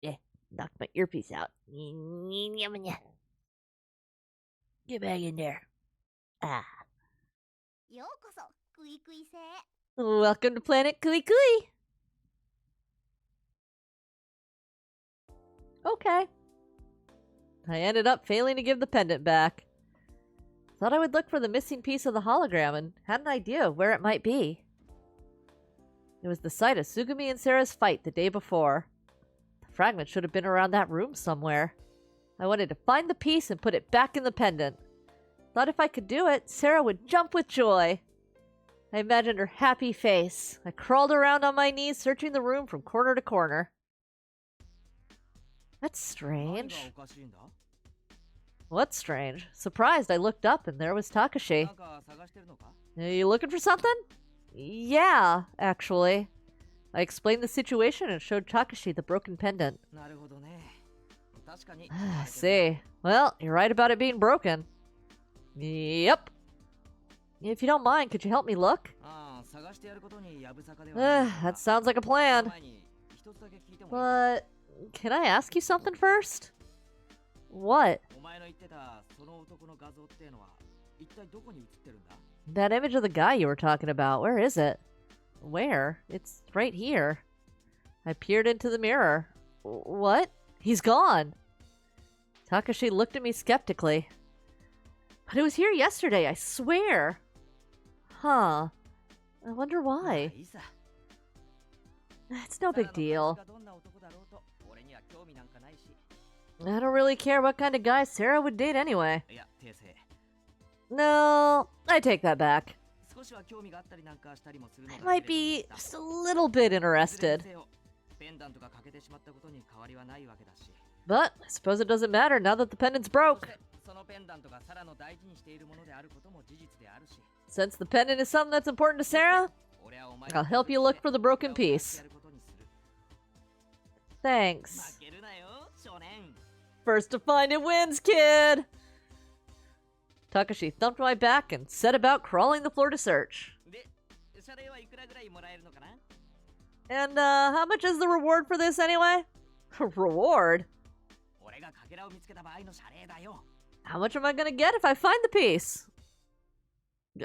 Yeah, knocked my earpiece out. Get back in there. Ah. ようこそクイクイ星へ。 Welcome to Planet Kui Kui. Okay. I ended up failing to give the pendant back. Thought I would look for the missing piece of the hologram and had an idea of where it might be. It was the site of Sugumi and Sarah's fight the day before. The fragment should have been around that room somewhere. I wanted to find the piece and put it back in the pendant. Thought if I could do it, Sarah would jump with joy. I imagined her happy face. I crawled around on my knees, searching the room from corner to corner. That's strange. 何がおかしいんだ？ What's strange? Surprised, I looked up and there was Takashi. なんか探してるのか？ Are you looking for something? Yeah, actually. I explained the situation and showed Takashi the broken pendant. なるほどね。確かに。 I see. Well, you're right about it being broken. Yep. If you don't mind, could you help me look? ああ、探してやることにやぶさかではない。 That sounds like a plan. 前に一つだけ聞いてもいい？ But can I ask you something first? What? お前の言ってたその男の画像ってのは一体どこに映ってるんだ？ That image of the guy you were talking about, where is it? Where? It's right here. I peered into the mirror. What? He's gone. Takashi looked at me skeptically. But it was here yesterday, I swear. Huh. I wonder まあ why. いいさ。 It's no big ただの deal. 彼氏がどんな男だろうと俺には興味なんかないし。 I don't really care what kind of guy Sarah would date anyway. いや、訂正。 No, I take that back. 少しは興味があったりなんかしたりもするの I だ might けれ be ども just a little bit いずれに interested. せよペンダントが欠けてしまったことに変わりはないわけだし。 But I suppose it doesn't matter now that the pendant's そし broke. てそのペンダントがサラの大事にしているものであることも事実であるし。 Since the pendant is something that's important to Sarah, 俺はお前 I'll help you look for the broken piece. やることにする。 Thanks. 負けるなよ、少年。 First to find it wins, kid! Takashi thumped my back and set about crawling the floor to search. で、謝礼はいくらぐらいもらえるのかな？ And, how much is the reward for this anyway? Reward? 俺がかけらを見つけた場合の謝礼だよ。How much am I gonna get if I find the piece?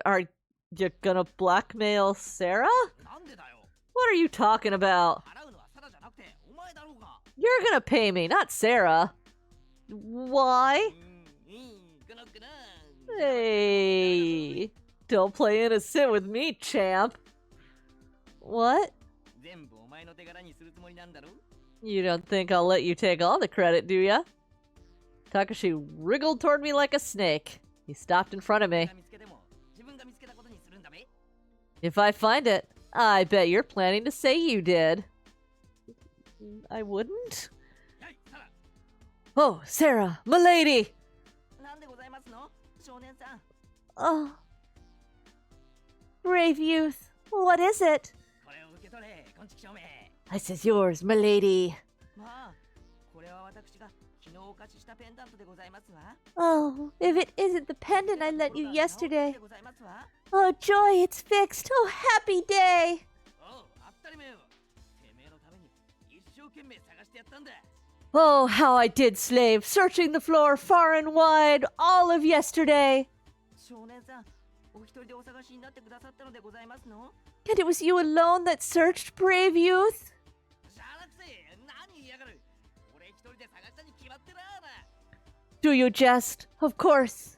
Are you gonna blackmail Sarah? なんでだよ。 What are you talking about? 払うのはサラじゃなくてお前だろうが。 You're gonna pay me, not Sarah. Why? くなくな。 Hey, don't play innocent with me, champ. What? 全部お前の手柄にするつもりなんだろ。 You don't think I'll let you take all the credit, do ya? Takashi wriggled toward me like a snake. He stopped in front of me. 見つけても自分が見つけたことにするんだべ。 If I find it, I bet you're planning to say you did. I wouldn't? はい、サラ。 Oh, Sarah, milady! なんでございますの、少年さん。 Oh. Brave youth, what is it? これを受け取れ、こんちき証明。 This is yours, milady. まあ、これは私が昨日お貸ししたペンダントでございますわ。 Oh, if it isn't the pendant I lent you yesterday. でございますわ。 Oh, joy, it's fixed. Oh, happy day. おう、当たり前よ。てめえのために一生懸命探してやったんだ。 Oh, how I did slave, searching the floor far and wide all of yesterday. 少年さん、お一人でお探しになってくださったのでございますの？ And it was you alone that searched, brave youth? しゃあなくせ、何言いやがる。俺一人で探したに決まってるな。 Do you jest? Of course.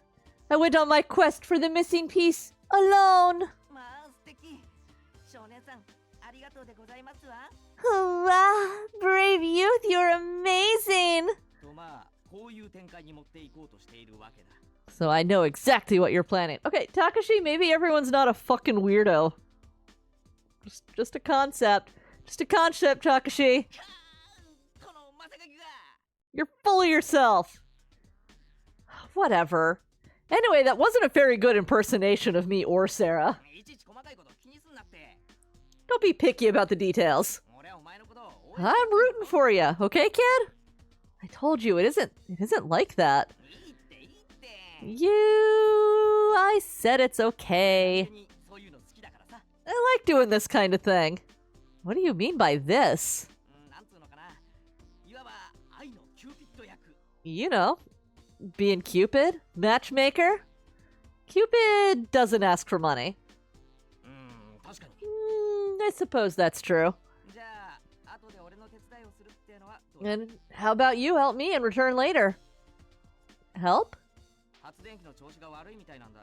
I went on my quest for the missing piece alone. まあ、素敵。少年さん、ありがとうでございますわ。 Hurrah! Brave youth, you're amazing! とまあ、こういう展開に持っていこうとしているわけだ。 So I know exactly what you're planning. Okay, Takashi, maybe everyone's not a fucking weirdo. Just a concept. Just a concept, Takashi. このまさかきが。 You're full of yourself. Whatever. Anyway, that wasn't a very good impersonation of me or Sarah. いちいち細かいこと気にすんなって。 Don't be picky about the details. 俺はお前のことを応 I'm 援してる rooting for you, okay, kid? I told you it isn't like that. いいっていいって。 You I said it's okay. にそういうの好きだからさ。 I like doing this kind of thing. What do you mean by this? なんつうのかな。いわば愛のキューピッド役。 You know, being Cupid, matchmaker. Cupid doesn't ask for money. 確かに。 I suppose that's true. じゃあ、後で俺の手伝いをするってのはどうだ？ And how about you help me in return later? Help? 発電機の調子が悪いみたいなんだ。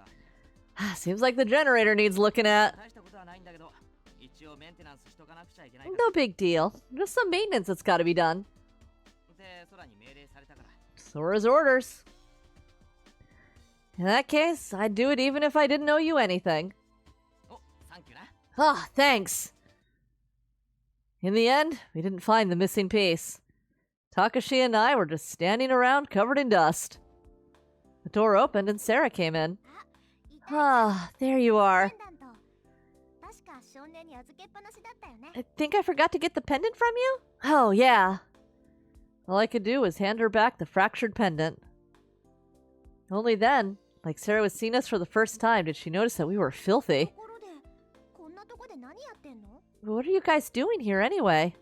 Seems like the generator needs looking at. 大したことはないんだけど、一応メンテナンスしとかなくちゃいけないから。 No big deal. Just some maintenance that's gotta be done. で、空に命令されたから。 So are his orders. In that case, I'd do it even if I didn't owe you anything. お、サンキューな。 Ah, thanks. In the end, we didn't find the missing piece. Takashi and I were just standing around covered in dust. The door opened and Sarah came in. いた Ah, there you are. ペンダント。確か少年に預けっぱなしだったよね。 I think I forgot to get the pendant from you? Oh, yeah. All I could do was hand her back the fractured pendant. Only then, like Sarah was seeing us for the first time, did she notice that we were と filthy. ころで、こんなとこで何やってんの？ What are you guys doing here anyway?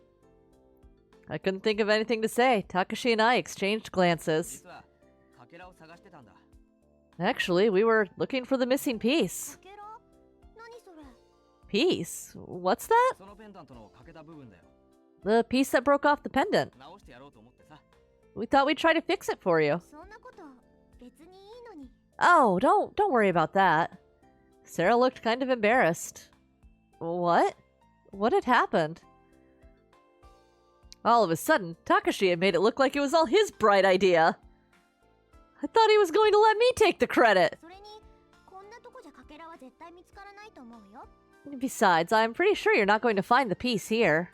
I couldn't think of anything to say. Takashi and I exchanged glances. 実は、かけらを探してたんだ。 Actually, we were looking for the missing piece. かけら？何それ？ Piece? What's that? そのペンダントのかけた部分だよ。 The piece that broke off the pendant. 直してやろうと思ってさ。 We thought we'd try to fix it for you. そんなこと別にいいのに。 Oh, don't worry about that. Sarah looked kind of embarrassed. What? What had happened? All of a sudden, Takashi had made it look like it was all his bright idea. I thought he was going to let me take the credit. それにこんなとこじゃかけらは絶対見つからないと思うよ。 Besides, I'm pretty sure you're not going to find the piece here.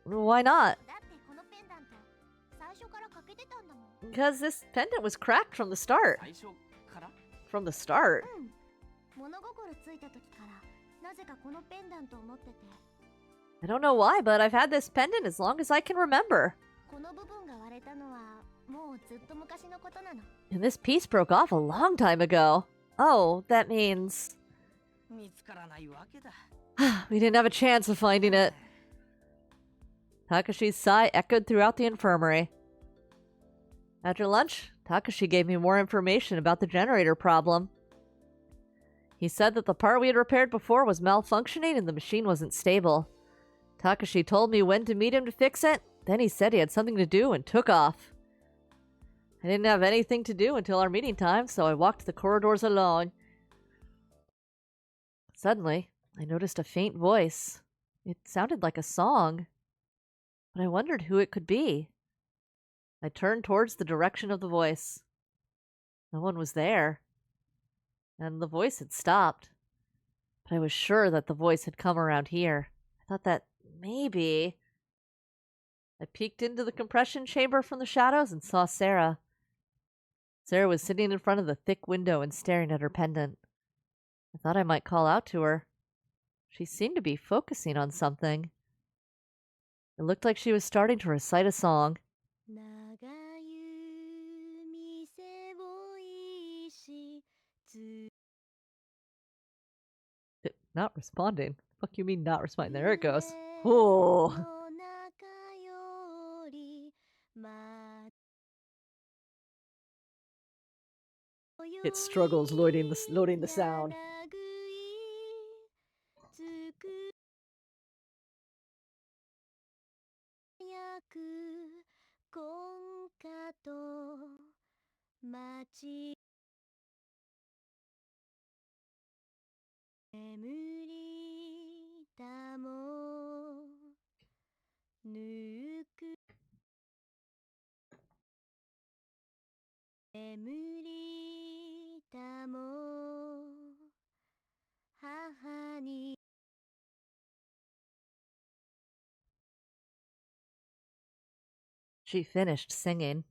Why not? だってこのペンダント最初からかけてたんだもん。 Because this pendant was cracked from the start. 最初から？ From the start. うん。物心ついた時からなぜかこのペンダントを持ってて、 I don't know why, but I've had this pendant as long as I can remember. この部分が割れたのはもうずっと昔のことなの。 And this piece broke off a long time ago. Oh, that means 見つからないわけだ。 we didn't have a chance of finding it. Takashi's sigh echoed throughout the infirmary. After lunch, Takashi gave me more information about the generator problem. He said that the part we had repaired before was malfunctioning and the machine wasn't stable. Takashi told me when to meet him to fix it, then he said he had something to do and took off. I didn't have anything to do until our meeting time, so I walked the corridors alone. Suddenly, I noticed a faint voice. It sounded like a song, but I wondered who it could be. I turned towards the direction of the voice. No one was there, and the voice had stopped. But I was sure that the voice had come around here. I thought that maybe... I peeked into the compression chamber from the shadows and saw Sarah. Sarah was sitting in front of the thick window and staring at her pendant. I thought I might call out to her. She seemed to be focusing on something. It looked like she was starting to recite a song. Not responding? Fuck you mean not responding? There it goes. Oh. It struggles loading the sound. She finished singing.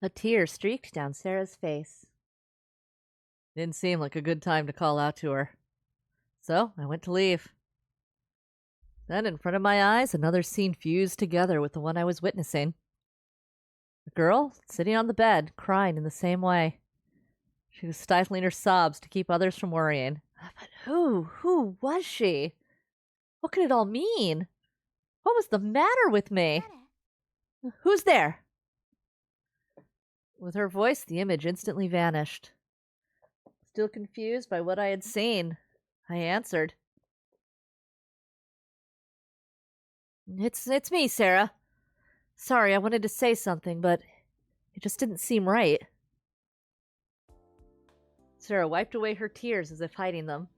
A tear streaked down Sarah's face. Didn't seem like a good time to call out to her. So I went to leave. Then, in front of my eyes, another scene fused together with the one I was witnessing. A girl sitting on the bed, crying in the same way. She was stifling her sobs to keep others from worrying. But who was she? What could it all mean? What was the matter with me? Who's there? With her voice, the image instantly vanished. Still confused by what I had seen, I answered. It's me, Sarah. Sorry, I wanted to say something, but it just didn't seem right. Sarah wiped away her tears as if hiding them.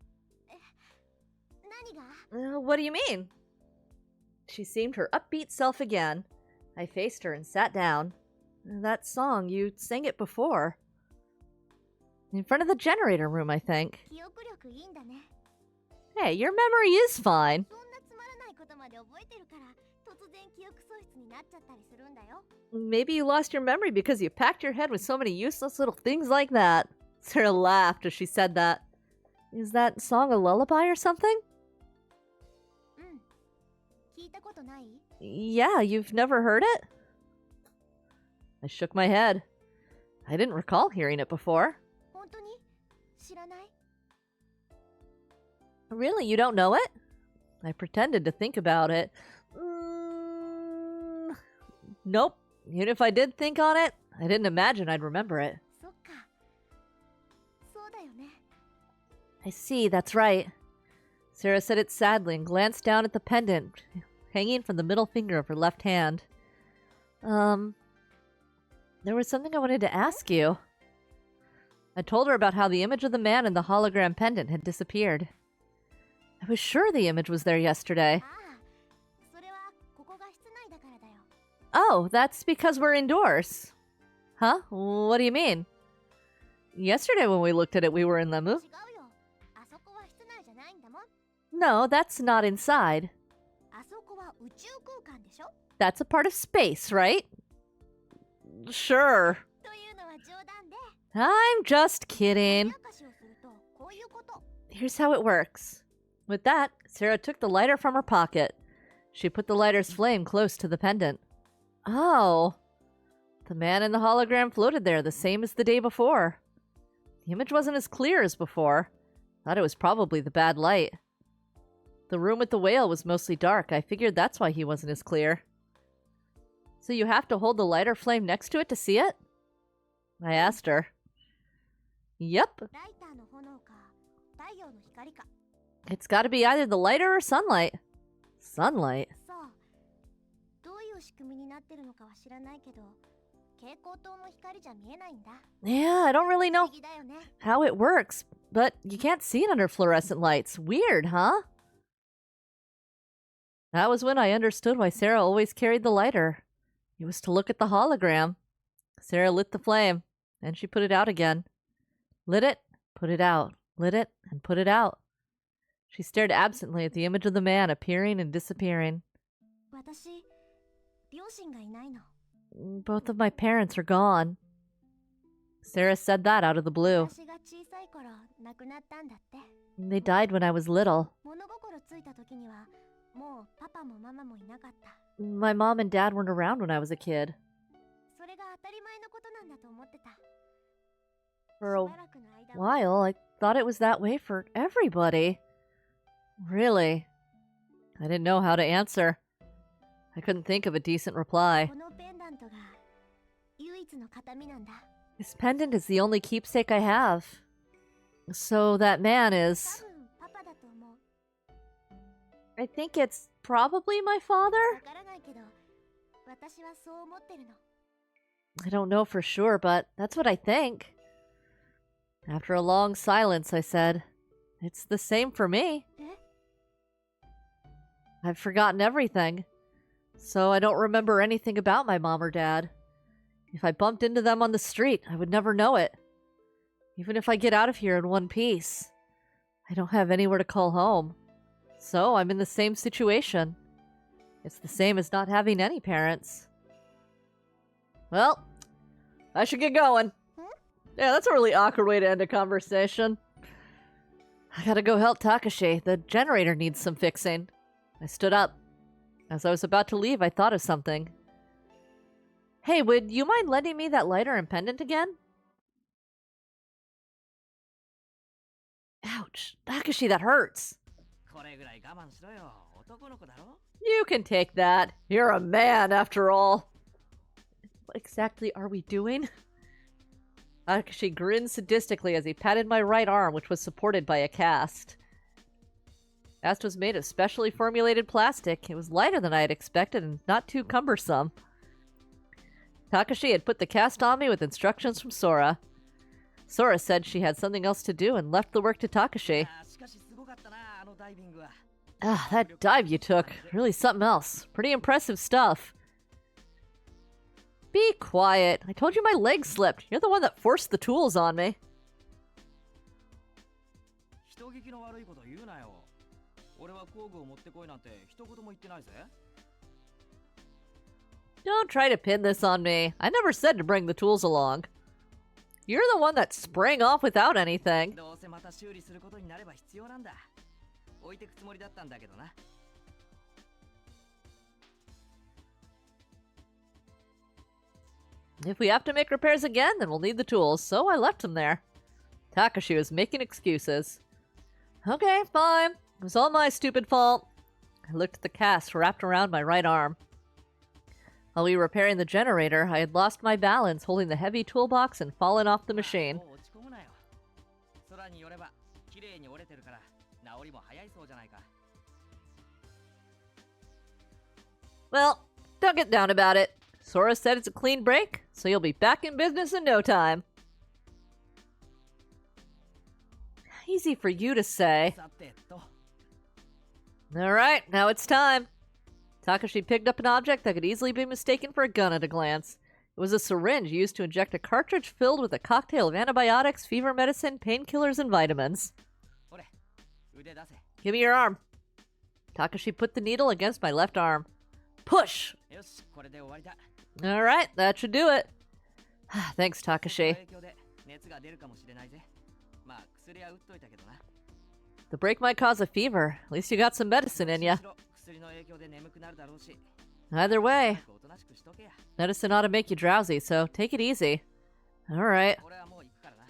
What do you mean? She seemed her upbeat self again. I faced her and sat down. That song, you sang it before. In front of the generator room, I think. Hey, your memory is fine. Maybe you lost your memory because you packed your head with so many useless little things like that. Sarah laughed as she said that. Is that song a lullaby or something? Yeah, you've never heard it? I shook my head. I didn't recall hearing it before. Really, you don't know it? I pretended to think about it. Nope. Even if I did think on it, I didn't imagine I'd remember it. I see, that's right. Sarah said it sadly and glanced down at the pendant hanging from the middle finger of her left hand. There was something I wanted to ask you. I told her about how the image of the man in the hologram pendant had disappeared. I was sure the image was there yesterday. Oh, that's because we're indoors. Huh? What do you mean? Yesterday when we looked at it, we were in the movie. No, that's not inside. That's a part of space, right? Sure. I'm just kidding. Here's how it works. With that, Sarah took the lighter from her pocket. She put the lighter's flame close to the pendant. Oh. The man in the hologram floated there the same as the day before. The image wasn't as clear as before, Thought it was probably the bad light. The room with the whale was mostly dark. I figured that's why he wasn't as clear. So you have to hold the lighter flame next to it to see it? I asked her. Yep. ライターの炎か太陽の光か。 It's gotta be either the lighter or sunlight. Sunlight? そう。どういう仕組みになってるのかは知らないけど、蛍光灯の光じゃ見えないんだ。 Yeah, I don't really 不 know 思議だよね。 how it works, but you can't see it under fluorescent lights. Weird, huh? That was when I understood why Sarah always carried the lighter. It was to look at the hologram. Sarah lit the flame, and she put it out again. Lit it, put it out, lit it, and put it out. She stared absently at the image of the man appearing and disappearing. 私、両親がいないの。 Both of my parents are gone. Sarah said that out of the blue. 私が小さい頃亡くなったんだって。 They died when I was little. 物心ついた時にはもうパパもママもいなかった。 My mom and dad weren't around when I was a kid. それが当たり前のことなんだと思ってた。 For しばらくの間 while, I thought it was that way for everybody. Really? I didn't know how to answer. I couldn't think of a decent reply. このペンダントが唯一の形見なんだ。 This pendant is the only keepsake I have. So that man 多 is... 分パパだと思う。 I think it's probably my father? わからないけど、私はそう思ってるの。 I don't know for sure, but that's what I think. After a long silence, I said, "It's the same for me. え？ I've forgotten everything. So I don't remember anything about my mom or dad. If I bumped into them on the street, I would never know it. Even if I get out of here in one piece, I don't have anywhere to call home. So I'm in the same situation. It's the same as not having any parents." Well, I should get going. Yeah, that's a really awkward way to end a conversation. I gotta go help Takashi. The generator needs some fixing. I stood up. As I was about to leave, I thought of something. Hey, would you mind lending me that lighter and pendant again? Ouch. Takashi, that hurts. これぐらい我慢しろよ。男の子だろ？ You can take that. You're a man, after all. What exactly are we doing? Takashi grinned sadistically as he patted my right arm, which was supported by a cast. The cast was made of specially formulated plastic. It was lighter than I had expected and not too cumbersome. Takashi had put the cast on me with instructions from Sora. Sora said she had something else to do and left the work to Takashi. しかしすごかったな、あのダイビングは。 Ah, that dive you took. Really something else. Pretty impressive stuff. Be quiet. I told you my leg slipped. You're the one that forced the tools on me. 人聞きの悪いこと言うなよ。俺は工具を持ってこいなんて一言も言ってないぜ。 Don't try to pin this on me. I never said to bring the tools along. You're the one that sprang off without anything. どうせまた修理することになれば必要なんだ。置いてくつもりだったんだけどな。 If we have to make repairs again, then we'll need the tools, so I left them there. Takashi was making excuses. Okay, fine. It was all my stupid fault. I looked at the cast wrapped around my right arm. While we were repairing the generator, I had lost my balance holding the heavy toolbox and fallen off the machine. もう落ち込むなよ。空によれば綺麗に折れてるから治りも早いそうじゃないか。 Well, don't get down about it. Sora said it's a clean break, so you'll be back in business in no time. Easy for you to say. さてと。 Alright, now it's time. Takashi picked up an object that could easily be mistaken for a gun at a glance. It was a syringe used to inject a cartridge filled with a cocktail of antibiotics, fever medicine, painkillers, and vitamins. ほれ、腕出せ。 Give me your arm. Takashi put the needle against my left arm. Push! よし、これで終わりだ。 Alright, that should do it. Thanks, その Takashi. 影響で熱が出るかもしれないぜ。まあ、薬は打っといたけどな。 The break might cause a fever. At least you got some medicine in ya. 薬の影響で眠くなるだろうし。 Either way, おとなしくしとけや。 medicine ought to make you drowsy, so take it easy. Alright. 俺はもう行くからな。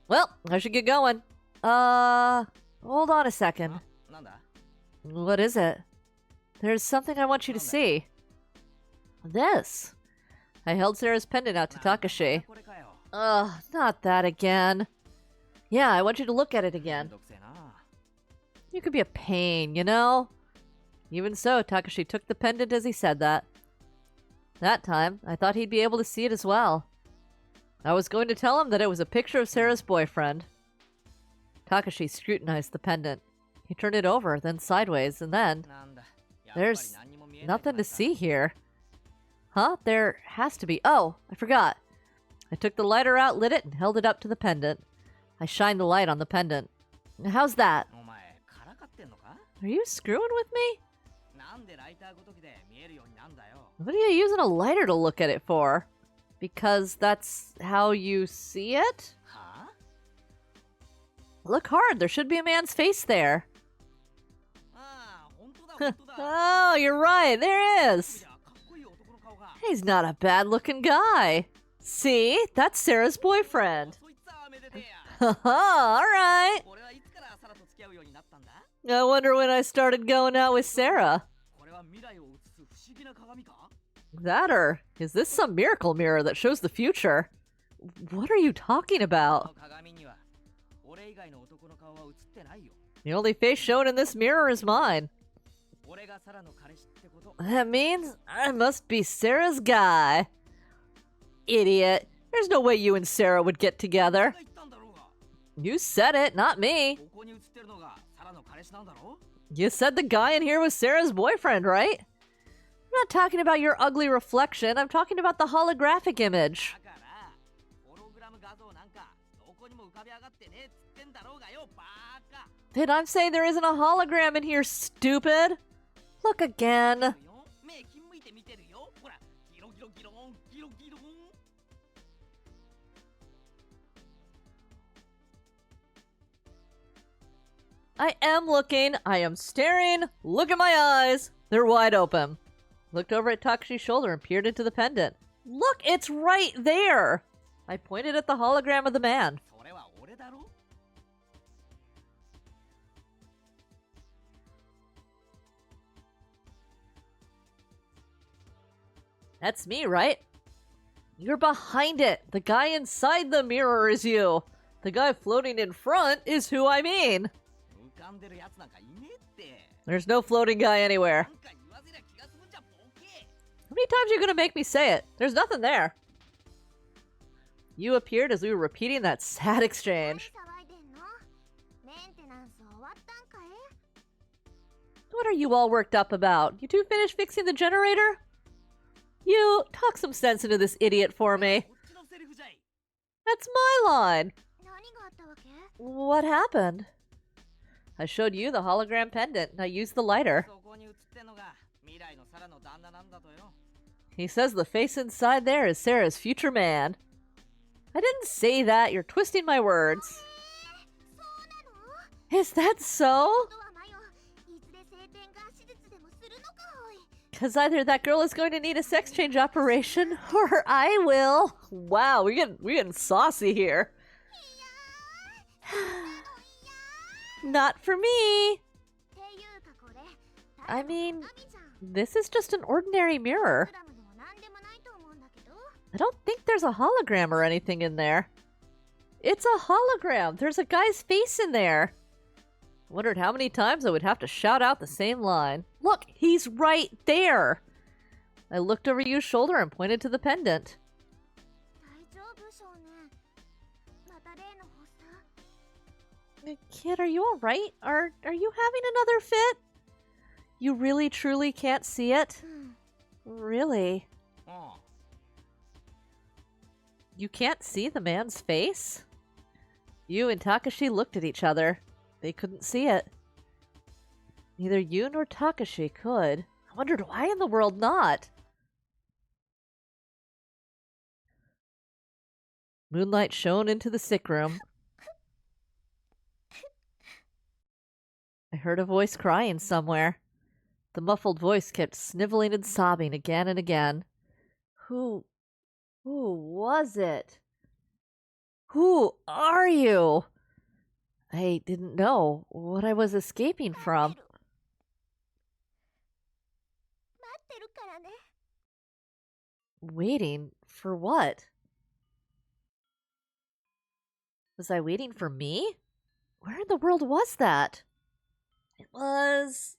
Well, I should get going. Hold on a second. なんだ What is it? There's something I want you to see. This. I held Sarah's pendant out to Takashi. これかよ Ugh, not that again. Yeah, I want you to look at it めん again. どくせえな You could be a pain, you know? Even so, Takashi took the pendant as he said that. That time, I thought he'd be able to see it as well. I was going to tell him that it was a picture of Sarah's boyfriend. Takashi scrutinized the pendant. He turned it over, then sideways, and then... なんだやっぱり There's 何にも見えない nothing to じゃないか see here. Huh? There has to be. Oh, I forgot. I took the lighter out, lit it, and held it up to the pendant. I shined the light on the pendant. How's that? お前からかってんのか Are you screwing with me? なんでライターごときで見えるようになんだよ What are you using a lighter to look at it for? Because that's how you see it? はあ Look hard, there should be a man's face there. ああ本当だ本当だ Oh, you're right, there い is. やかっこいい男の顔が He's not a bad looking guy. See? That's Sarah's boyfriend. そいつはめでてえや Haha, alright. 俺はいつからサラと付き合うようになったんだ I wonder when I started going out with Sarah. これは未来を映す不思議な鏡か That or is this some miracle mirror that shows the future? What are you talking こ about? の鏡には俺以外の男の顔は映ってないよ The only face shown in this mirror is mine. 俺がサラの彼氏ってこと That means I must be Sarah's guy. Idiot. There's no way you and Sarah would get 俺 together. が言ったんだろうが You said it, not me. ここに映ってるのがサラの彼氏なんだろ You said the guy in here was Sarah's boyfriend, right? I'm not talking about your ugly reflection. I'm talking about the holographic image. だからホログラム画像なんかどこにも浮かび上がってねえっつってんだろうがよバーカ Did I say there isn't a hologram in here, stupid? Look again. よ目ひんむいて見てるよほらギロギロギロンギロギロン I am looking. I am staring. Look at my eyes. They're wide open. Looked over at Takashi's shoulder and peered into the pendant. Look, it's right there. I pointed at the hologram of the man. それは俺だろ That's me, right? You're behind it. The guy inside the mirror is you. The guy floating in front is who I mean. 浮かんでるやつなんかいねえって There's no floating guy な anywhere. んか言わせりゃ気が済むんじゃボケ How many times are you gonna make me say it? There's nothing there. You appeared as we were repeating that sad 何 exchange. 騒いでんのメンテナンス終わったんかい What are you all worked up about? You two finished fixing the generator? You, talk some sense into this idiot for me. こっちのセリフじゃい That's my line. 何があったわけ What happened? I showed you the hologram pendant, and I used the lighter. そこに映ってんのが未来のサラの旦那なんだとよ He says the face inside there is Sarah's future man. I didn't say that. You're twisting my words. そうなの Is that so? ことはまよいずれ性転換手術でもするのかおい Because either that girl is going to need a sex change operation, or I will. Wow, we're getting saucy here. いやー Not for me. っていうかこれ I mean, 鏡じゃん this is just an ordinary プ mirror. ラムでも何でもないと思うんだけど I don't think there's a hologram or anything in there. It's a hologram. There's a guy's face in there. Wondered how many times I would have to shout out the same line. Look, he's right there. I looked over Yu's shoulder and pointed to the pendant. 大丈夫少年また例の発作 Kid, are you alright? Are you having another fit? You really truly can't see it? うん Really? うん You can't see the man's face? You and Takashi looked at each other. They couldn't see it. Neither you nor Takashi could. I wondered why in the world not? Moonlight shone into the sick room. I heard a voice crying somewhere. The muffled voice kept sniveling and sobbing again and again. Who was it? Who are you? I didn't know what I was escaping from. 待ってるからね。 Waiting for what? Was I waiting for me? Where in the world was that? It was.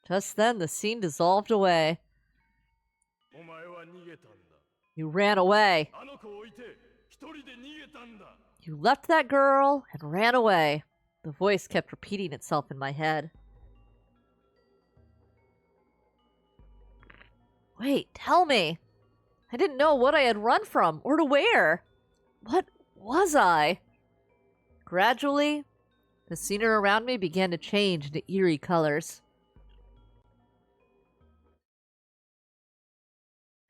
Just then the scene dissolved away. You ran away. You left that girl and ran away. The voice kept repeating itself in my head. Wait, tell me. I didn't know what I had run from or to where. What was I? Gradually, the scenery around me began to change into eerie colors.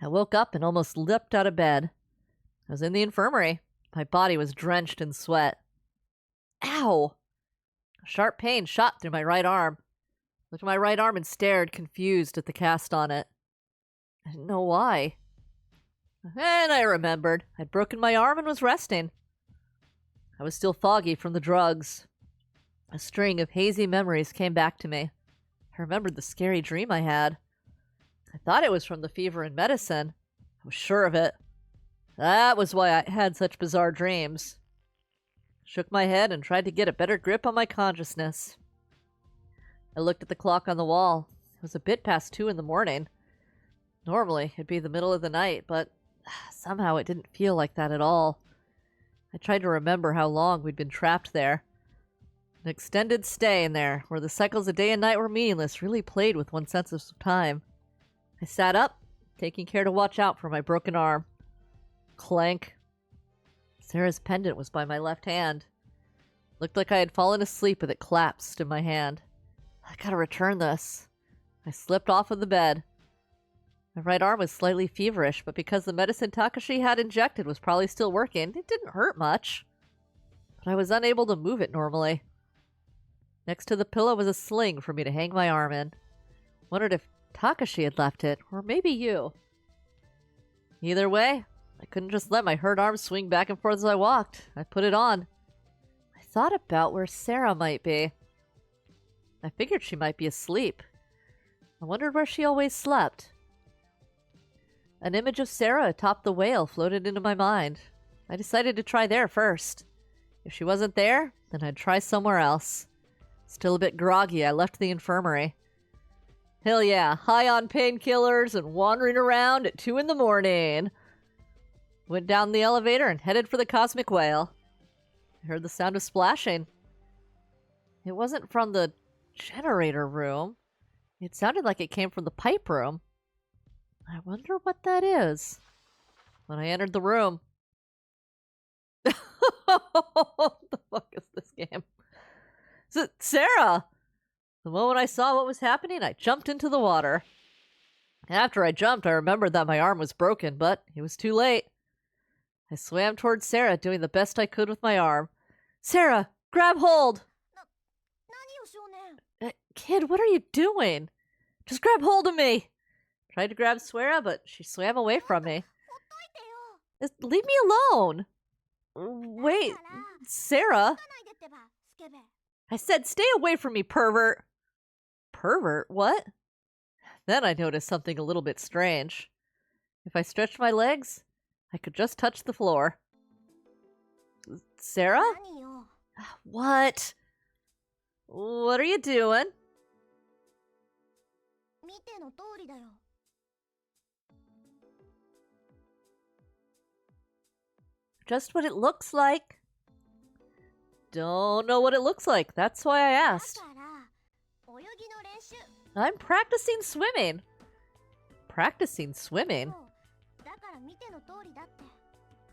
I woke up and almost leapt out of bed. I was in the infirmary. My body was drenched in sweat. Ow! A sharp pain shot through my right arm. I looked at my right arm and stared, confused at the cast on it. I didn't know why. And I remembered. I'd broken my arm and was resting. I was still foggy from the drugs. A string of hazy memories came back to me. I remembered the scary dream I had. I thought it was from the fever and medicine. I was sure of it. That was why I had such bizarre dreams. I shook my head and tried to get a better grip on my consciousness. I looked at the clock on the wall. It was a bit past 2 in the morning. Normally, it'd be the middle of the night, but somehow it didn't feel like that at all. I tried to remember how long we'd been trapped there. An extended stay in there, where the cycles of day and night were meaningless, really played with one's sense of time. I sat up, taking care to watch out for my broken arm. Clank. Sarah's pendant was by my left hand. Looked like I had fallen asleep with it collapsed in my hand. I gotta return this. I slipped off of the bed. My right arm was slightly feverish, but because the medicine Takashi had injected was probably still working, it didn't hurt much. But I was unable to move it normally. Next to the pillow was a sling for me to hang my arm in. Wondered if Takashi had left it, or maybe you. Either way, I couldn't just let my hurt arm swing back and forth as I walked. I put it on. I thought about where Sarah might be. I figured she might be asleep. I wondered where she always slept. An image of Sarah atop the whale floated into my mind. I decided to try there first. If she wasn't there, then I'd try somewhere else. Still a bit groggy, I left the infirmary. Hell yeah, high on painkillers and wandering around at 2 in the morning. Went down the elevator and headed for the cosmic whale. I heard the sound of splashing. It wasn't from the generator room. It sounded like it came from the pipe room. I wonder what that is. When I entered the room... What the fuck is this game? Sarah! The moment I saw what was happening, I jumped into the water. After I jumped, I remembered that my arm was broken, but it was too late. I swam towards Sarah, doing the best I could with my arm. Sarah, grab hold! 何よ少年。 Kid, what are you doing? Just grab hold of me! Tried to grab Sarah, but she swam away from me. ほっといてよ。 Leave me alone! Wait, だから Sarah? 動かないでってば、スケベ。 I said stay away from me, pervert! Pervert? What? Then I noticed something a little bit strange. If I stretched my legs, I could just touch the floor. Sarah? 何よ。 What? What are you doing? 見ての通りだよ。 Just what it looks like. Don't know what it looks like. That's why I だ asked. から泳ぎの練習。 I'm practicing swimming. Practicing swimming? そうだから見ての通りだって。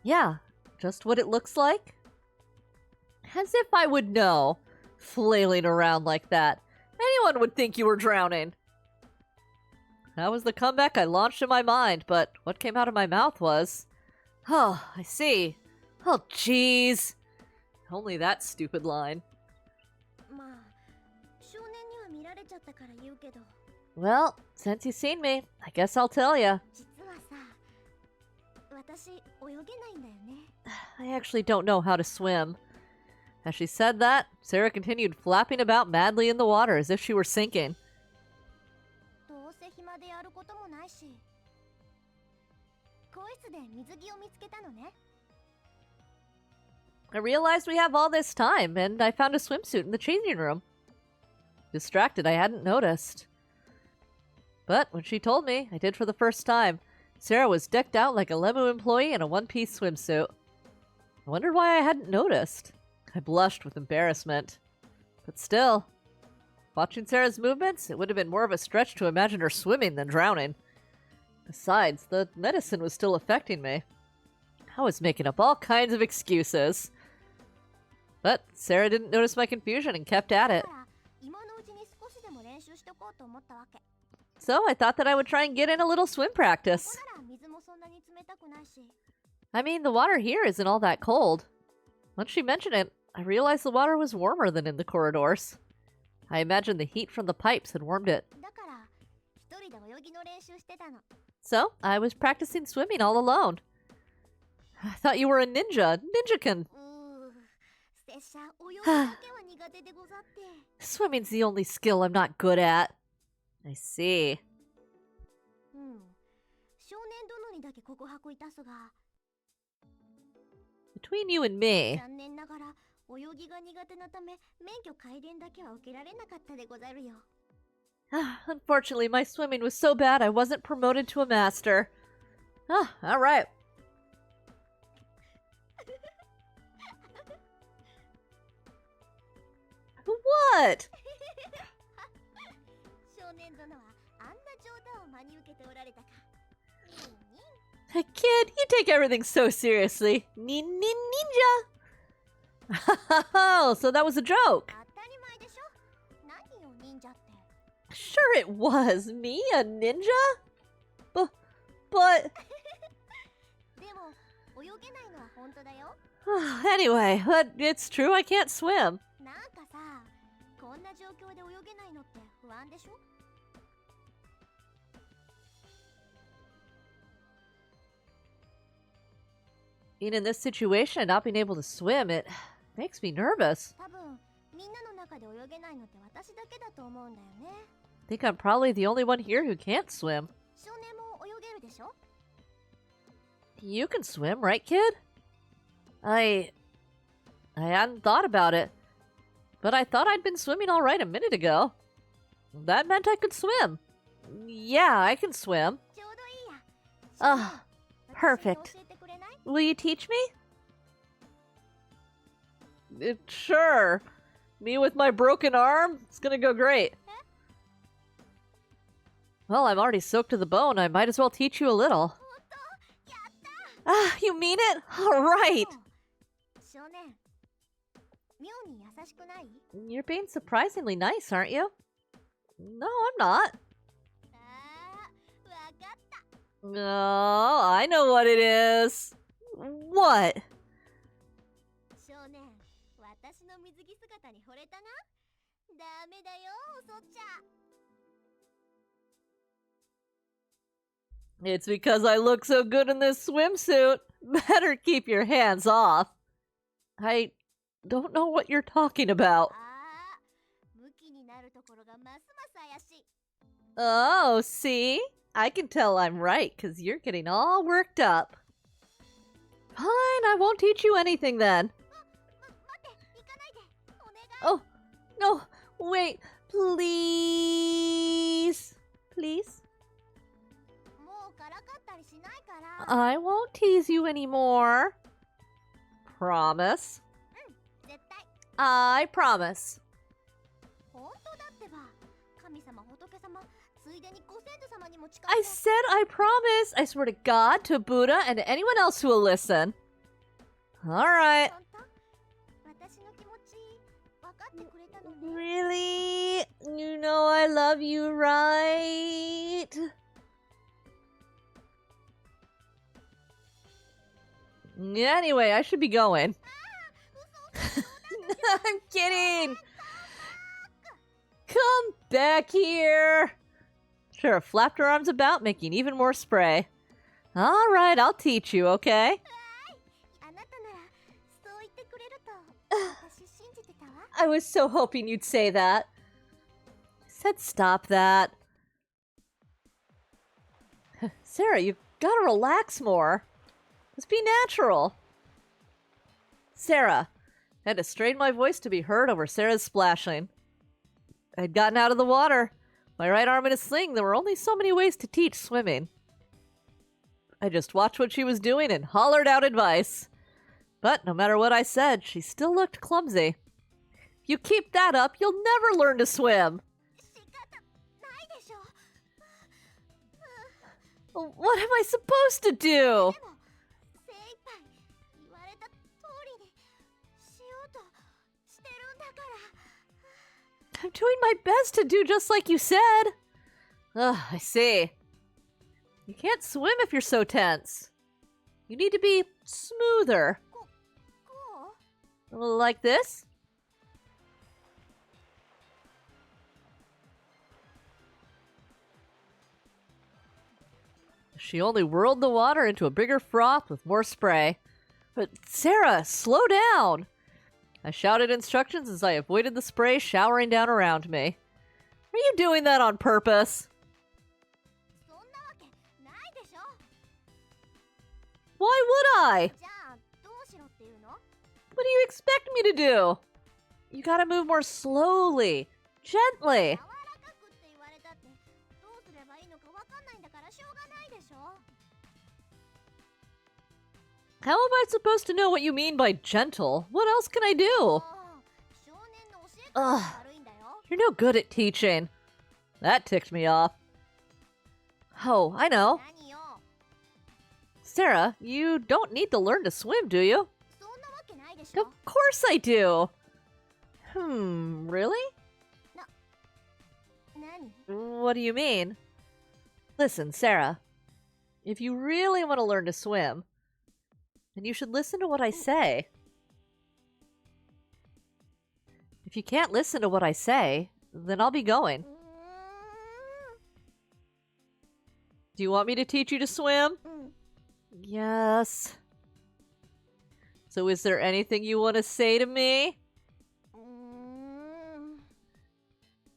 Yeah, just what it looks like? As if I would know. Flailing around like that. Anyone would think you were drowning. That was the comeback I launched in my mind, but what came out of my mouth was... Oh, I see. Oh, jeez. Only that stupid line. まあ、少年には見られちゃったから言うけど。 Well, since you've seen me, I guess I'll tell ya. 実はさ、私泳げないんだよね。 I actually don't know how to swim. As she said that, Sarah continued flapping about madly in the water as if she were sinking. どうせ暇でやることもないし。更衣室で水着を見つけたのね。 I realized we have all this time, and I found a swimsuit in the changing room. Distracted, I hadn't noticed. But when she told me, I did for the first time. Sarah was decked out like a Lemu employee in a one-piece swimsuit. I wondered why I hadn't noticed. I blushed with embarrassment. But still, watching Sarah's movements, it would have been more of a stretch to imagine her swimming than drowning. Besides, the medicine was still affecting me. I was making up all kinds of excuses. But Sarah didn't notice my confusion and kept at it. だから今のうちに少しでも練習しておこうと思ったわけ。 So I thought that I would try and get in a little swim こ practice. こなら水もそんなに冷たくないし。 I mean, the water here isn't all that cold. Once she mentioned it, I realized the water was warmer than in the corridors. I imagined the heat from the pipes had warmed it. だから一人で泳ぎの練習してたの。 So I was practicing swimming all alone. I thought you were a ninja. Ninja-kun. 拙者泳ぎだけは苦手でござって。 Swimming's the only skill I'm not good at. I see. 少年殿にだけ告白いたすが、 Between you and me, 残念ながら泳ぎが苦手なため免許改伝だけは受けられなかったでござるよ。 unfortunately, my swimming was so bad I wasn't promoted to a master. All right. ？What? 少年殿はあんな冗談を真に受けておられたか。にんにん。 Kid, you take everything so seriously. Ninja. Oh, so that was a joke. 当たり前でしょ。何よ忍者って。 Sure it was. Me, a ninja? But... でも泳げないのは本当だよ。 Anyway, but it's true I can't swim. なんかさ、こんな状況で泳げないのって不安でしょ。 Being in this situation and not being able to swim, it makes me nervous. 多分みんなの中で泳げないのって私だけだと思うんだよね。 I think I'm probably the only one here who can't swim. 少年も泳げるでしょ。 You can swim, right, kid? I hadn't thought about it. But I thought I'd been swimming all right a minute ago. That meant I could swim. Yeah, I can swim. ちょうどいいや。 Ah, 少年、 perfect. 私に教えてくれない？ Will you teach me? Sure. Me with my broken arm? It's gonna go great. Well, I'm already soaked to the bone. I might as well teach you a little. 本当？やった！ Ah, you mean it? All right. 少年、妙に優しくない？ You're being surprisingly nice, aren't you? No, I'm not. ああ、わかった。 No, I know what it is. What? 少年、私の水着姿に惚れたな。ダメだよ、おそっちゃ。 It's because I look so good in this swimsuit. Better keep your hands off. I don't know what you're talking about. ああ、ムキになるところがますます怪しい。 Oh, see? I can tell I'm right, because you're getting all worked up. Fine, I won't teach you anything then. 待って、行かないで。お願い。 Oh, no, wait, please. Please? もうからかったりしないから。 I won't tease you anymore. Promise. 絶対。 I promise. 本当だってば。神様、仏様、ついでにご先祖様にも誓 I って。 said I promise. I swear to God, to Buddha, and to anyone else who will listen. All right. 本当？私の気持ち、分かってくれたのね。 Really? You know I love you, right? Anyway, I should be going. I'm kidding. Come back here. Sure, flapped her arms about, making even more spray. All right, I'll teach you, okay? あなたならそう言ってくれると私 I was so hoping you'd say that. I said stop that. Sarah, you've got to relax more. Just be natural. Sarah. I had to strain my voice to be heard over Sarah's splashing. I'd gotten out of the water, my right arm in a sling. There were only so many ways to teach swimming. I just watched what she was doing and hollered out advice. But no matter what I said, she still looked clumsy. If you keep that up, you'll never learn to swim. 仕方ないでしょ。 What am I supposed to do? でも精一杯言われた通りにしようとしてるんだから。 I'm doing my best to do just like you said. Ugh, I see. You can't swim if you're so tense. You need to be smoother. こう Like this? She only whirled the water into a bigger froth with more spray. But Sarah, slow down! I shouted instructions as I avoided the spray showering down around me. Are you doing that on purpose? そんなわけないでしょ。 Why would I? じゃあどうしろっていうの？ What do you expect me to do? You gotta move more slowly, gently. 柔らかくって言われたってどうすればいいのかわかんないんだからしょうがないでしょ。 How am I supposed to know what you mean by gentle? What else can I do? 少年の教え方が悪いんだよ。 You're no good at teaching. That ticked me off. Oh, I know. 何よ。 Sarah, you don't need to learn to swim, do you? そんなわけないでしょ。 Of course I do. Really? 何？ What do you mean? Listen, Sarah. If you really want to learn to swim, then you should listen to what I say. If you can't listen to what I say, then I'll be going. Do you want me to teach you to swim? うん。 Yes. So is there anything you want to say to me?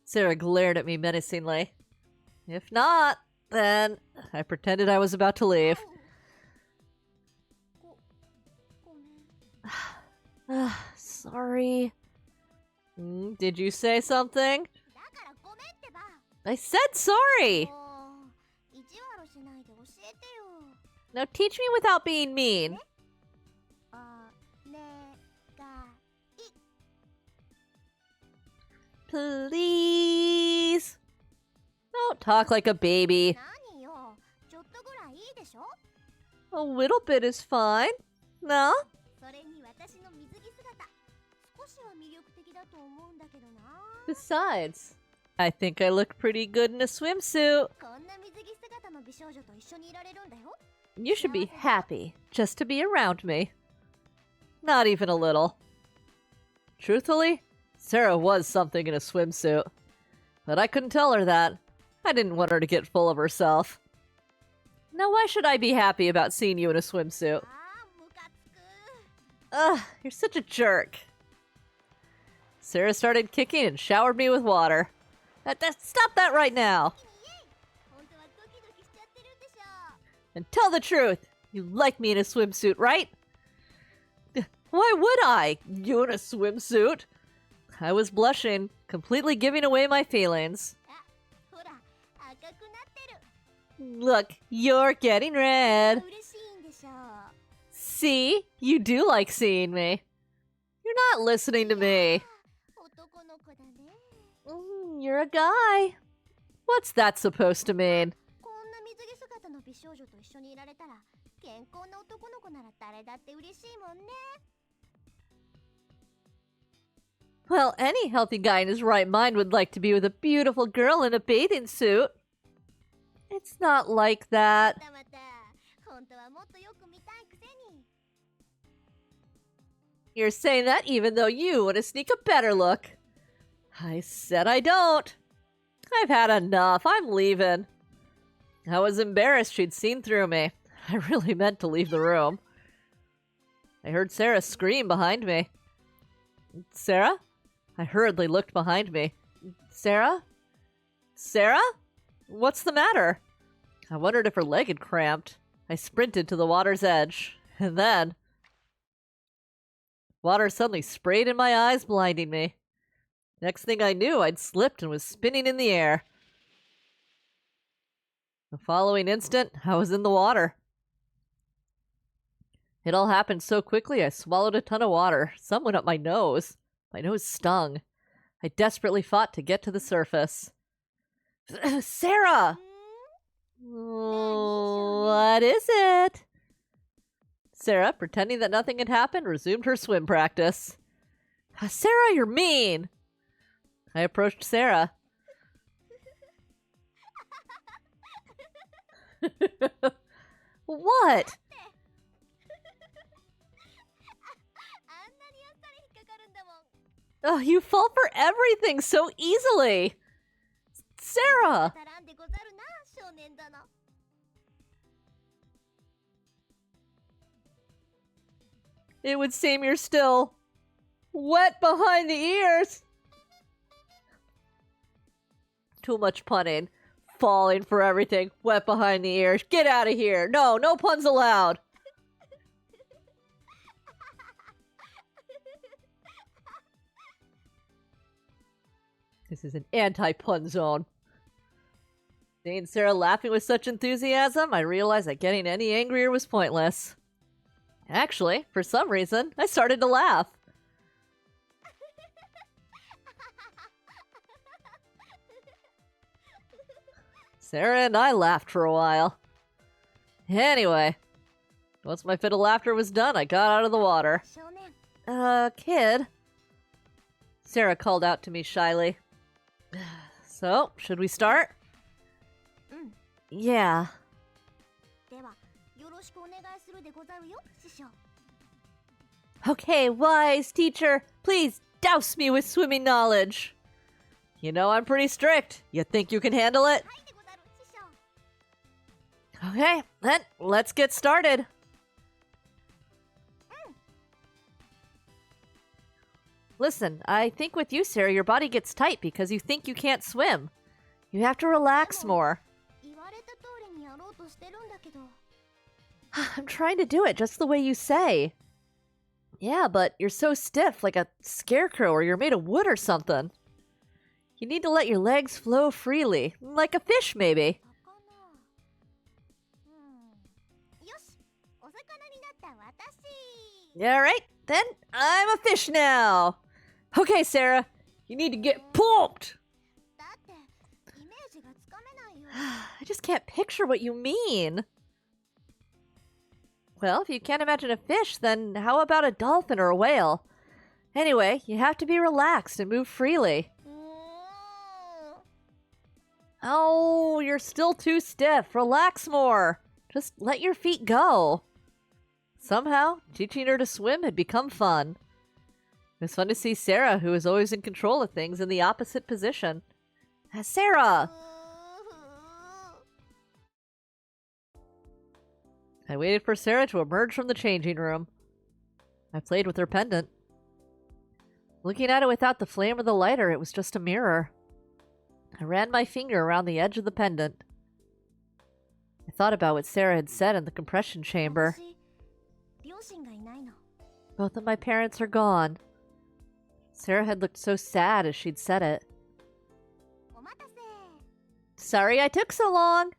Sarah glared at me menacingly. If not, then I pretended I was about to leave. ごめん。 Sorry. Did you say something? だからごめんってば。 I said sorry! もう意地悪しないで教えてよ。 Now teach me without being mean. お願い。 Please. Don't talk like a baby. 何よ。ちょっとぐらいいいでしょ。 A little bit is fine. No? それに私の水着姿、少しは魅力的だと思うんだけどな。 Besides, I think I look pretty good in a swimsuit. こんな水着姿の美少女と一緒にいられるんだよ。 You should be happy just to be around me. Not even a little. Truthfully, Sarah was something in a swimsuit. But I couldn't tell her that. I didn't want her to get full of herself. Now why should I be happy about seeing you in a swimsuit? ああ、ムカつく。 Ugh, you're such a jerk. Sarah started kicking and showered me with water. Stop that right now! イエイ。本当はドキドキしちゃってるんでしょ。 And tell the truth! You like me in a swimsuit, right? Why would I? You in a swimsuit? I was blushing, completely giving away my feelings. あ、ほら、赤くなってる。 Look, you're getting red. 嬉しいんでしょう。 See? You do like seeing me. You're not listening to me. 男の子だね。 You're a guy. What's that supposed to mean? こんな水着姿の美少女と一緒にいられたら、健康な男の子なら誰だって嬉しいもんね。 Well, any healthy guy in his right mind would like to be with a beautiful girl in a bathing suit. It's not like ま that. たまた、本当はもっとよく見たいくせに。 You're saying that even though you want to sneak a better look. I said I don't. I've had enough. I'm leaving. I was embarrassed she'd seen through me. I really meant to leave the room. I heard Sarah scream behind me. Sarah? I hurriedly looked behind me. Sarah? Sarah? What's the matter? I wondered if her leg had cramped. I sprinted to the water's edge, and then water suddenly sprayed in my eyes, blinding me. Next thing I knew, I'd slipped and was spinning in the air. The following instant, I was in the water. It all happened so quickly, I swallowed a ton of water. Some went up my nose. My nose stung. I desperately fought to get to the surface. Sarah! What is it? Sarah, pretending that nothing had happened, resumed her swim practice. Sarah, you're mean! I approached Sarah. What? Oh, you fall for everything so easily! Sarah! It would seem you're still wet behind the ears. Too much punning. Falling for everything. Wet behind the ears. Get out of here. No puns allowed. This is an anti-pun zone. Seeing Sarah laughing with such enthusiasm, I realized that getting any angrier was pointless. Actually, for some reason, I started to laugh. Sarah and I laughed for a while. Anyway, once my fit of laughter was done, I got out of the water. Kid? Sarah called out to me shyly. So, should we start? Yeah. Okay, wise teacher, please douse me with swimming knowledge. You know I'm pretty strict. You think you can handle it? Okay, then let's get started. Listen, I think with you, Sarah, your body gets tight because you think you can't swim. You have to relax more. I'm trying to do it just the way you say. Yeah, but you're so stiff, like a scarecrow, or you're made of wood or something. You need to let your legs flow freely, like a fish, maybe. Alright, then I'm a fish now. Okay, Sarah, you need to get pumped. I just can't picture what you mean. Well, if you can't imagine a fish, then how about a dolphin or a whale? Anyway, you have to be relaxed and move freely. Oh, you're still too stiff. Relax more. Just let your feet go. Somehow, teaching her to swim had become fun. It was fun to see Sarah, who was always in control of things, in the opposite position. Sarah! I waited for Sarah to emerge from the changing room. I played with her pendant. Looking at it without the flame of the lighter, it was just a mirror. I ran my finger around the edge of the pendant. I thought about what Sarah had said in the compression chamber. Both of my parents are gone. Sarah had looked so sad as she'd said it. Sorry I took so long.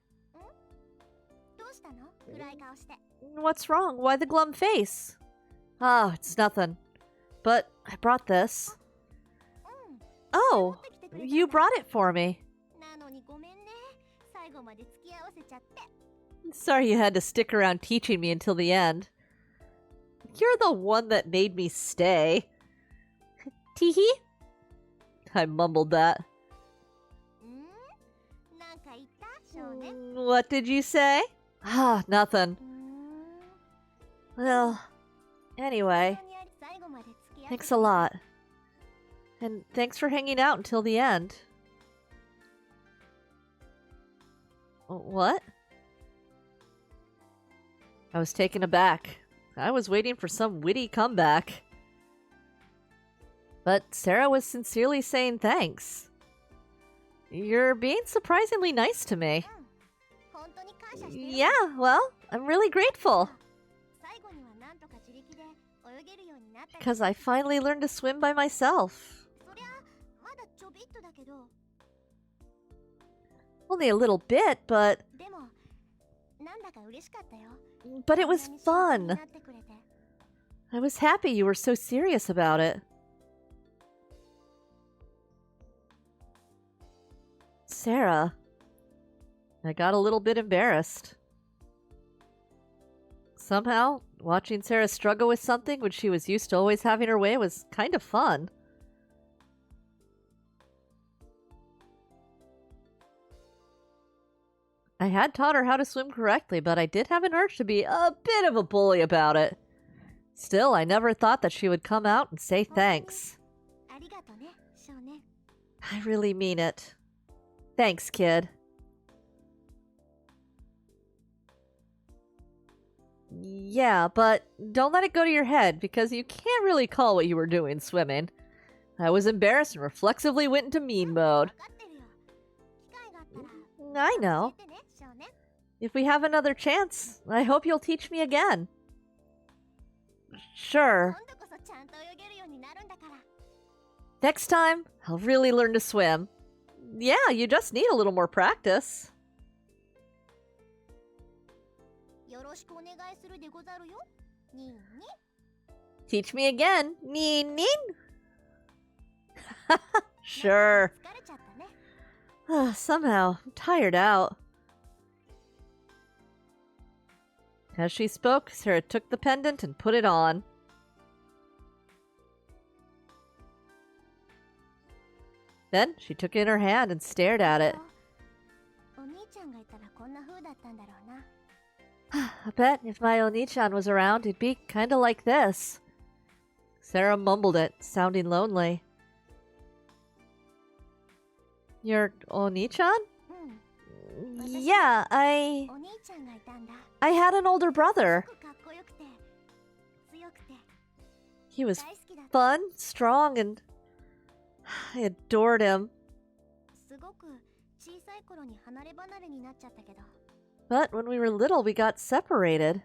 What's wrong? Why the glum face? Oh, it's nothing. But I brought this. Oh, you brought it for me. Sorry you had to stick around teaching me until the end. You're the one that made me stay. Teehee? I mumbled that. What did you say? Ah, nothing. Well, anyway, thanks a lot. And thanks for hanging out until the end. What? I was taken aback. I was waiting for some witty comeback. But Sarah was sincerely saying thanks. You're being surprisingly nice to me. 本当に感謝してる。 Yeah, well, I'm really grateful. 最後にはなんとか自力で泳げるようになったり。 Because I finally learned to swim by myself. そりゃまだちょびっとだけど。 Only a little bit, but でもなんだか嬉しかったよ。 it was こんなに幸せに fun. なってくれて。 I was happy you were so serious about it. Sarah. I got a little bit embarrassed. Somehow, watching Sarah struggle with something when she was used to always having her way was kind of fun. I had taught her how to swim correctly, but I did have an urge to be a bit of a bully about it. Still, I never thought that she would come out and say thanks. ありがとね、少年。 I really mean it. Thanks, kid. Yeah, but don't let it go to your head, because you can't really call what you were doing swimming. I was embarrassed and reflexively went into mean mode. わかってるよ。機会があったら I 教 know. えてね、少年。 If we have another chance, I hope you'll teach me again. Sure. 今度こそちゃんと泳げるようになるんだから。 Next time, I'll really learn to swim. Yeah, you just need a little more practice. よろしくお願いするでござるよ。にんに。 Teach me again. Neen, neen. Sure. 疲れちゃったね。 Somehow, I'm tired out. As she spoke, Sarah took the pendant and put it on. Then she took it in her hand and stared at it. お兄ちゃんがいたらこんな風だったんだろうな。 I bet if my Oni-chan was around, it'd be kinda like this. Sarah mumbled it, sounding lonely. Your Oni-chan? うん。 Yeah, お兄ちゃんがいたんだ。 I had an older brother. すごくかっこよくて、強くて、 He was 大好きだった。 fun, strong, and I adored him. すごく小さい頃に離れ離れになっちゃったけど。 But when we were little, we got separated.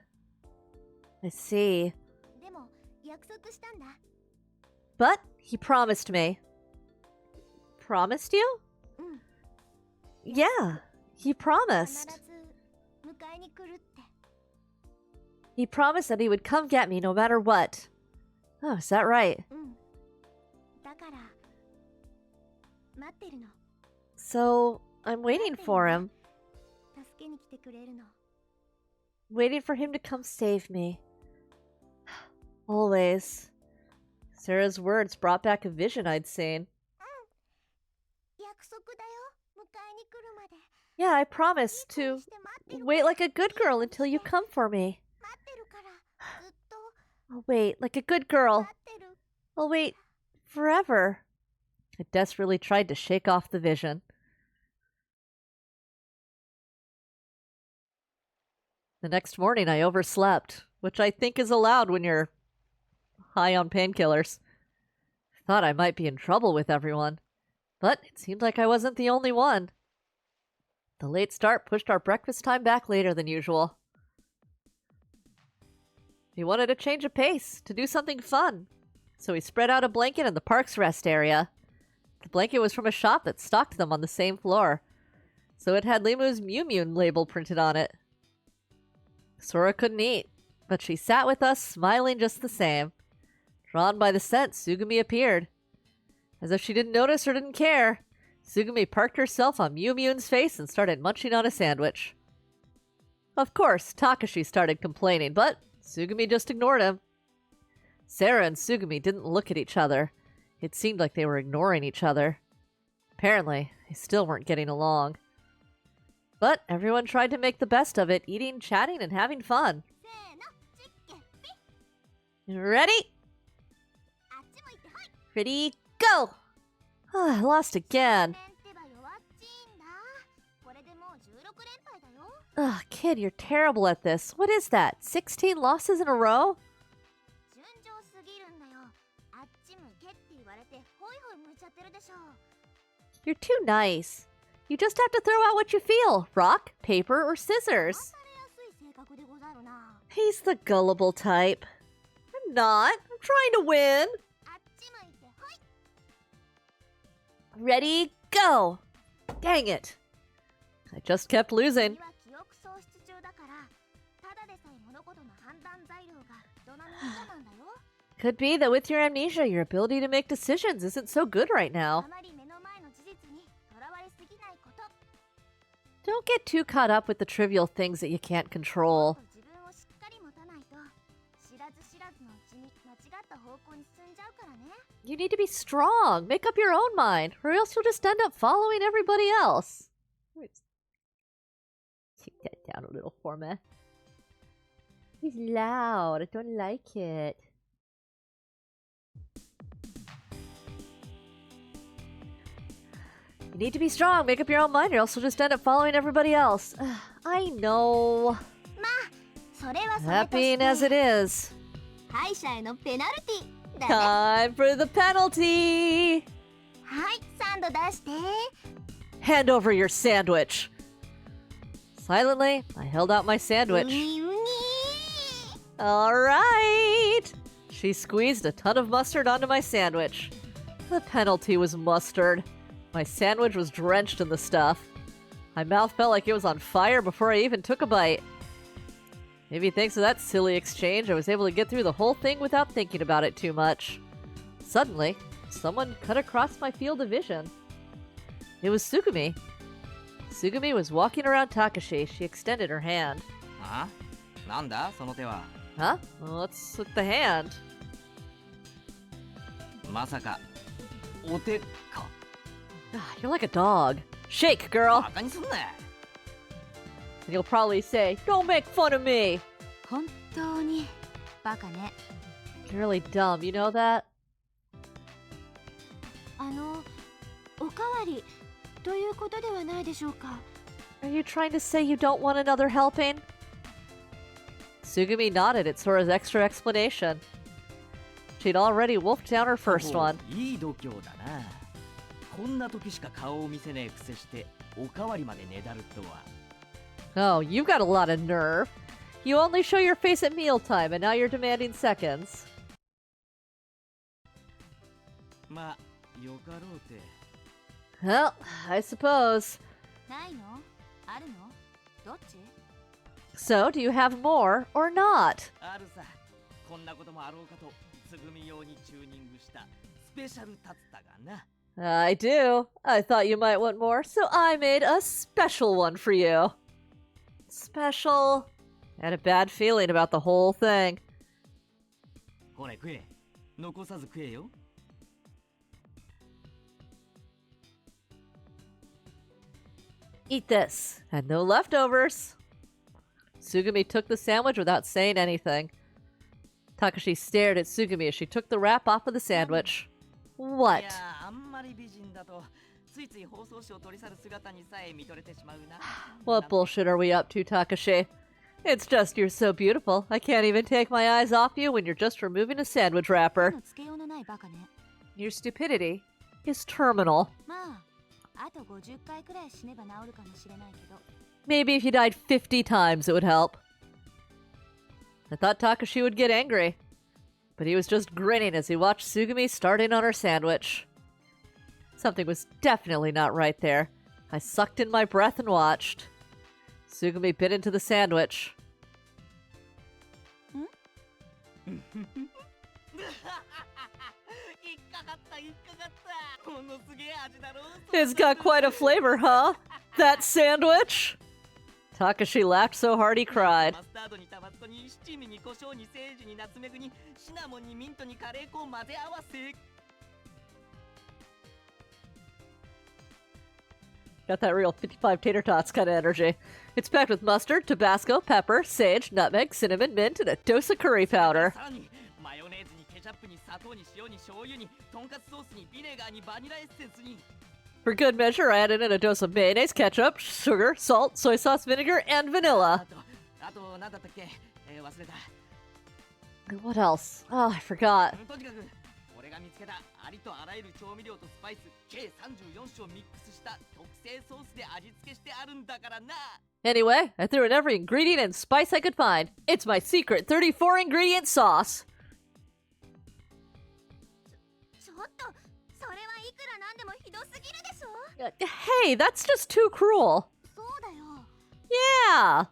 I see. でも約束したんだ。 But he promised me. Promised you? うん。 Yeah, he 必 promised. ず迎えに来るって。 He promised that he would come get me no matter what. Oh, is that right? うん。だから待ってるの。 So, I'm waiting for him. 助けに来てくれるの。 Waiting for him to come save me. Always. Sarah's words brought back a vision I'd seen. 約束だよ。迎えに来るまで。 Yeah, I promised いい子 to にして待ってるから wait like a good girl until you come for me. 待ってるから。ずっと I'll wait like a good girl. 待ってる。 I'll wait forever. I desperately tried to shake off the vision. The next morning, I overslept, which I think is allowed when you're high on painkillers. I thought I might be in trouble with everyone, but it seemed like I wasn't the only one. The late start pushed our breakfast time back later than usual. We wanted a change of pace, to do something fun, so we spread out a blanket in the park's rest area. The blanket was from a shop that stocked them on the same floor, so it had Limu's Mew Mew label printed on it. Sora couldn't eat, but she sat with us, smiling just the same. Drawn by the scent, Sugumi appeared. As if she didn't notice or didn't care, Sugumi parked herself on Mew Mew's face and started munching on a sandwich. Of course, Takashi started complaining, but Sugumi just ignored him. Sarah and Sugumi didn't look at each other. It seemed like they were ignoring each other. Apparently, they still weren't getting along. But everyone tried to make the best of it, eating, chatting, and having fun. せーの、チッケピ。 Ready? あっち向いてはい。 Ready, go! I lost again. 連ってば弱っちいんだ。これでもう16連敗だよ。 Ugh, kid, you're terrible at this. What is that? 16 losses in a row? 順調すぎるんだよ。あっち向けって言われてでしょう。 You're too nice. You just have to throw out what you feel. Rock, paper, or scissors. やすい性格でござるな。 He's the gullible type. I'm not. I'm trying to win. あっち向いてほい。 Ready, go. Dang it. I just kept losing. 君は記憶喪失中だから、ただでさえ物事の判断材料が人並み以下なんだよ。 Could be that with your amnesia, your ability to make decisions isn't so good right あ now. まり目の前の事実にとらわれすぎないこと。 Don't get too caught up with the trivial things that you can't control. 自分をしっかり持たないと、知らず知らずのうちに間違った方向に進んじゃうからね。 You need to be strong. Make up your own mind, or else you'll just end up following everybody else. Let's take that down a little for me. He's loud. I don't like it. You need to be strong. Make up your own mind, or else you'll just end up following everybody else. I know. まあ、それはそれと Happy して as it is. 敗者へのペナルティだね。 Time for the penalty. はい、サンド出して。 Hand over your sandwich. Silently, I held out my う sandwich. にうに。 All right. She squeezed a ton of mustard onto my sandwich. The penalty was mustard. My sandwich was drenched in the stuff. My mouth felt like it was on fire before I even took a bite. Maybe thanks to that silly exchange, I was able to get through the whole thing without thinking about it too much. Suddenly, someone cut across my field of vision. It was Sugumi. Sugumi was walking around Takashi. She extended her hand. あ、なんだその手は。 Huh? Well, what's with the hand? まさかお手か。 Ah, you're like a dog. Shake, girl! バカにすんな。 And you'll probably say, don't make fun of me! 本当にバカね。 You're really dumb, you know that? おかわりということではないでしょうか。 Are you trying to say you don't want another helping? Sugumi nodded at Sora's extra explanation. She'd already wolfed down her first one. いい度胸だな。こんな時しか顔を見せねえくせしておかわりまでねだるとは。 Oh, you've got a lot of nerve. You only show your face at mealtime, and now you're demanding seconds. まあよかろうて。 Well, I suppose. ないの？あるの？どっち？ So, do you have more, or not? あるさ。こんなこともあろうかとつぐみ用にチューニングしたスペシャルタツタがな。 I do. I thought you might want more, so I made a special one for you. Special. I had a bad feeling about the whole thing. ほれ食え。残さず食えよ。 Eat this, and no leftovers. Sugumi took the sandwich without saying anything. Takashi stared at Sugumi as she took the wrap off of the sandwich. い What? やあんまり美人だとついつい包装紙を取り去る姿にさえ見とれてしまうな。 What bullshit are we up to, Takashi? It's just you're so beautiful. I can't even take my eyes off you when you're just removing a sandwich wrapper. のつけようのないバカね。 Your stupidity is terminal. まあ、あと50回くらい死ねば治るかもしれないけど。 Maybe if you died 50 times, it would help. I thought Takashi would get angry, but he was just grinning as he watched Sugumi starting on her sandwich. Something was definitely not right there. I sucked in my breath and watched. Sugumi bit into the sandwich. 引っかかった引っかかった。ものすげえ味だろ。 It's got quite a flavor, huh? That sandwich? Takashi laughed so hard he cried. マスタードにタバスコに七味に胡椒にセージにナツメグにシナモンにミントにカレー粉を混ぜ合わせ。 Got that real 55 tater tots kind of energy. It's packed with mustard, Tabasco, pepper, sage, nutmeg, cinnamon, mint, and a dose of curry powder. さらにマヨネーズにケチャップに砂糖に塩に醤油にとんかつソースにビネガーにバニラエッセンスに。 For good measure, I added in a dose of mayonnaise, ketchup, sugar, salt, soy sauce, vinegar, and あ vanilla. となんだったっけ、忘れた。 What else? Oh, I forgot. とにかく俺がが見つけたありとあらゆる調味料とスパイス計34種をミックスした特製ソースで味付けしてあるんだからな。 Anyway, I threw in every ingredient and spice I could find. It's my secret 34 ingredient sauce. ちょっとそれはいくらなんでもひどすぎるでしょ。 Hey, that's just too cruel. そうだよ。 Yeah.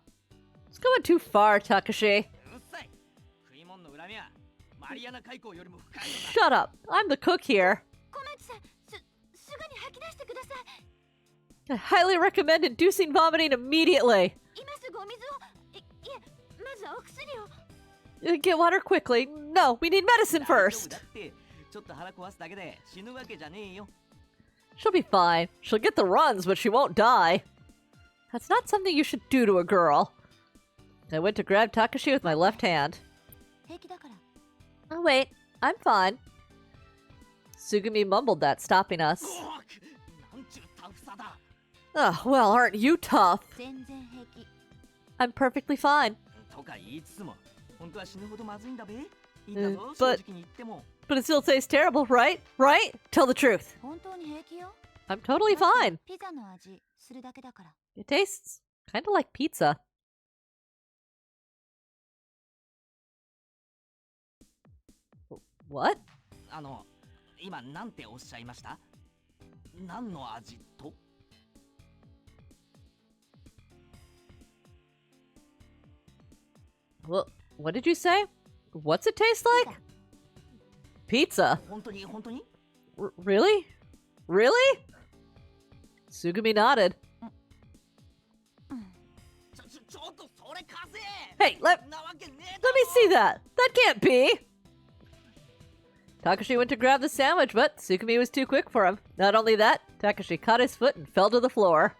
It's going too far, Takashi. うっさい。食い物の恨みはマリアナ海溝よりも深いのだ。 Shut up. I'm the cook here. 小町さん、すぐに吐き出してください。 I highly recommend inducing vomiting immediately. 今すぐお水を。いえ、まずはお薬を。 Get water quickly. No, we need medicine 大丈夫 first. だって。ちょっと腹壊すだけで死ぬわけじゃねえよ。 She'll be fine. She'll get the runs, but she won't die. That's not something you should do to a girl. I went to grab Takashi with my left hand. 平気だから。 Oh, wait. I'm fine. Sugumi mumbled that, stopping us. なんちゅうタフさだ。 Oh, well, aren't you tough? 全然平気。 I'm perfectly fine. とか言いつつも本当は死ぬほどまずいんだべ。いいんだぞ、 but- 正直に言っても。 But it still tastes terrible, right? Right? Tell the truth. 本当に平気よ。 I'm totally fine. ピザの味するだけだから。 It tastes kind of like pizza. What? 今なんておっしゃいました？何の味と？ Well, what did you say? What's it taste like? Pizza. 本当に本当に？ Really? Really? Sugumi nodded. ちょっとそれ貸せ！ Hey, let なわけねえ me だろ！ see that. That can't be. Takashi went to grab the sandwich, but Sugumi was too quick for him. Not only that, Takashi caught his foot and fell to the floor.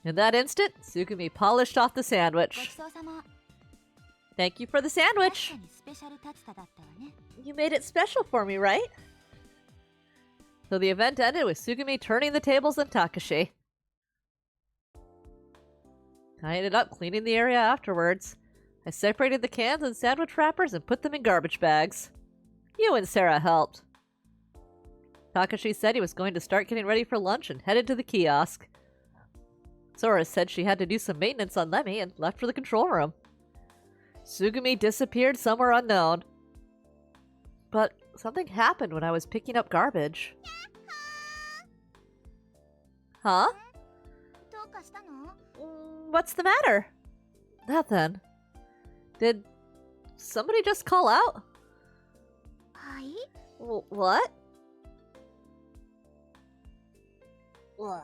In that instant, Sugumi polished off the ごち sandwich. そうさま。 Thank you for the 確 sandwich. かにスペシャルタツタだったわね。 You made it special for me, right? So the event ended with Sugumi turning the tables on Takashi. I ended up cleaning the area afterwards. I separated the cans and sandwich wrappers and put them in garbage bags. You and Sarah helped. Takashi said he was going to start getting ready for lunch and headed to the kiosk. Sora said she had to do some maintenance on Lemmy and left for the control room. Sugumi disappeared somewhere unknown. But something happened when I was picking up garbage. Huh? どうかしたの？ What's the matter? Nothing. Did somebody just call out? はい。 What? Ugh.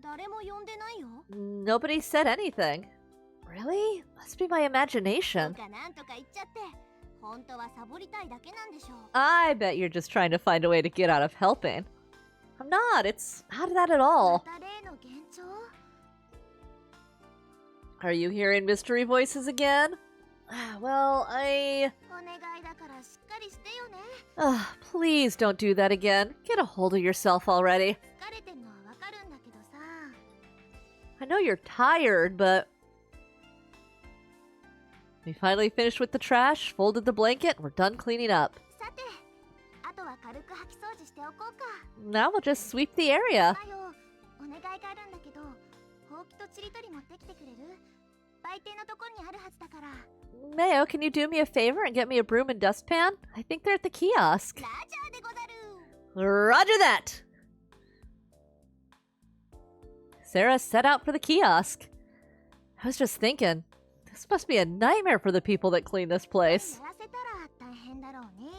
誰も呼んでないよ。 Nobody said anything. Really? Must be my ど imagination. うかなんとか言っちゃって。本当はサボりたいだけなんでしょう。 I bet you're just trying to find a way to get out of helping. I'm not. It's not that at ま all. た例の幻聴？ Are you hearing mystery voices again? Well, お願いだからしっかりしてよね。 Please don't do that again. Get a hold of yourself already. 疲れてんのはわかるんだけどさ。 I know you're tired, but... We finally finished with the trash, folded the blanket, and we're done cleaning up. さて、あとは軽く掃き掃除しておこうか。 Now we'll just sweep the area. マヨ、お願いがあるんだけど、ほうきとちりとり持ってきてくれる？売店のとこにあるはずだから。 Mayo, can you do me a favor and get me a broom and dustpan? I think they're at the kiosk. ラジャーでござる。 Roger that! Sarah set out for the kiosk. I was just thinking, this must be a nightmare for the people that clean this place. やらせたら大変だろうね。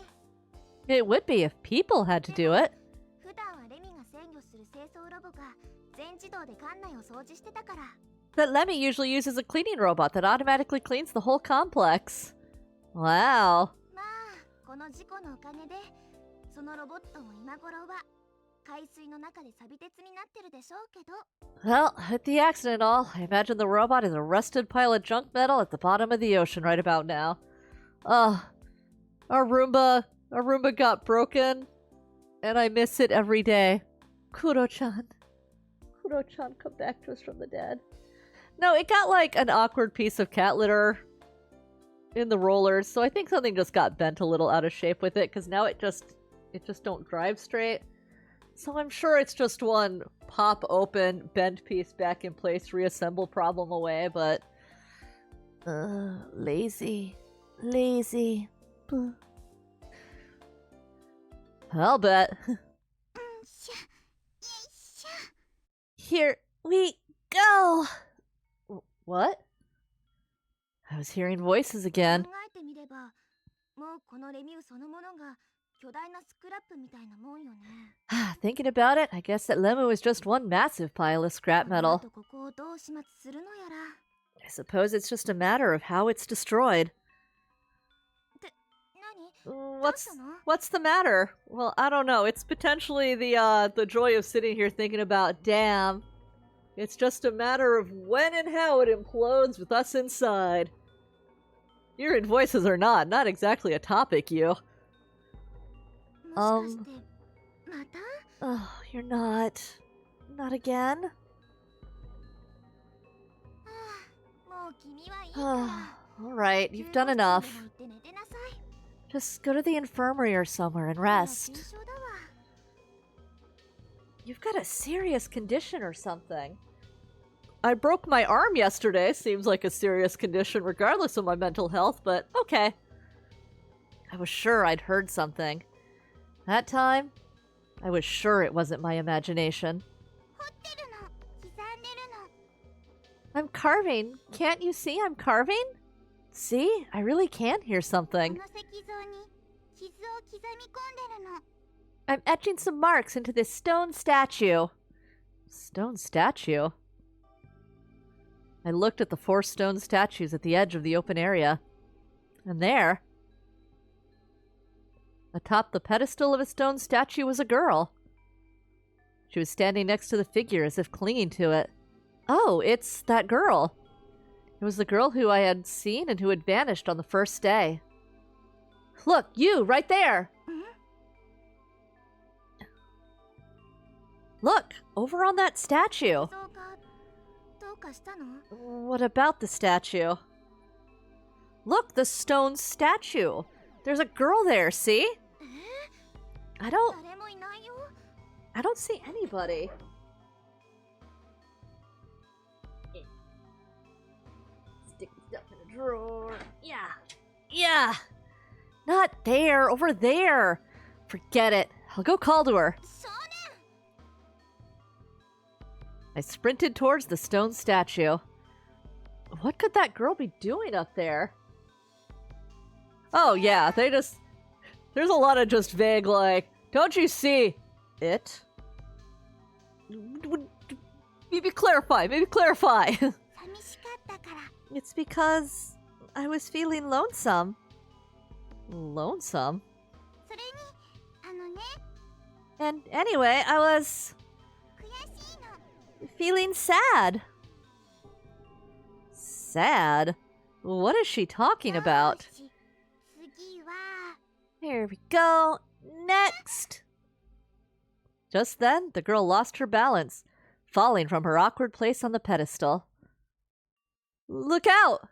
It would be if people had to do it. 普段はレミが制御する清掃ロボが全自動で館内を掃除してたから。 But Lemmy usually uses a cleaning robot that automatically cleans the whole complex. Wow. まあ、この事故のおかげで、そのロボットも今頃は海水の中で錆び鉄になってるでしょうけど。 Well, with the accident and all, I imagine the robot is a rusted pile of junk metal at the bottom of the ocean right about now. Ugh. Our Roomba got broken, and I miss it every day. Kuro-chan. Kuro-chan, come back to us from the dead. No, it got like an awkward piece of cat litter in the rollers, so I think something just got bent a little out of shape with it, because now it just don't drive straight. So I'm sure it's just one pop open, bend piece back in place, reassemble problem away, but lazy. I'll bet. Here we go. What? I was hearing voices again. 考えてみれば、もうこのレミューそのものが巨大なスクラップみたいなもんよね。Thinking about it, I guess that Lemu is just one massive pile of scrap この metal. 後ここをどう始末するのやら。 I suppose it's just a matter of how it's destroyed. 何？ What's the matter? Well, I don't know. It's potentially the joy of sitting here thinking about, damn, it's just a matter of when and how it implodes with us inside. Hearing voices or not exactly a topic, you. もしかしてまた？ Oh, you're not. Not again? もう君はいいから。 Alright, you've done enough. 救護室にでも行って寝てなさい。 Just go to the infirmary or somewhere and rest. 重症だわ。 You've got a serious condition or something. I broke my arm yesterday. Seems like a serious condition regardless of my mental health, but okay. I was sure I'd heard something. That time, I was sure it wasn't my imagination. 彫ってるの。刻んでるの。 I'm carving. Can't you see I'm carving? See? I really can hear こ something. の石像に傷を刻み込んでるの。 I'm etching some marks into this stone statue. Stone statue? I looked at the 4 stone statues at the edge of the open area. And there, atop the pedestal of a stone statue, was a girl. She was standing next to the figure as if clinging to it. Oh, it's that girl. It was the girl who I had seen and who had vanished on the first day. Look, you, right there! Look, over on that statue. 像がどうかしたの？ What about the statue? Look, the stone statue. There's a girl there, see? I don't 誰もいないよ。 see anybody. Stick stuff in a drawer. Yeah. Not there, over there. Forget it. I'll go call to her. 少年。 I sprinted towards the stone statue. What could that girl be doing up there? Oh yeah, there's a lot of just vague like, don't you see it? Maybe clarify. 寂しかったから。 It's because I was feeling lonesome. Lonesome? それにあのね、 And anyway, I was 悔しいの。 feeling sad. Sad? What is she talking about? よし次は Here we go. Next! Just then, the girl lost her balance, falling from her awkward place on the pedestal. Look out!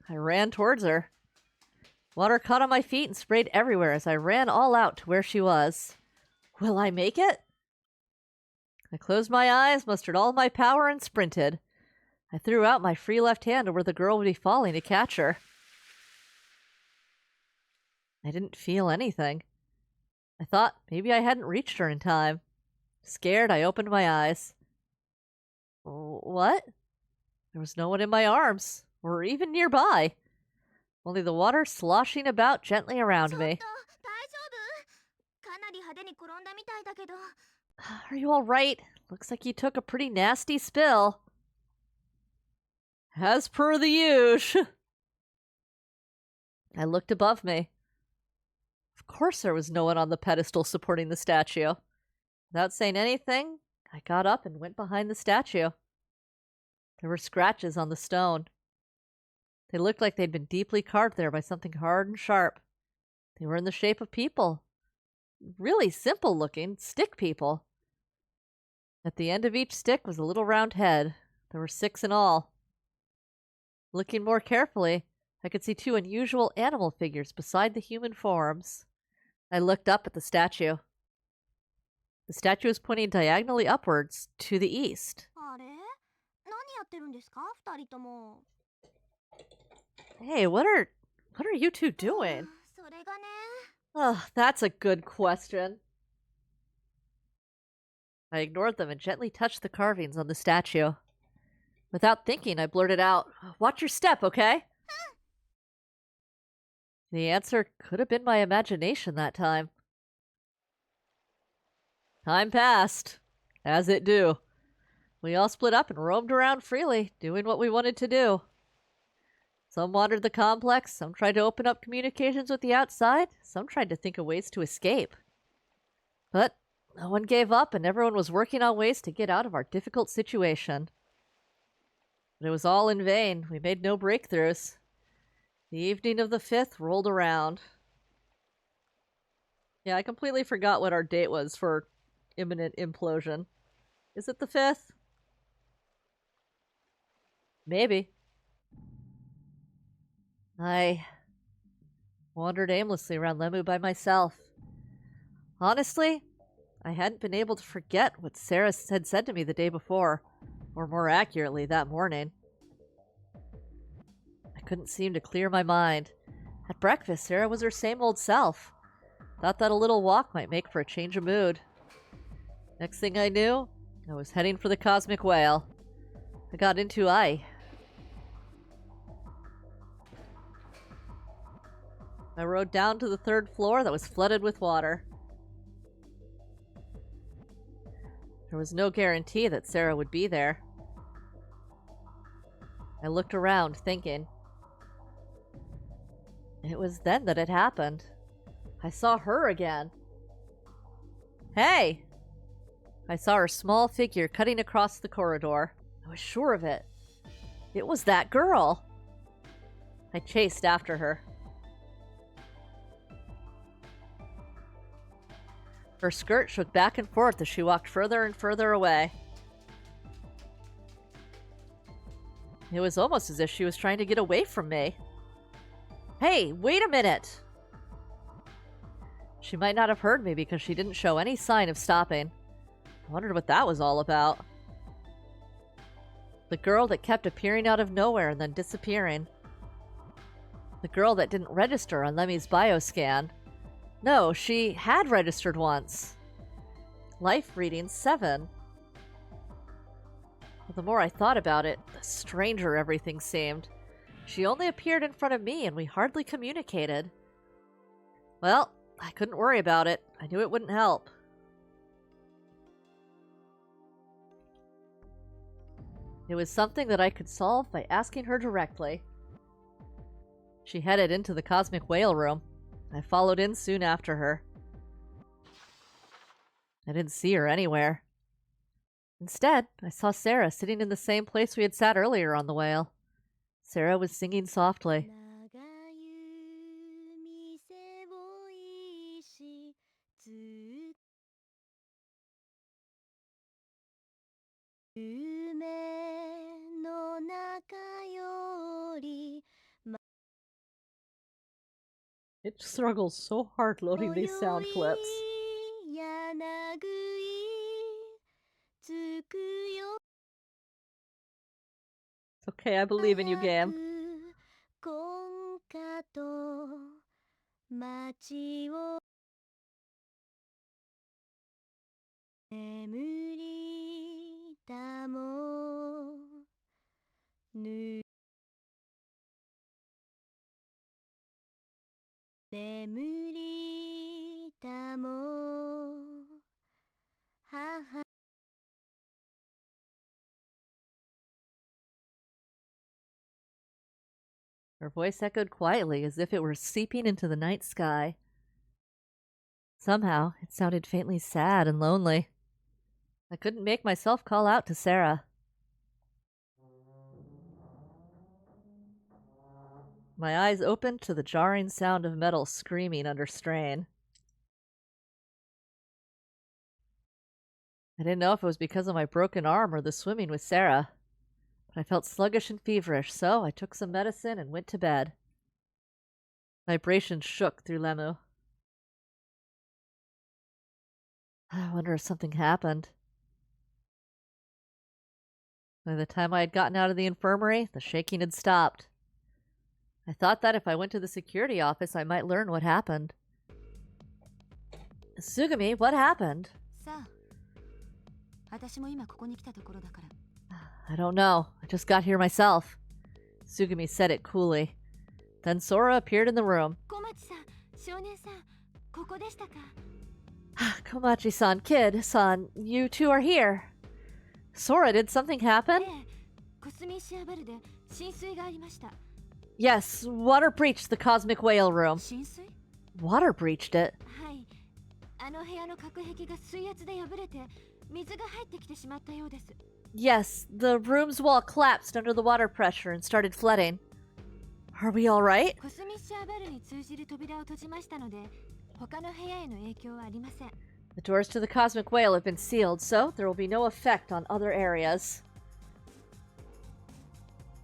I ran towards her. Water caught on my feet and sprayed everywhere as I ran all out to where she was. Will I make it? I closed my eyes, mustered all my power, and sprinted. I threw out my free left hand to where the girl would be falling to catch her. I didn't feel anything. I thought maybe I hadn't reached her in time. Scared, I opened my eyes. What? There was no one in my arms, or even nearby. Only the water sloshing about gently around ちょっと me. 大丈夫？かなり派手に転んだみたいだけど。 Are you alright? Looks like you took a pretty nasty spill. As per the usual. I looked above me. Of course there was no one on the pedestal supporting the statue. Without saying anything, I got up and went behind the statue. There were scratches on the stone. They looked like they'd been deeply carved there by something hard and sharp. They were in the shape of people. Really simple looking, stick people. At the end of each stick was a little round head. There were 6 in all. Looking more carefully, I could see two unusual animal figures beside the human forms. I looked up at the statue. The statue was pointing diagonally upwards to the east. あれ、何やってるんですか、二人とも。Hey, what are you two doing? それがね。Oh, that's a good question. I ignored them and gently touched the carvings on the statue. Without thinking, I blurted out, "Watch your step, okay?" The answer could have been my imagination that time. Time passed, as it do. We all split up and roamed around freely, doing what we wanted to do. Some wandered the complex, some tried to open up communications with the outside, some tried to think of ways to escape. But no one gave up, and everyone was working on ways to get out of our difficult situation. But it was all in vain. We made no breakthroughs. The evening of the 5th rolled around. Yeah, I completely forgot what our date was for imminent implosion. Is it the 5th? Maybe. I wandered aimlessly around Lemu by myself. Honestly, I hadn't been able to forget what Sarah had said to me the day before, or more accurately, that morning. I couldn't seem to clear my mind. At breakfast, Sarah was her same old self. Thought that a little walk might make for a change of mood. Next thing I knew, I was heading for the cosmic whale. I got into I rode down to the 3rd floor that was flooded with water. There was no guarantee that Sarah would be there. I looked around, thinking. It was then that it happened. I saw her again. Hey! I saw her small figure cutting across the corridor. I was sure of it. It was that girl. I chased after her. Her skirt shook back and forth as she walked further and further away. It was almost as if she was trying to get away from me. Hey, wait a minute! She might not have heard me because she didn't show any sign of stopping. I wondered what that was all about. The girl that kept appearing out of nowhere and then disappearing. The girl that didn't register on Lemmy's bioscan. No, she had registered once. Life reading 7. But the more I thought about it, the stranger everything seemed. She only appeared in front of me and we hardly communicated. Well, I couldn't worry about it. I knew it wouldn't help. It was something that I could solve by asking her directly. She headed into the cosmic whale room. I followed in soon after her. I didn't see her anywhere. Instead, I saw Sarah sitting in the same place we had sat earlier on the whale. Sarah was singing softly. It struggles so hard loading these sound clips. It's okay, I believe in you, game. Her voice echoed quietly as if it were seeping into the night sky. Somehow, it sounded faintly sad and lonely. I couldn't make myself call out to Sarah. My eyes opened to the jarring sound of metal screaming under strain. I didn't know if it was because of my broken arm or the swimming with Sarah, but I felt sluggish and feverish, so I took some medicine and went to bed. Vibrations shook through Lemu. I wonder if something happened. By the time I had gotten out of the infirmary, the shaking had stopped. I thought that if I went to the security office, I might learn what happened. Sugumi, what happened? I don't know. I just got here myself. Sugumi said it coolly. Then Sora appeared in the room. Komachi-san, kid-san, you two are here. Sora, did something happen? Yes, water breached the Cosmic Whale room. Water breached it? Yes, the room's wall collapsed under the water pressure and started flooding. Are we alright? The doors to the Cosmic Whale have been sealed, so there will be no effect on other areas.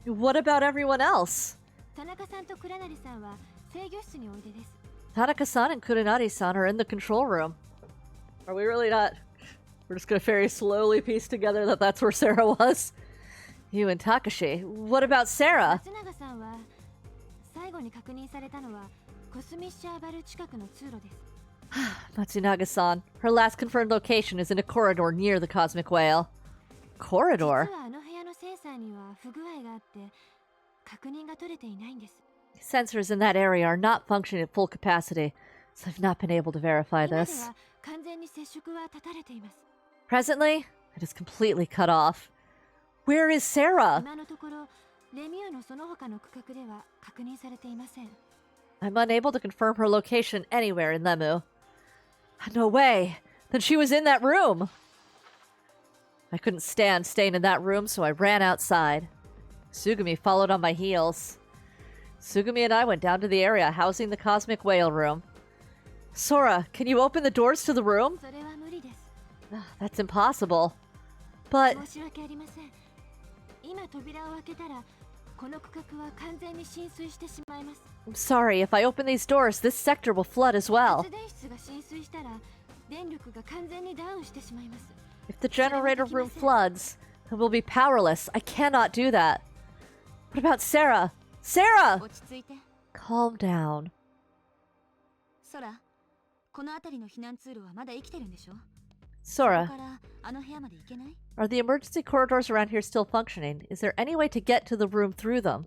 What about everyone else? Tanaka-san and Kurenari-san are in the control room. Are we really not? We're just gonna very slowly piece together that that's where Sarah was. You and Takashi. What about Sarah? Matsunaga-san. Her last confirmed location is in a corridor near the Cosmic Whale. Corridor? Sensors in that area are not functioning at full capacity, so I've not been able to verify this. Presently, it is completely cut off. Where is Sarah? I'm unable to confirm her location anywhere in Lemu. No way! Then she was in that room! I couldn't stand staying in that room, so I ran outside. Sugumi followed on my heels. Sugumi and I went down to the area housing the Cosmic Whale room. Sora, can you open the doors to the room? That's impossible. But... I'm sorry, if I open these doors, this sector will flood as well. If the generator room floods, then we'll be powerless. I cannot do that. What about Sarah? Sarah! Calm down. Sora, are the emergency corridors around here still functioning? Is there any way to get to the room through them?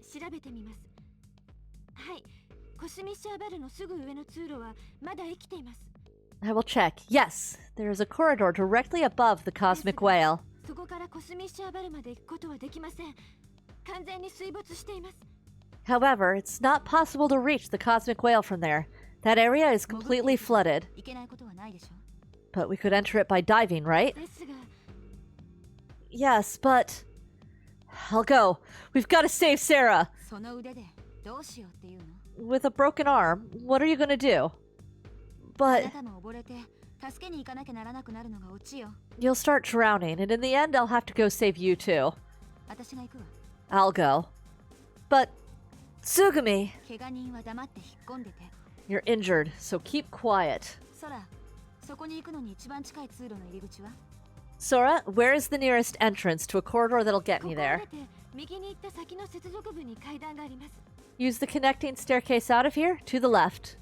I will check. Yes, there is a corridor directly above the Cosmic Whale. However, it's not possible to reach the Cosmic Whale from there. That area is completely flooded. But we could enter it by diving, right? Yes, but... I'll go. We've got to save Sarah! With a broken arm, what are you gonna do? But... You'll start drowning, and in the end I'll have to go save you too. I'll go. But... Tsugumi! You're injured, so keep quiet. Sora, where is the nearest entrance to a corridor that'll get me there? Use the connecting staircase out of here, to the left.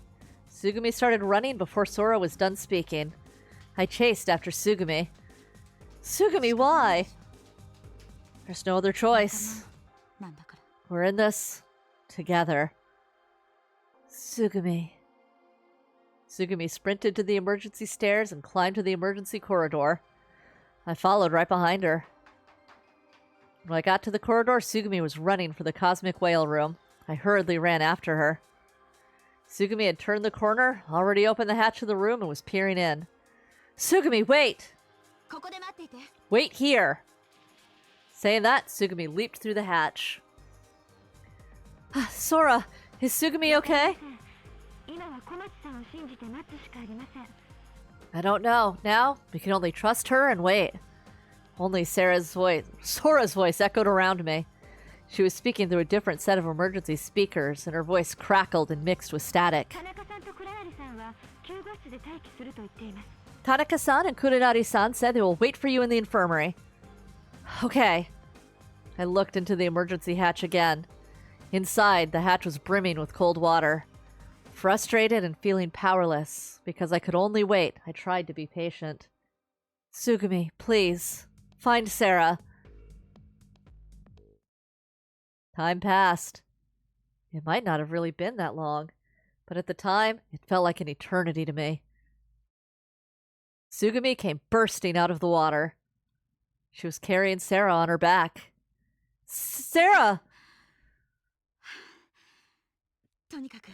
Sugumi started running before Sora was done speaking. I chased after Sugumi. Sugumi, why? There's no other choice. We're in this together. Sugumi. Sugumi sprinted to the emergency stairs and climbed to the emergency corridor. I followed right behind her. When I got to the corridor, Sugumi was running for the Cosmic Whale room. I hurriedly ran after her. Sugumi had turned the corner, already opened the hatch of the room, and was peering in. Sugumi, wait! Wait here! Saying that, Sugumi leaped through the hatch. Sora, is Sugumi okay? I don't know. Now, we can only trust her and wait. Only Sora's voice echoed around me. She was speaking through a different set of emergency speakers, and her voice crackled and mixed with static. 田中さんと黒柳さんは救護室で待機すると言っています。 Tanaka-san and Kurenari-san said they will wait for you in the infirmary. Okay. I looked into the emergency hatch again. Inside, the hatch was brimming with cold water. Frustrated and feeling powerless, because I could only wait, I tried to be patient. Tsugumi, please. Find Sarah. Time passed. It might not have really been that long, but at the time, it felt like an eternity to me. Tsugumi came bursting out of the water. She was carrying Sarah on her back. Sarah! とにかく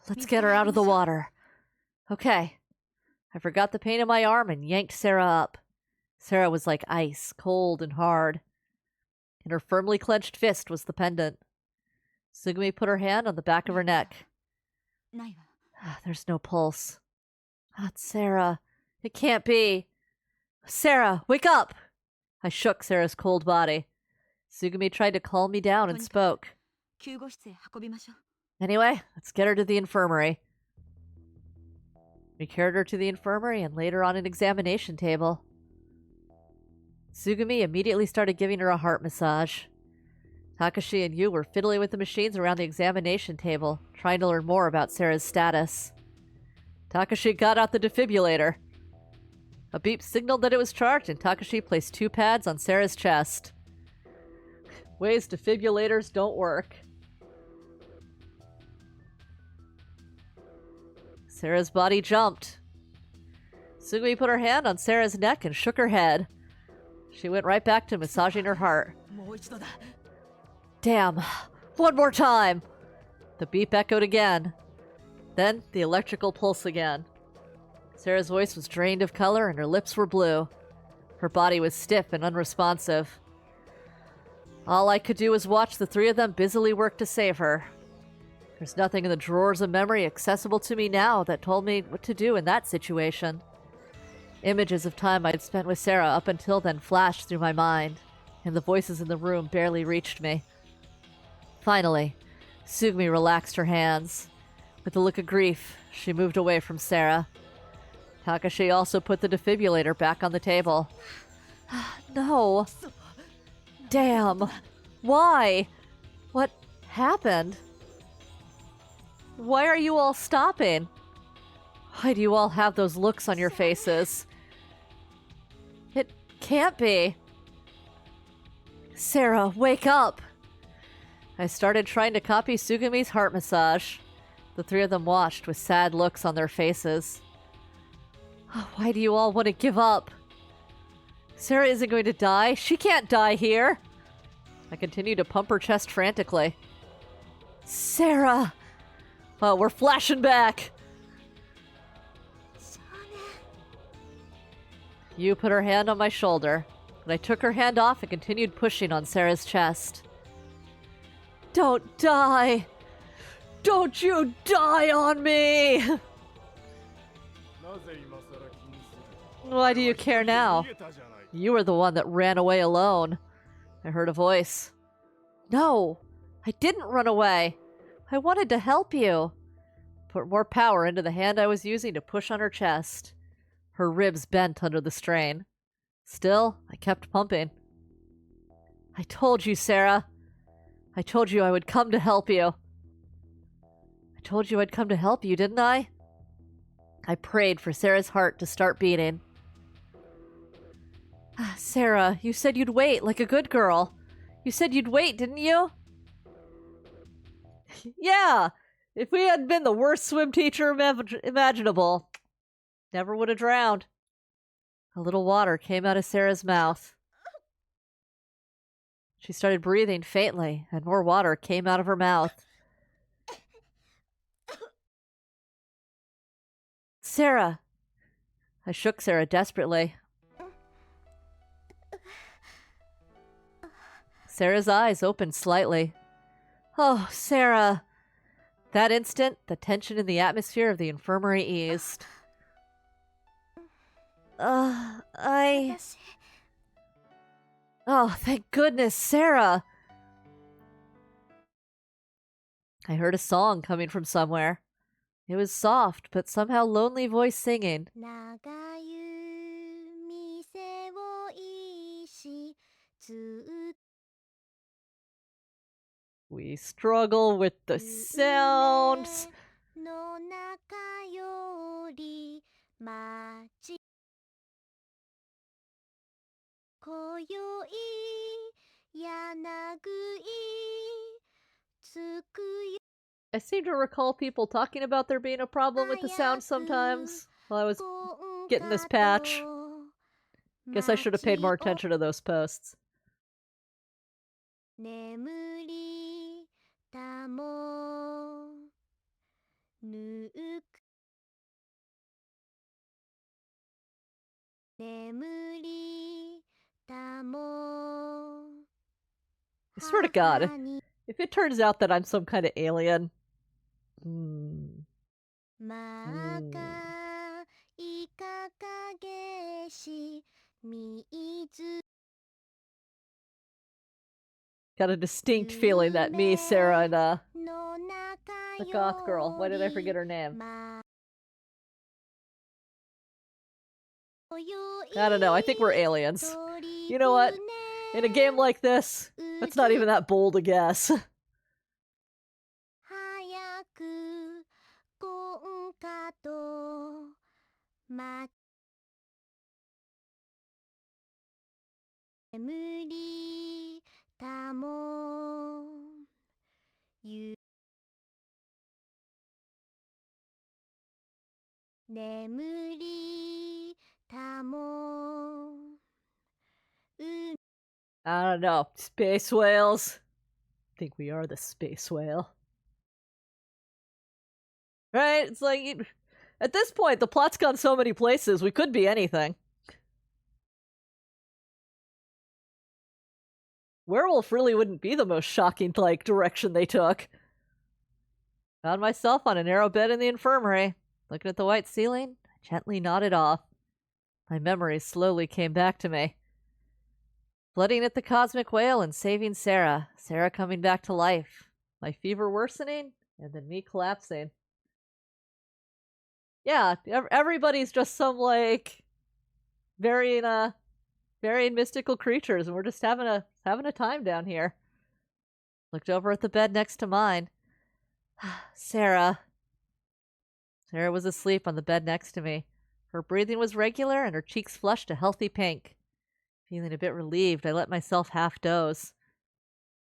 Let's get her out of the water. Okay. I forgot the pain in my arm and yanked Sarah up. Sarah was like ice, cold and hard. In her firmly clenched fist was the pendant. Tsugumi put her hand on the back of her neck. ないわ。 There's no pulse. It's Sarah. It can't be. Sarah, wake up! I shook Sarah's cold body. Tsugumi tried to calm me down and spoke. 救護室へ運びましょう。 Anyway, let's get her to the infirmary. We carried her to the infirmary and laid her on an examination table. Tsugumi immediately started giving her a heart massage. Takashi and Yu were fiddling with the machines around the examination table, trying to learn more about Sarah's status. Takashi got out the defibrillator. A beep signaled that it was charged, and Takashi placed 2 pads on Sarah's chest. Ways defibrillators don't work. Sarah's body jumped. Tsugumi put her hand on Sarah's neck and shook her head. She went right back to massaging her heart. もう一度だ。 Damn. One more time. The beep echoed again. Then the electrical pulse again. Sarah's voice was drained of color and her lips were blue. Her body was stiff and unresponsive. All I could do was watch the 3 of them busily work to save her. There's nothing in the drawers of memory accessible to me now that told me what to do in that situation. Images of time I'd spent with Sarah up until then flashed through my mind, and the voices in the room barely reached me. Finally, Tsugumi relaxed her hands. With a look of grief, she moved away from Sarah. Takashi also put the defibrillator back on the table. No. Damn. Why? What happened? Why are you all stopping? Why do you all have those looks on your faces? It can't be. Sarah, wake up! I started trying to copy Tsugumi's heart massage. The 3 of them watched with sad looks on their faces. Why do you all want to give up? Sarah isn't going to die. She can't die here. I continued to pump her chest frantically. Sarah! Oh, we're flashing back. You put her hand on my shoulder, but I took her hand off and continued pushing on Sarah's chest. Don't die! Don't you die on me! Why do you care now? You were the one that ran away alone. I heard a voice. No, I didn't run away. I wanted to help you. Put more power into the hand I was using to push on her chest. Her ribs bent under the strain. Still, I kept pumping. I told you, Sarah. I told you I would come to help you. I told you I'd come to help you, didn't I? I prayed for Sarah's heart to start beating. Sarah, you said you'd wait like a good girl. You said you'd wait, didn't you? Yeah, if we hadn't been the worst swim teacher imaginable, never would have drowned. A little water came out of Sarah's mouth. She started breathing faintly, and more water came out of her mouth. Sarah! I shook Sarah desperately. Sarah's eyes opened slightly. Oh, Sarah! That instant, the tension in the atmosphere of the infirmary eased. Oh, thank goodness, Sarah! I heard a song coming from somewhere. It was soft, but somehow lonely voice singing. 長湯店をいしつ We struggle with the sounds. の中より街今宵柳つくよ I seem to recall people talking about there being a problem with the sound sometimes while I was getting this patch. Guess I should have paid more attention to those posts. 眠りたもぬく眠りたも I swear to God, if it turns out that I'm some kind of alien. まかいかかげし水 Got a distinct feeling that me, Sarah, and の中 the goth girl. Why did I forget her name? ま I don't know. I think we're aliens. You know what? In a game like this, that's not even that bold a guess. 早くこんかとま眠りたもゆ眠りたも I don't know. Space whales. I think we are the space whale. Right? It's like, at this point, the plot's gone so many places, we could be anything. Werewolf really wouldn't be the most shocking, like, direction they took. Found myself on a narrow bed in the infirmary. Looking at the white ceiling, I gently nodded off. My memories slowly came back to me. Flooding at the cosmic whale and saving Sarah. Sarah coming back to life. My fever worsening, and then me collapsing. Yeah, everybody's just some, like, varying mystical creatures, and we're just having a time down here. Looked over at the bed next to mine. Sarah. Sarah was asleep on the bed next to me. Her breathing was regular, and her cheeks flushed a healthy pink. Feeling a bit relieved, I let myself half doze.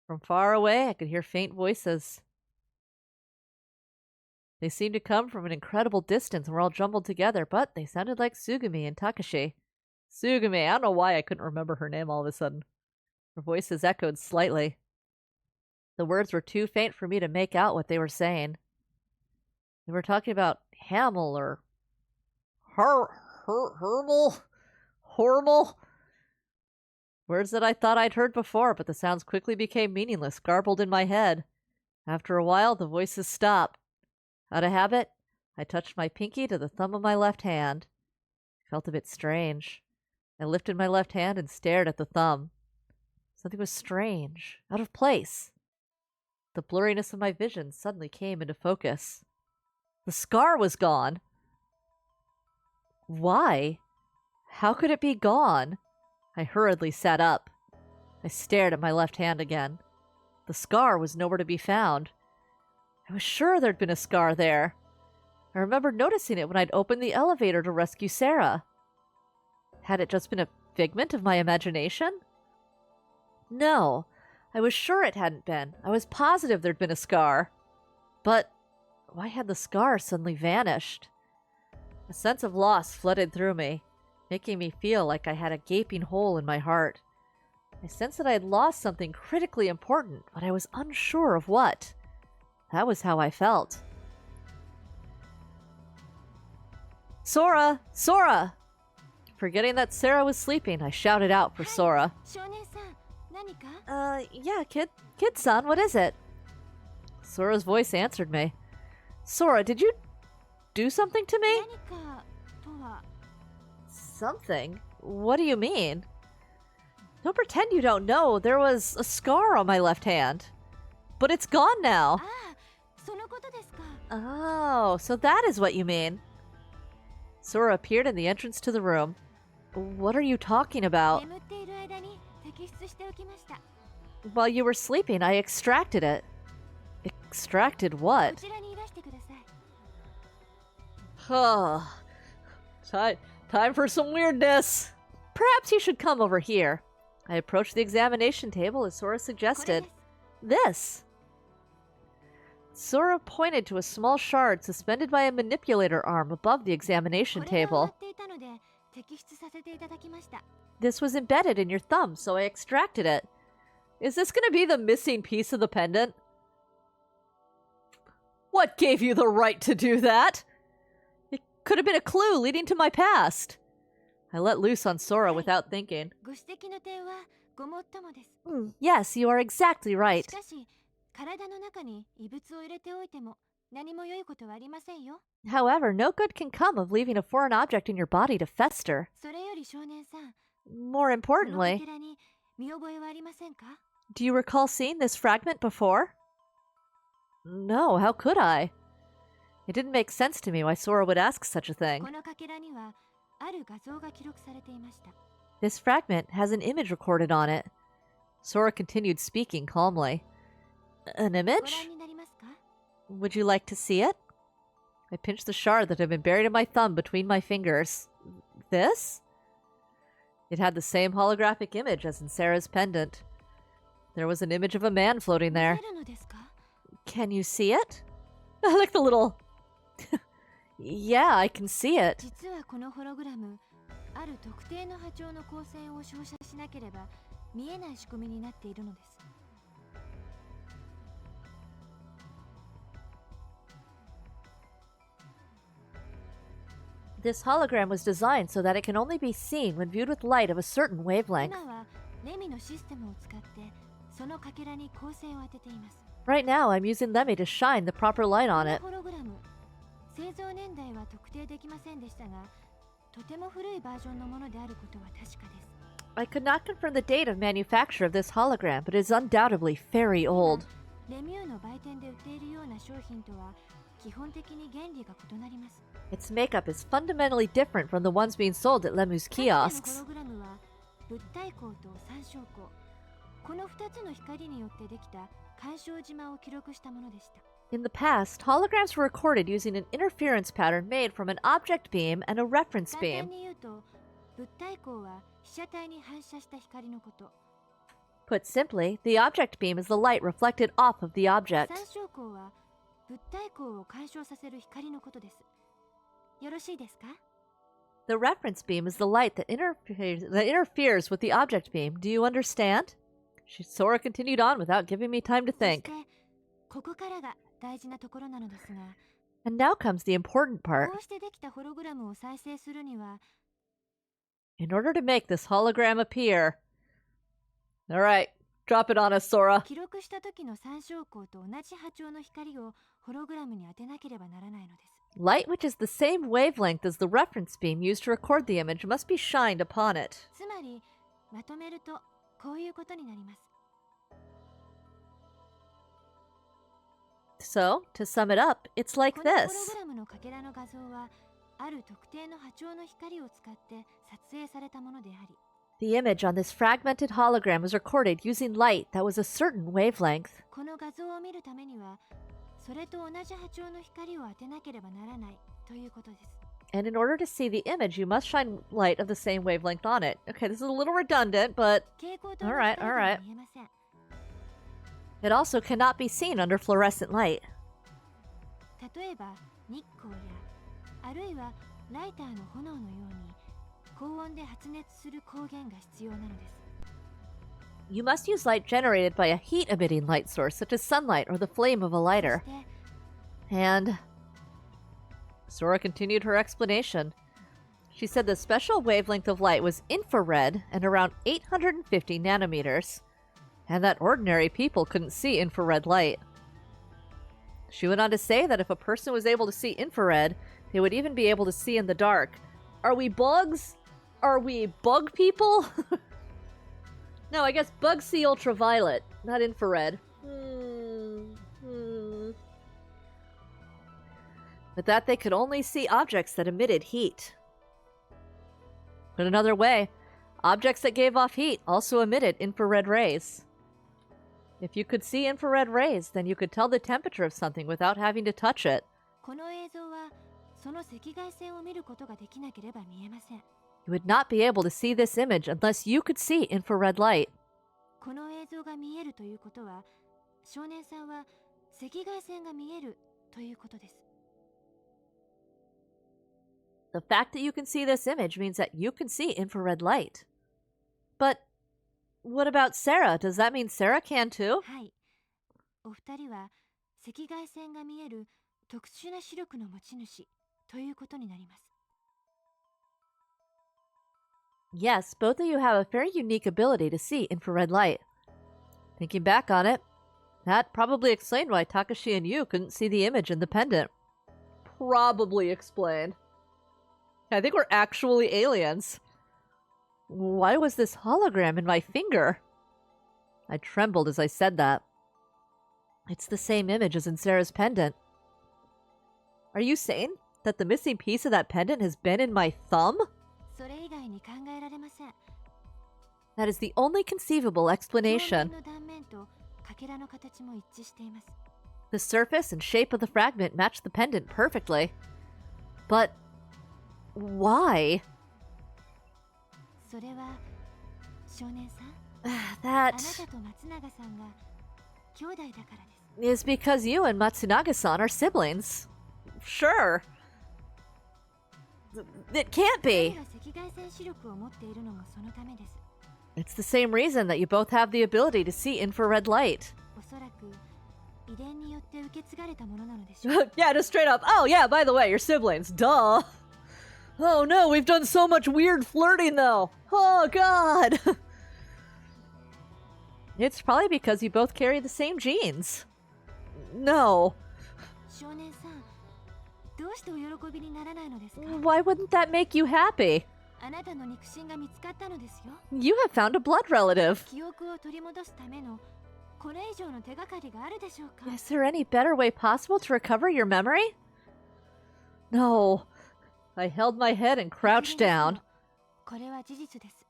From far away, I could hear faint voices. They seemed to come from an incredible distance and were all jumbled together, but they sounded like Sugumi and Takashi. Sugumi, I don't know why I couldn't remember her name all of a sudden. Her voices echoed slightly. The words were too faint for me to make out what they were saying. They were talking about Hamel or Hermal? Hormal? Words that I thought I'd heard before, but the sounds quickly became meaningless, garbled in my head. After a while, the voices stopped. Out of habit, I touched my pinky to the thumb of my left hand. It felt a bit strange. I lifted my left hand and stared at the thumb. Something was strange, out of place. The blurriness of my vision suddenly came into focus. The scar was gone. Why? How could it be gone? I hurriedly sat up. I stared at my left hand again. The scar was nowhere to be found. I was sure there'd been a scar there. I remembered noticing it when I'd opened the elevator to rescue Sarah. Had it just been a figment of my imagination? No, I was sure it hadn't been. I was positive there'd been a scar. But why had the scar suddenly vanished? A sense of loss flooded through me, making me feel like I had a gaping hole in my heart. I sensed that I had lost something critically important, but I was unsure of what. That was how I felt. Sora! Sora! Forgetting that Sarah was sleeping, I shouted out for Sora. 少年さん、何か Yeah, kid-san, what is it? Sora's voice answered me. Sora, did you do something to me? 何かとは Something? What do you mean? Don't pretend you don't know. There was a scar on my left hand. But it's gone now. ああ、Oh, so that is what you mean. Sora appeared in the entrance to the room. What are you talking about? 眠っている間に摘出しておきました。 While you were sleeping, I extracted it. Extracted こ what? ちらにいらしてください。 Time for some weirdness. Perhaps you should come over here. I approached the examination table as Sora これ suggested. です。 This. Sora pointed to a small shard suspended by a manipulator arm above the examination これが埋ま table. っていたので摘出させていただきました。 This was embedded in your thumb, so I extracted it. Is this going to be the missing piece of the pendant? What gave you the right to do that? It could have been a clue leading to my past. I let loose on Sora without thinking. ご指摘の点はごもっともです。 Yes, you are exactly し right. かし、体の中に異物を入れておいても何も良いことはありませんよ。 However, no good can come of leaving a foreign object in your body to fester. それより少年さん、 More このか importantly, けらに見覚えはありませんか？ do you recall seeing this fragment before? No, how could I? It didn't make sense to me why Sora would ask such a thing. このかけらにはある画像が記録されていました。 This fragment has an image recorded on it. Sora continued speaking calmly. An ご覧 image? になりますか？ Would you like to see it? I pinched the shard that had been buried in my thumb between my fingers. This? It had the same holographic image as in Sarah's pendant. There was an image of a man floating 見 there. えるのですか？ Can you see it? I like the little... Yeah, I can see it. 実はこのホログラム、ある特定の波長の光線を照射しなければ見えない仕組みになっているのです。 This hologram was designed so that it can only be seen when viewed with light of a certain wavelength. 今はレミのシステムを使ってそのかけらに光線を当てています。 Right now, I'm using Lemmy to shine the proper light こ on の it. ホログラム、製造年代は特定できませんでしたが、とても古いバージョンのものであることは確かです。 I could not confirm the date of manufacture of this hologram, but it is undoubtedly very old. レミューの売店で売っているような商品とは基本的に原理が異なります。 Its makeup is fundamentally different from the ones being sold at Lemu's かつてのホ kiosks. ログラムは物体光と参照光、この2つの光によってできた干渉島を記録したものでした。 In the past, holograms were recorded using an interference pattern made from an object beam and a reference 簡 beam. 単に言うと、物体光は被写体に反射した光のこと。 Put simply, the object beam is the light reflected off of the object. 参照光は物体光を干渉させる光のことです。よろしいですか？ The reference beam is the light that interferes with the object beam. Do you understand? Sora continued on without giving me time to そし think. て、ここからが大事なところなのですが、 And now comes the important part. こうしてできたホログラムを再生するには、 In order to make this hologram appear... Alright, drop it on us, Sora. 記録した時の参照光と同じ波長の光をホログラムに当てなければならないのです。 Light which is the same wavelength as the reference beam used to record the image must be shined upon it. つまり、まとめるとこういうことになります。 So, to sum it up, it's like このホロ this. グラムのかけらの画像は、ある特定の波長の光を使って撮影されたものであり、 The image on this fragmented hologram was recorded using light that was a certain wavelength. この画像を見るためには、それと同じ波長の光を当てなければならないということです。 And in order to see the image, you must shine light of the same wavelength on it. Okay, this is a little redundant, but 蛍光灯の Alright, 光では alright. 見えません。 it also cannot be seen under fluorescent light. 例えば日光や、あるいはライターの炎のように高温で発熱する光源が必要なのです。 You must use light generated by a heat-emitting light source, such as sunlight or the flame of a そ lighter. して And... Sora continued her explanation. She said the special wavelength of light was infrared and around 850 nanometers, and that ordinary people couldn't see infrared light. She went on to say that if a person was able to see infrared, they would even be able to see in the dark. Are we bugs? Are we bug people? No, I guess bugs see ultraviolet, not infrared. With that, they could only see objects that emitted heat. Put another way, objects that gave off heat also emitted infrared rays. If you could see infrared rays, then you could tell the temperature of something without having to touch it. この映像はその赤外線を見ることができなければ見えません。 You would not be able to see this image unless you could see infrared light. この映像が見えるということは、少年さんは赤外線が見えるということです。 The fact that you can see this image means that you can see infrared light. But what about Sarah? Does that mean Sarah can too? はい。お二人は赤外線が見える特殊な視力の持ち主ということになります。 Yes, both of you have a very unique ability to see infrared light. Thinking back on it, that probably explained why Takashi and you couldn't see the image in the pendant. Probably explained. I think we're actually aliens. Why was this hologram in my finger? I trembled as I said that. It's the same image as in Sarah's pendant. Are you saying that the missing piece of that pendant has been in my thumb? それ以外に考えられません。 That is the only conceivable 表 explanation. 面の断面とかけらの形も一致しています。 The surface and shape of the fragment match the pendant perfectly. But why? それは少年さん、 That あなたと松永さんが兄弟だからです。 is because you and Matsunaga-san are siblings. Sure. It can't 彼 be. が赤外線視力を持っているのもそのためです。 It's the same reason that you both have the ability to see infrared light. おそらく遺伝によって受け継がれたものなのでしょう。 Yeah, just straight up. Oh, yeah, by the way, you're siblings. Duh. Oh no, we've done so much weird flirting though. Oh god. It's probably because you both carry the same genes. No. 少年さん、どうしてお喜びにならないのですか？ Why wouldn't that make you happy? あなたの肉親が見つかったのですよ。 You have found a blood relative. 記憶を取り戻すためのこれ以上の手がかりがあるでしょうか？ Is there any better way possible to recover your memory? No. I held my head and crouched down. これは事実です。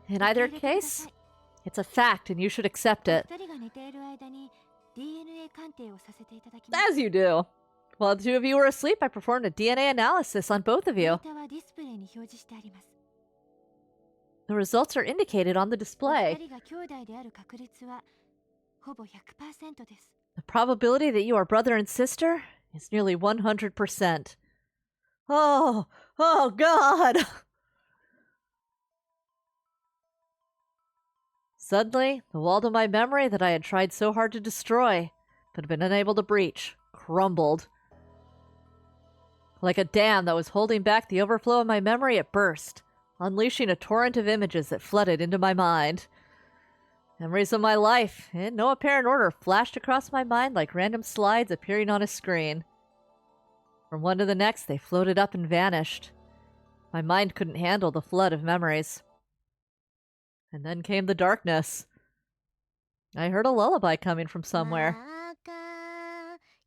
In either case, it's a fact and you should accept it. 二人が寝ている間に DNA 鑑定をさせていただきます。 As you do. While the two of you were asleep, I performed a DNA analysis on both of デー you. タはディスプレイに表示してあります。 The results are indicated on the お display. 二人が兄弟である確率はほぼ 100% です。 The probability that you are brother and sister is nearly 100%. Oh, oh god! Suddenly, the wall to my memory that I had tried so hard to destroy, but been unable to breach, crumbled. Like a dam that was holding back the overflow of my memory, it burst, unleashing a torrent of images that flooded into my mind. Memories of my life, in no apparent order, flashed across my mind like random slides appearing on a screen. From one to the next, they floated up and vanished. My mind couldn't handle the flood of memories. And then came the darkness. I heard a lullaby coming from somewhere.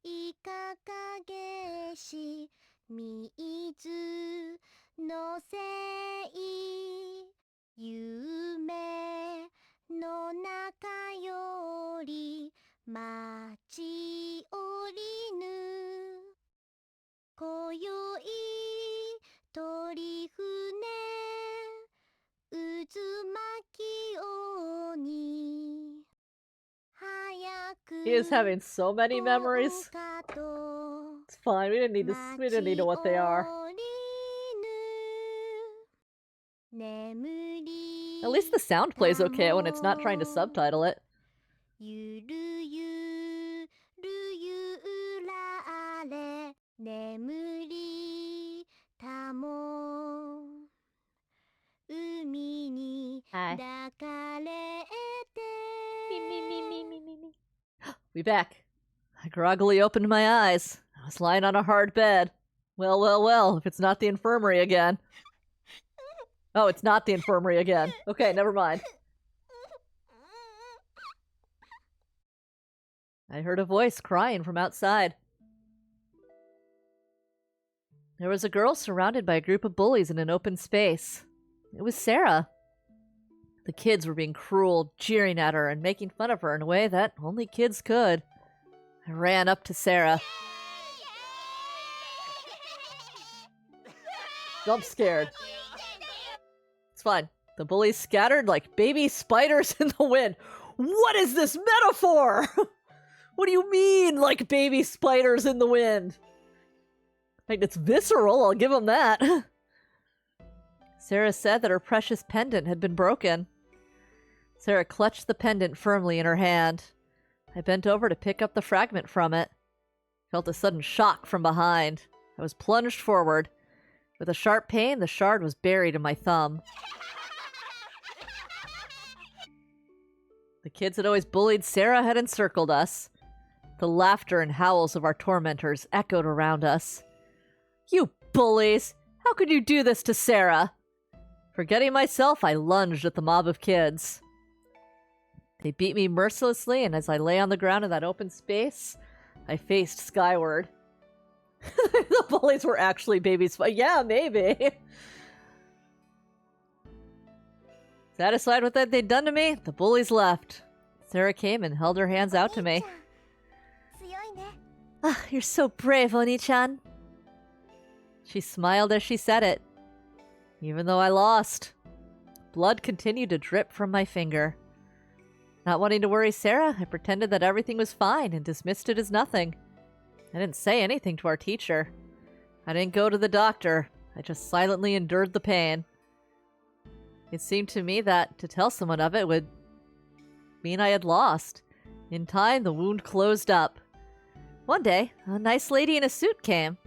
いかげし水のせい夢の中より待ち降りぬ今宵鳥船渦巻き鬼 He is having so many memories. It's fine. We didn't need to. We didn't need to know what they are. At least the sound plays okay when it's not trying to subtitle it. ゆるゆるゆられ眠りたも海に Hi. 抱かれて We back. I groggily opened my eyes. I was lying on a hard bed. Well, well, well, if it's not the infirmary again. Oh, it's not the infirmary again. Okay, never mind. I heard a voice crying from outside. There was a girl surrounded by a group of bullies in an open space. It was Sarah. The kids were being cruel, jeering at her and making fun of her in a way that only kids could. I ran up to Sarah. I'm scared. It's fine. The bullies scattered like baby spiders in the wind. What is this metaphor? What do you mean, like baby spiders in the wind? In fact, it's visceral, I'll give them that. Sarah said that her precious pendant had been broken. Sarah clutched the pendant firmly in her hand. I bent over to pick up the fragment from it. Felt a sudden shock from behind. I was plunged forward. With a sharp pain, the shard was buried in my thumb. The kids that always bullied Sarah had encircled us. The laughter and howls of our tormentors echoed around us. You bullies! How could you do this to Sarah? Forgetting myself, I lunged at the mob of kids. They beat me mercilessly, and as I lay on the ground in that open space, I faced skyward. The bullies were actually babies. Yeah, maybe. Satisfied with what they'd done to me, the bullies left. Sarah came and held her hands out to me. Ah, you're so brave, Oni-chan. She smiled as she said it. Even though I lost, blood continued to drip from my finger. Not wanting to worry Sarah, I pretended that everything was fine and dismissed it as nothing. I didn't say anything to our teacher. I didn't go to the doctor. I just silently endured the pain. It seemed to me that to tell someone of it would mean I had lost. In time, the wound closed up. One day, a nice lady in a suit came.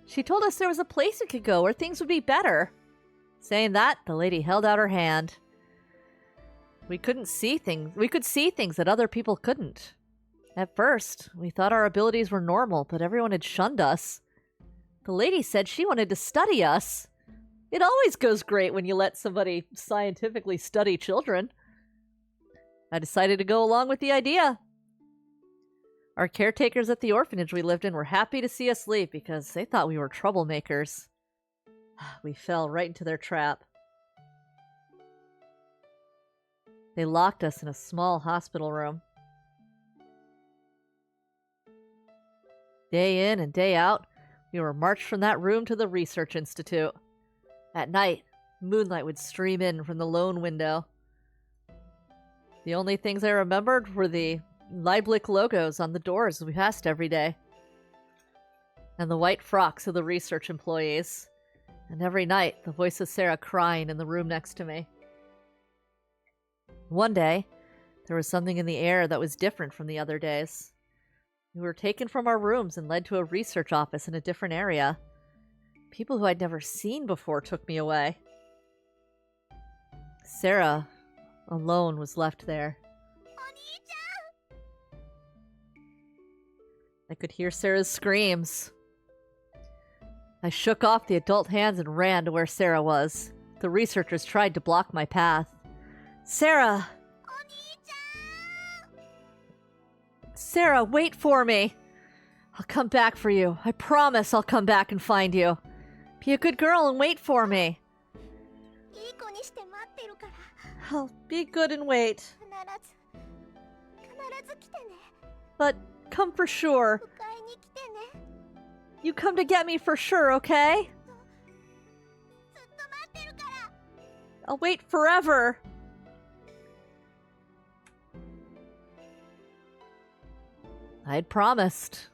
She told us there was a place we could go where things would be better. Saying that, the lady held out her hand. We could see things that other people couldn't. At first, we thought our abilities were normal, but everyone had shunned us. The lady said she wanted to study us. It always goes great when you let somebody scientifically study children. I decided to go along with the idea. Our caretakers at the orphanage we lived in were happy to see us leave because they thought we were troublemakers. We fell right into their trap. They locked us in a small hospital room. Day in and day out, we were marched from that room to the research institute. At night, moonlight would stream in from the lone window. The only things I remembered were the Lieblich logos on the doors we passed every day, and the white frocks of the research employees, and every night the voice of Sarah crying in the room next to me. One day, there was something in the air that was different from the other days. We were taken from our rooms and led to a research office in a different area. People who I'd never seen before took me away. Sarah, alone, was left there. I could hear Sarah's screams. I shook off the adult hands and ran to where Sarah was. The researchers tried to block my path. Sarah! Sarah, wait for me! I'll come back for you. I promise I'll come back and find you. Be a good girl and wait for me. I'll be good and wait. But come for sure. You come to get me for sure, okay? I'll wait forever. I'd promised.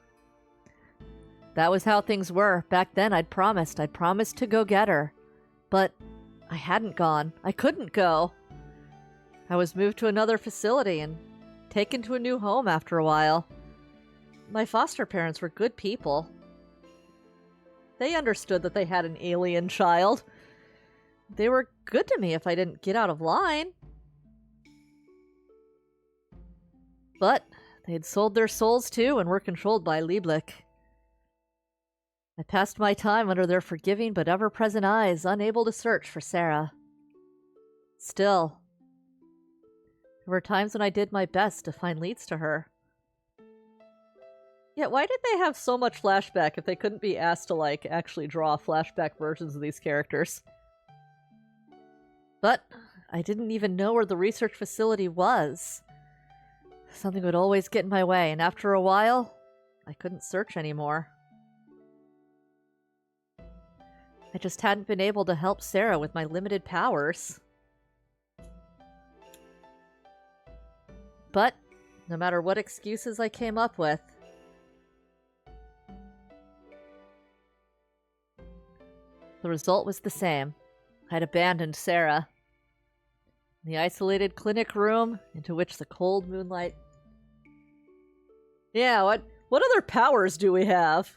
That was how things were. Back then, I'd promised. I'd promised to go get her. But I hadn't gone. I couldn't go. I was moved to another facility and taken to a new home after a while. My foster parents were good people. They understood that they had an alien child. They were good to me if I didn't get out of line. But they'd sold their souls too and were controlled by Lieblich. I passed my time under their forgiving but ever-present eyes, unable to search for Sarah. Still, there were times when I did my best to find leads to her. Yeah, why did they have so much flashback if they couldn't be asked to, like, actually draw flashback versions of these characters? But I didn't even know where the research facility was. Something would always get in my way, and after a while, I couldn't search anymore. I just hadn't been able to help Sarah with my limited powers. But, no matter what excuses I came up with, the result was the same. I'd abandoned Sarah. In the isolated clinic room into which the cold moonlight... Yeah, what other powers do we have?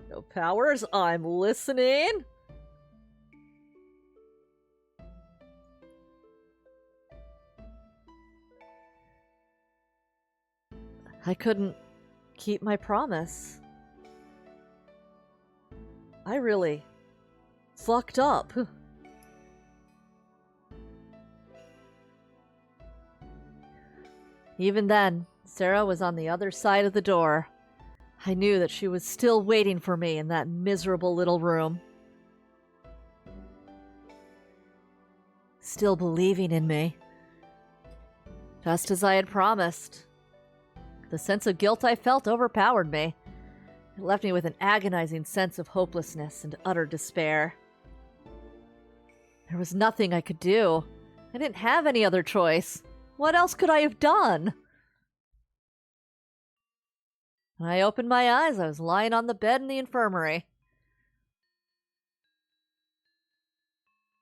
No powers? I'm listening. I couldn't keep my promise. I really fucked up. Even then, Sarah was on the other side of the door. I knew that she was still waiting for me in that miserable little room. Still believing in me. Just as I had promised. The sense of guilt I felt overpowered me. It left me with an agonizing sense of hopelessness and utter despair. There was nothing I could do. I didn't have any other choice. What else could I have done? When I opened my eyes, I was lying on the bed in the infirmary.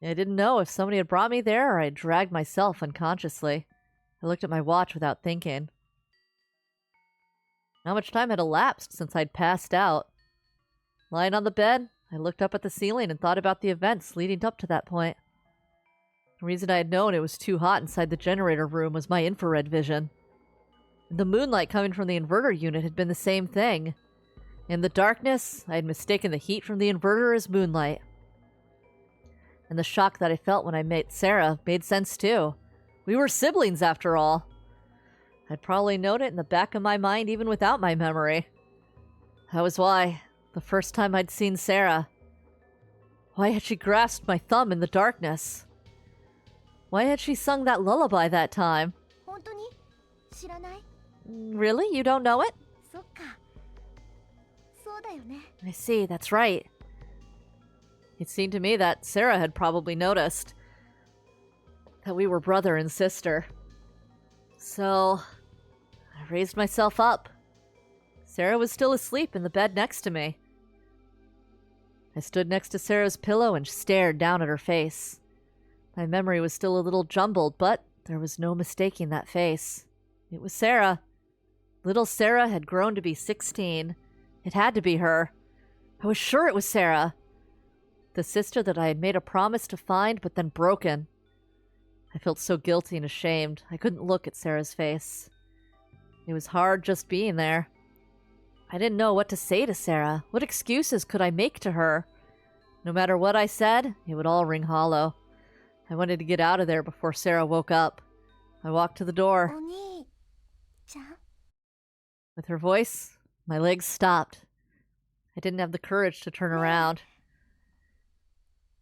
I didn't know if somebody had brought me there or I dragged myself unconsciously. I looked at my watch without thinking. How much time had elapsed since I'd passed out? Lying on the bed, I looked up at the ceiling and thought about the events leading up to that point. The reason I had known it was too hot inside the generator room was my infrared vision. The moonlight coming from the inverter unit had been the same thing. In the darkness, I had mistaken the heat from the inverter as moonlight. And the shock that I felt when I met Sarah made sense too. We were siblings after all. I'd probably known it in the back of my mind even without my memory. That was why, the first time I'd seen Sarah, why had she grasped my thumb in the darkness? Why had she sung that lullaby that time? 本当に知らない? Really? You don't know it? そっか。そうだよね。 I see, that's right. It seemed to me that Sarah had probably noticed that we were brother and sister. So, I raised myself up. Sarah was still asleep in the bed next to me. I stood next to Sarah's pillow and stared down at her face. My memory was still a little jumbled, but there was no mistaking that face. It was Sarah. Little Sarah had grown to be 16. It had to be her. I was sure it was Sarah. The sister that I had made a promise to find, but then broken. I felt so guilty and ashamed, I couldn't look at Sarah's face. It was hard just being there. I didn't know what to say to Sarah. What excuses could I make to her? No matter what I said, it would all ring hollow. I wanted to get out of there before Sarah woke up. I walked to the door. お兄ちゃん? With her voice, my legs stopped. I didn't have the courage to turn around.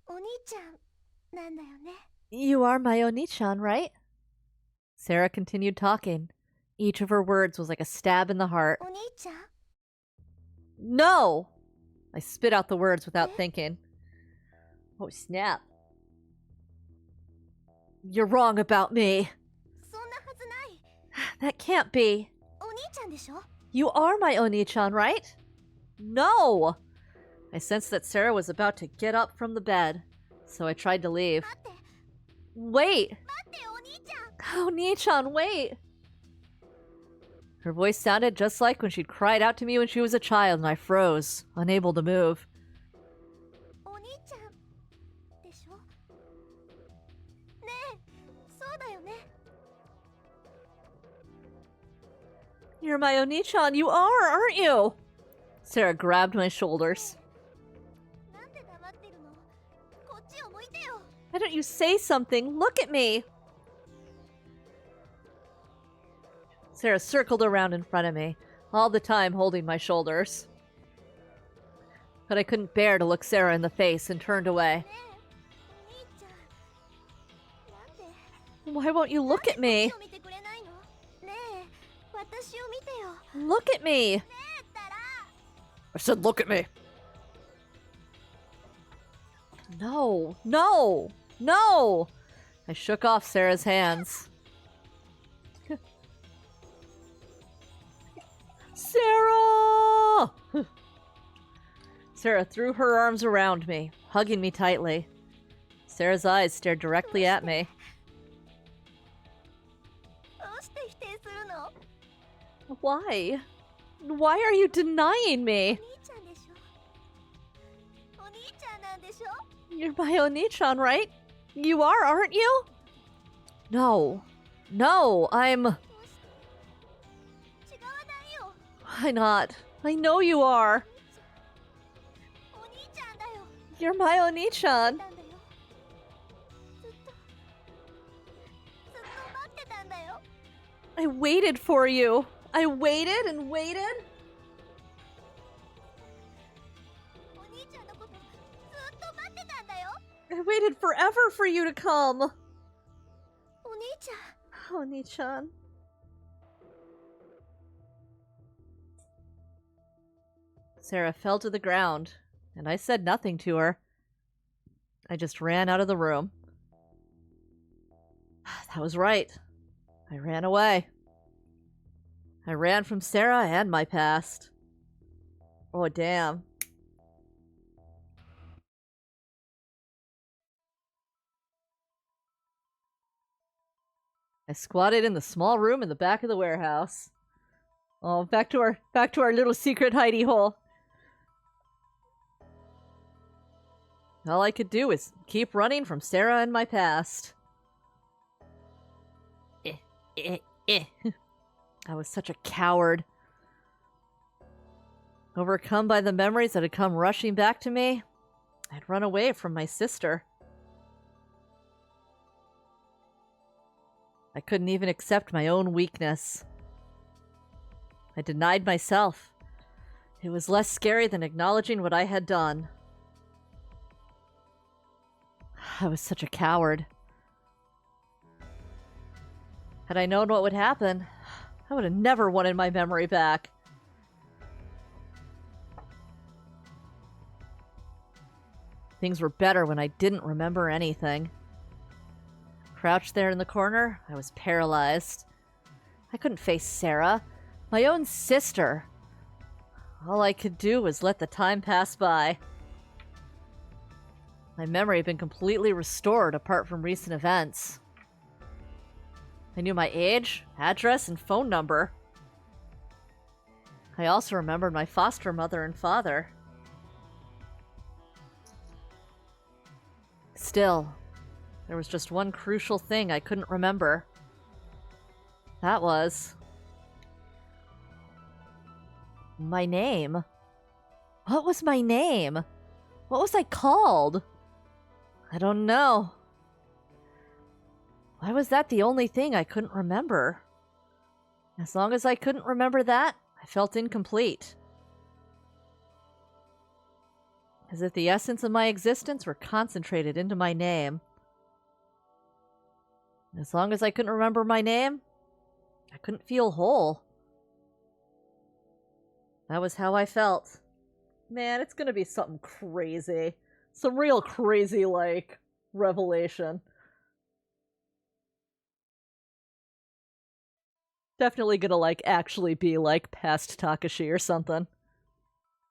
お兄ちゃんなんだよね? You are my Oni-chan, right? Sarah continued talking. Each of her words was like a stab in the heart. お兄ちゃん? No! I spit out the words without thinking. Oh, snap. You're wrong about me. そんなはずない. That can't be. お兄ちゃんでしょ? You are my Oni-chan, right? No! I sensed that Sarah was about to get up from the bed, so I tried to leave. 待って Wait! 待ってお兄ちゃん. Oni-chan, wait! Her voice sounded just like when she'd cried out to me when she was a child, and I froze, unable to move. お兄ちゃんでしょ? ねえ、そうだよね? You're my Oni-chan, you are, aren't you? Sarah grabbed my shoulders. なんで黙ってるの? こっちを向いてよ. Why don't you say something? Look at me! Sarah circled around in front of me, all the time holding my shoulders. But I couldn't bear to look Sarah in the face and turned away. ねえお兄ちゃんなんで Why won't you look at me? こっちを見てくれないのねえ私を見てよ Look at me! ねえったら I said look at me! No! No! No! I shook off Sarah's hands. Sarah! Sarah threw her arms around me, hugging me tightly. Sarah's eyes stared directly at me. どうして否定するの Why? Why are you denying お me? 兄ちゃんでしょお兄ちゃんなんでしょ You're my Oni-chan, right? You are, aren't you? No. No, I'm... どうして違わないよ Why not? I know you are. お兄ちゃんだよ You're my Oni-chan. 待ってたんだよずっと待ってたんだよ I waited for you. I waited and waited. お兄ちゃんのことずっと待ってたんだよ I waited forever for you to come. お兄ちゃん Oni-chan. Sarah fell to the ground, and I said nothing to her. I just ran out of the room. That was right. I ran away. I ran from Sarah and my past. Oh, damn. I squatted in the small room in the back of the warehouse. Oh, back to our little secret hidey hole. All I could do is keep running from Sarah and my past. I was such a coward. Overcome by the memories that had come rushing back to me, I'd run away from my sister. I couldn't even accept my own weakness. I denied myself. It was less scary than acknowledging what I had done. I was such a coward. Had I known what would happen, I would have never wanted my memory back. Things were better when I didn't remember anything. Crouched there in the corner, I was paralyzed. I couldn't face Sarah, my own sister. All I could do was let the time pass by. My memory had been completely restored apart from recent events. I knew my age, address, and phone number. I also remembered my foster mother and father. Still, there was just one crucial thing I couldn't remember. That was... my name. What was my name? What was I called? I don't know. Why was that the only thing I couldn't remember? As long as I couldn't remember that, I felt incomplete. As if the essence of my existence were concentrated into my name. As long as I couldn't remember my name, I couldn't feel whole. That was how I felt. Man, it's gonna be something crazy. Some real crazy, like, revelation. Definitely gonna, like, actually be, like, past Takashi or something.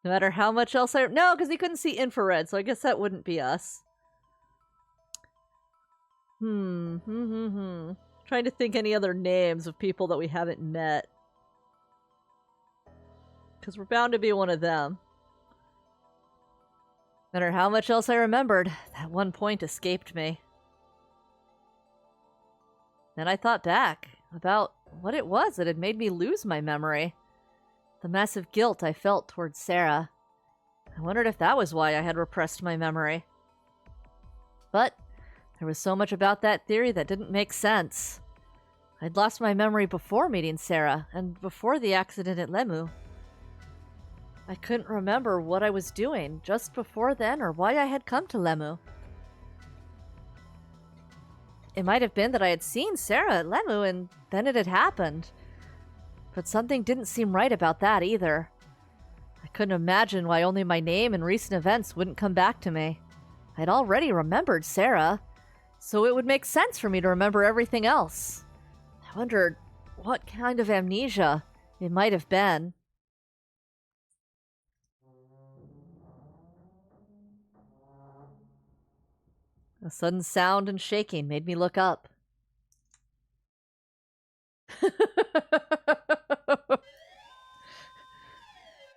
No matter how much else I... No, because he couldn't see infrared, so I guess that wouldn't be us. Trying to think any other names of people that we haven't met. Because we're bound to be one of them. No matter how much else I remembered, that one point escaped me. Then I thought back about what it was that had made me lose my memory. The massive guilt I felt towards Sarah. I wondered if that was why I had repressed my memory. But there was so much about that theory that didn't make sense. I'd lost my memory before meeting Sarah, and before the accident at Lemu. I couldn't remember what I was doing just before then or why I had come to Lemu. It might have been that I had seen Sarah at Lemu and then it had happened. But something didn't seem right about that either. I couldn't imagine why only my name and recent events wouldn't come back to me. I'd already remembered Sarah, so it would make sense for me to remember everything else. I wondered what kind of amnesia it might have been. A sudden sound and shaking made me look up.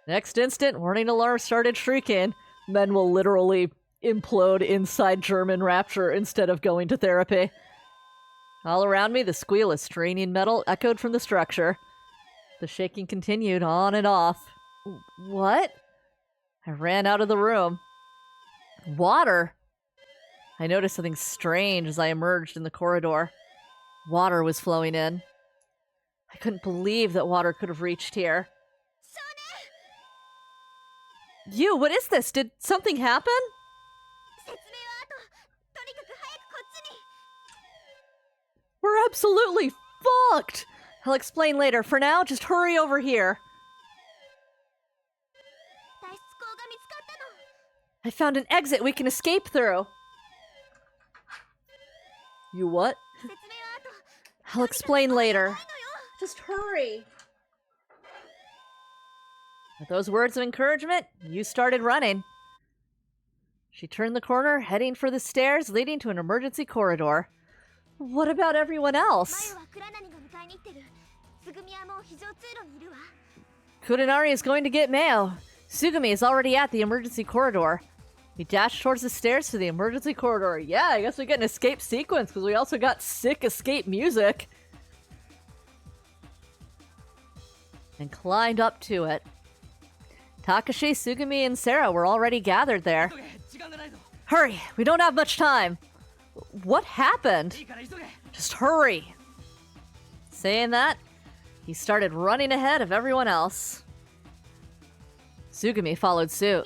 Next instant, warning alarm started shrieking. Men will literally implode inside German rapture instead of going to therapy. All around me, the squeal of straining metal echoed from the structure. The shaking continued on and off. What? I ran out of the room. Water! I noticed something strange as I emerged in the corridor. Water was flowing in. I couldn't believe that water could have reached here. You, what is this? Did something happen? We're absolutely fucked! I'll explain later. For now, just hurry over here. I found an exit we can escape through. You what? I'll explain later. Just hurry. With those words of encouragement, you started running. She turned the corner, heading for the stairs leading to an emergency corridor. What about everyone else? Kurenari is going to get Mayo. Sugumi is already at the emergency corridor. We dashed towards the stairs to the emergency corridor. Yeah, I guess we get an escape sequence because we also got sick escape music. And climbed up to it. Takashi, Sugumi, and Sarah were already gathered there. Hurry! We don't have much time! What happened? Just hurry! Saying that, he started running ahead of everyone else. Sugumi followed suit.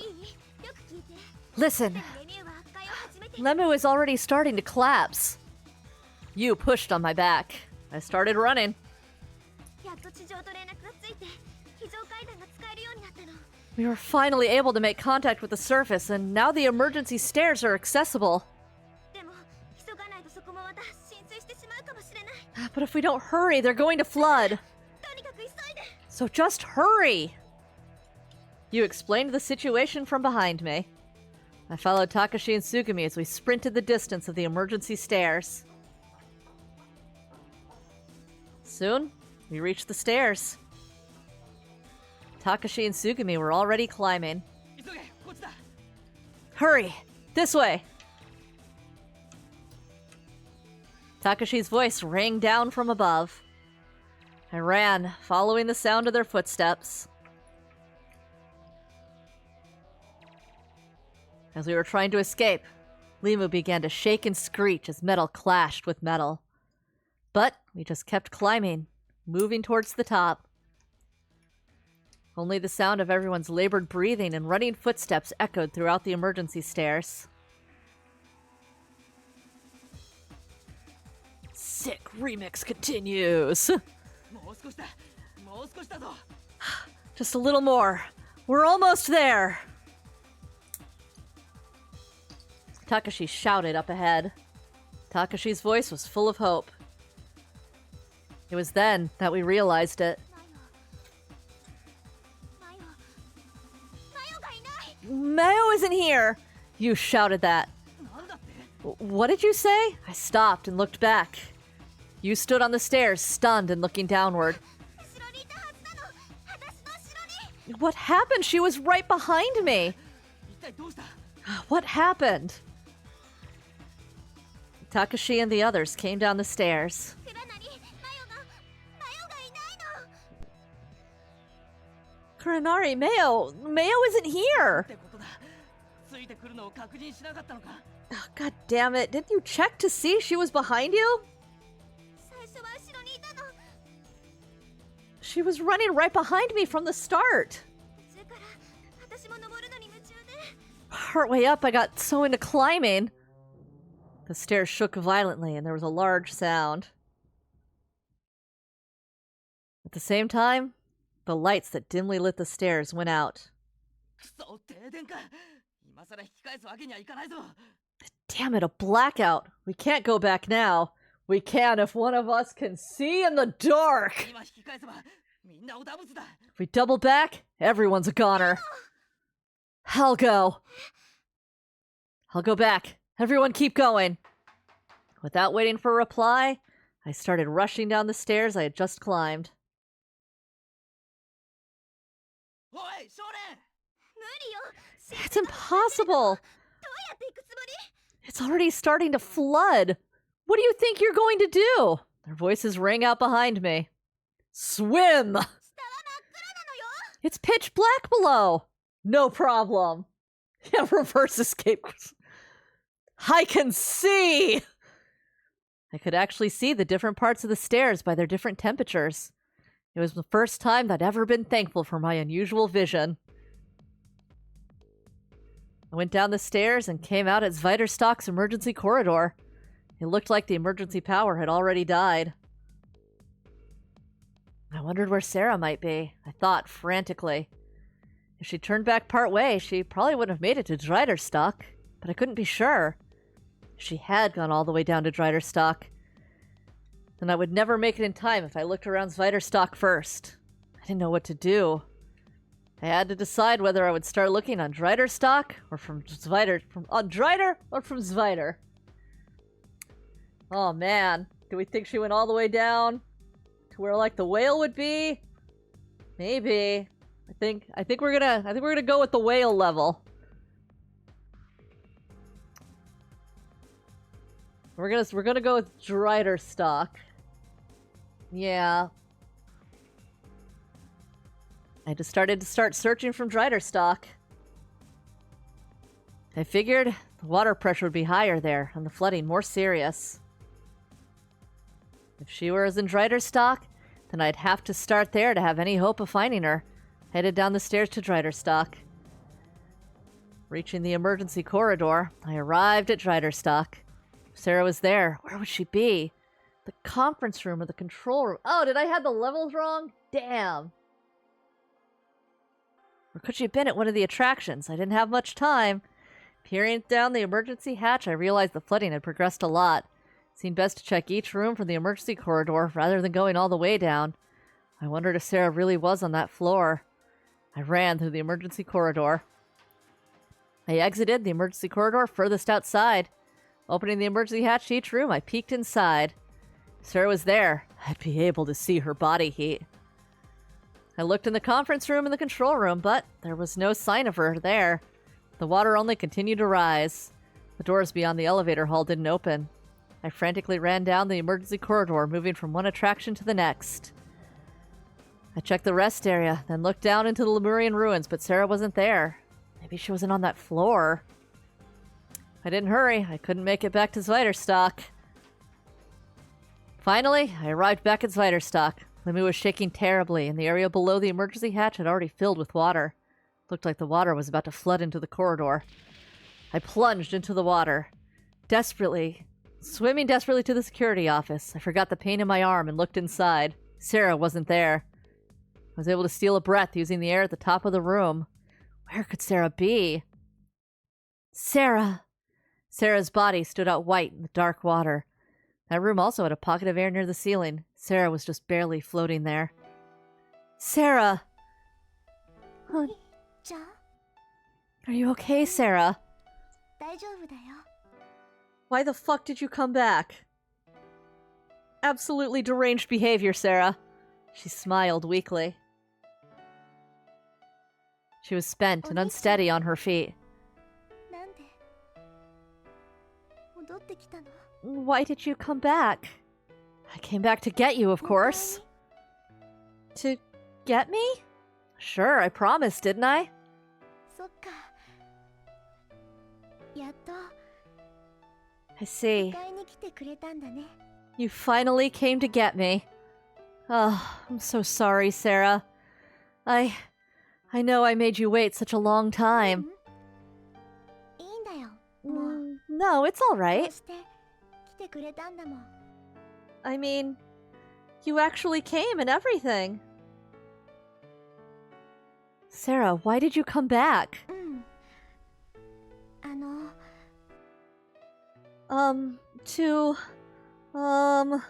Listen, Lemu is already starting to collapse. You pushed on my back. I started running. We were finally able to make contact with the surface, and now the emergency stairs are accessible. But if we don't hurry, they're going to flood. So just hurry! You explained the situation from behind me. I followed Takashi and Sugumi as we sprinted the distance of the emergency stairs. Soon, we reached the stairs. Takashi and Sugumi were already climbing. Hurry! This way! Takashi's voice rang down from above. I ran, following the sound of their footsteps. As we were trying to escape, Limu began to shake and screech as metal clashed with metal. But we just kept climbing, moving towards the top. Only the sound of everyone's labored breathing and running footsteps echoed throughout the emergency stairs. Sick remix continues. Just a little more. We're almost there. Takashi shouted up ahead. Takashi's voice was full of hope. It was then that we realized it. Mayo isn't here! You shouted that. What did you say? I stopped and looked back. You stood on the stairs, stunned and looking downward. What happened? She was right behind me! What happened? Takashi and the others came down the stairs. Kurenari, Mayo isn't here! Oh, God damn it, didn't you check to see she was behind you? She was running right behind me from the start. 途中から私も登るのに夢中で Partway up, I got so into climbing. The stairs shook violently, and there was a large sound. At the same time, the lights that dimly lit the stairs went out. くそ停電か。今さら引き返すわけにはいかないぞ。 Damn it, a blackout. We can't go back now. We can if one of us can see in the dark. 今引き返せばみんなおだぶつだ。 If we double back, everyone's a goner. I'll go. I'll go back. Everyone keep going. Without waiting for a reply, I started rushing down the stairs I had just climbed. おい少年。無理よ It's impossible. どうやって行くつもり It's already starting to flood. What do you think you're going to do? Their voices rang out behind me. Swim! 下は真っ暗なのよ It's pitch black below. No problem. Yeah, reverse escape. I can see! I could actually see the different parts of the stairs by their different temperatures. It was the first time I'd ever been thankful for my unusual vision. I went down the stairs and came out at Zweiterstock's emergency corridor. It looked like the emergency power had already died. I wondered where Sarah might be. I thought frantically. If she turned back part way, she probably wouldn't have made it to Zweiterstock, but I couldn't be sure. If she had gone all the way down to Zweiterstock, then I would never make it in time if I looked around Zweiterstock first. I didn't know what to do. I had to decide whether I would start looking on Zweiterstock or from Zweiter, on Drider or from Zweiter. Oh man, do we think she went all the way down to where like the whale would be? Maybe. I think we're gonna go with the whale level. We're gonna go with Driderstock. Yeah. I just started to searching from Driderstock. I figured the water pressure would be higher there and the flooding more serious. If she were in Driderstock, then I'd have to start there to have any hope of finding her. Headed down the stairs to Driderstock. Reaching the emergency corridor, I arrived at Driderstock. If Sarah was there, where would she be? The conference room or the control room? Oh, did I have the levels wrong? Damn. Or could she have been at one of the attractions? I didn't have much time. Peering down the emergency hatch, I realized the flooding had progressed a lot. It seemed best to check each room from the emergency corridor rather than going all the way down. I wondered if Sarah really was on that floor. I ran through the emergency corridor. I exited the emergency corridor furthest outside. Opening the emergency hatch to each room, I peeked inside. If Sarah was there, I'd be able to see her body heat. I looked in the conference room and the control room, but there was no sign of her there. The water only continued to rise. The doors beyond the elevator hall didn't open. I frantically ran down the emergency corridor, moving from one attraction to the next. I checked the rest area, then looked down into the Lemurian ruins, but Sarah wasn't there. Maybe she wasn't on that floor. If I didn't hurry, I couldn't make it back to Zweiterstock. Finally, I arrived back at Zweiterstock. Lemu was shaking terribly, and the area below the emergency hatch had already filled with water. It looked like the water was about to flood into the corridor. I plunged into the water. Swimming desperately to the security office. I forgot the pain in my arm and looked inside. Sarah wasn't there. I was able to steal a breath using the air at the top of the room. Where could Sarah be? Sarah! Sarah's body stood out white in the dark water. That room also had a pocket of air near the ceiling. Sarah was just barely floating there. Sarah! Oh, じゃあ are you okay, Sarah? 大丈夫だよ Why the fuck did you come back? Absolutely deranged behavior, Sarah. She smiled weakly. She was spent and unsteady on her feet. なんで戻ってきたの Why did you come back? I came back to get you, of course. To get me? Sure, I promised, didn't I? そっかやっと I see. 迎えに来てくれたんだね You finally came to get me. Oh, I'm so sorry, Sarah. I know I made you wait such a long time. いいんだよ。もう No, it's all こう right. して来てくれたんだもん。 I mean, you actually came and everything. Sarah, why did you come back? うん。To, I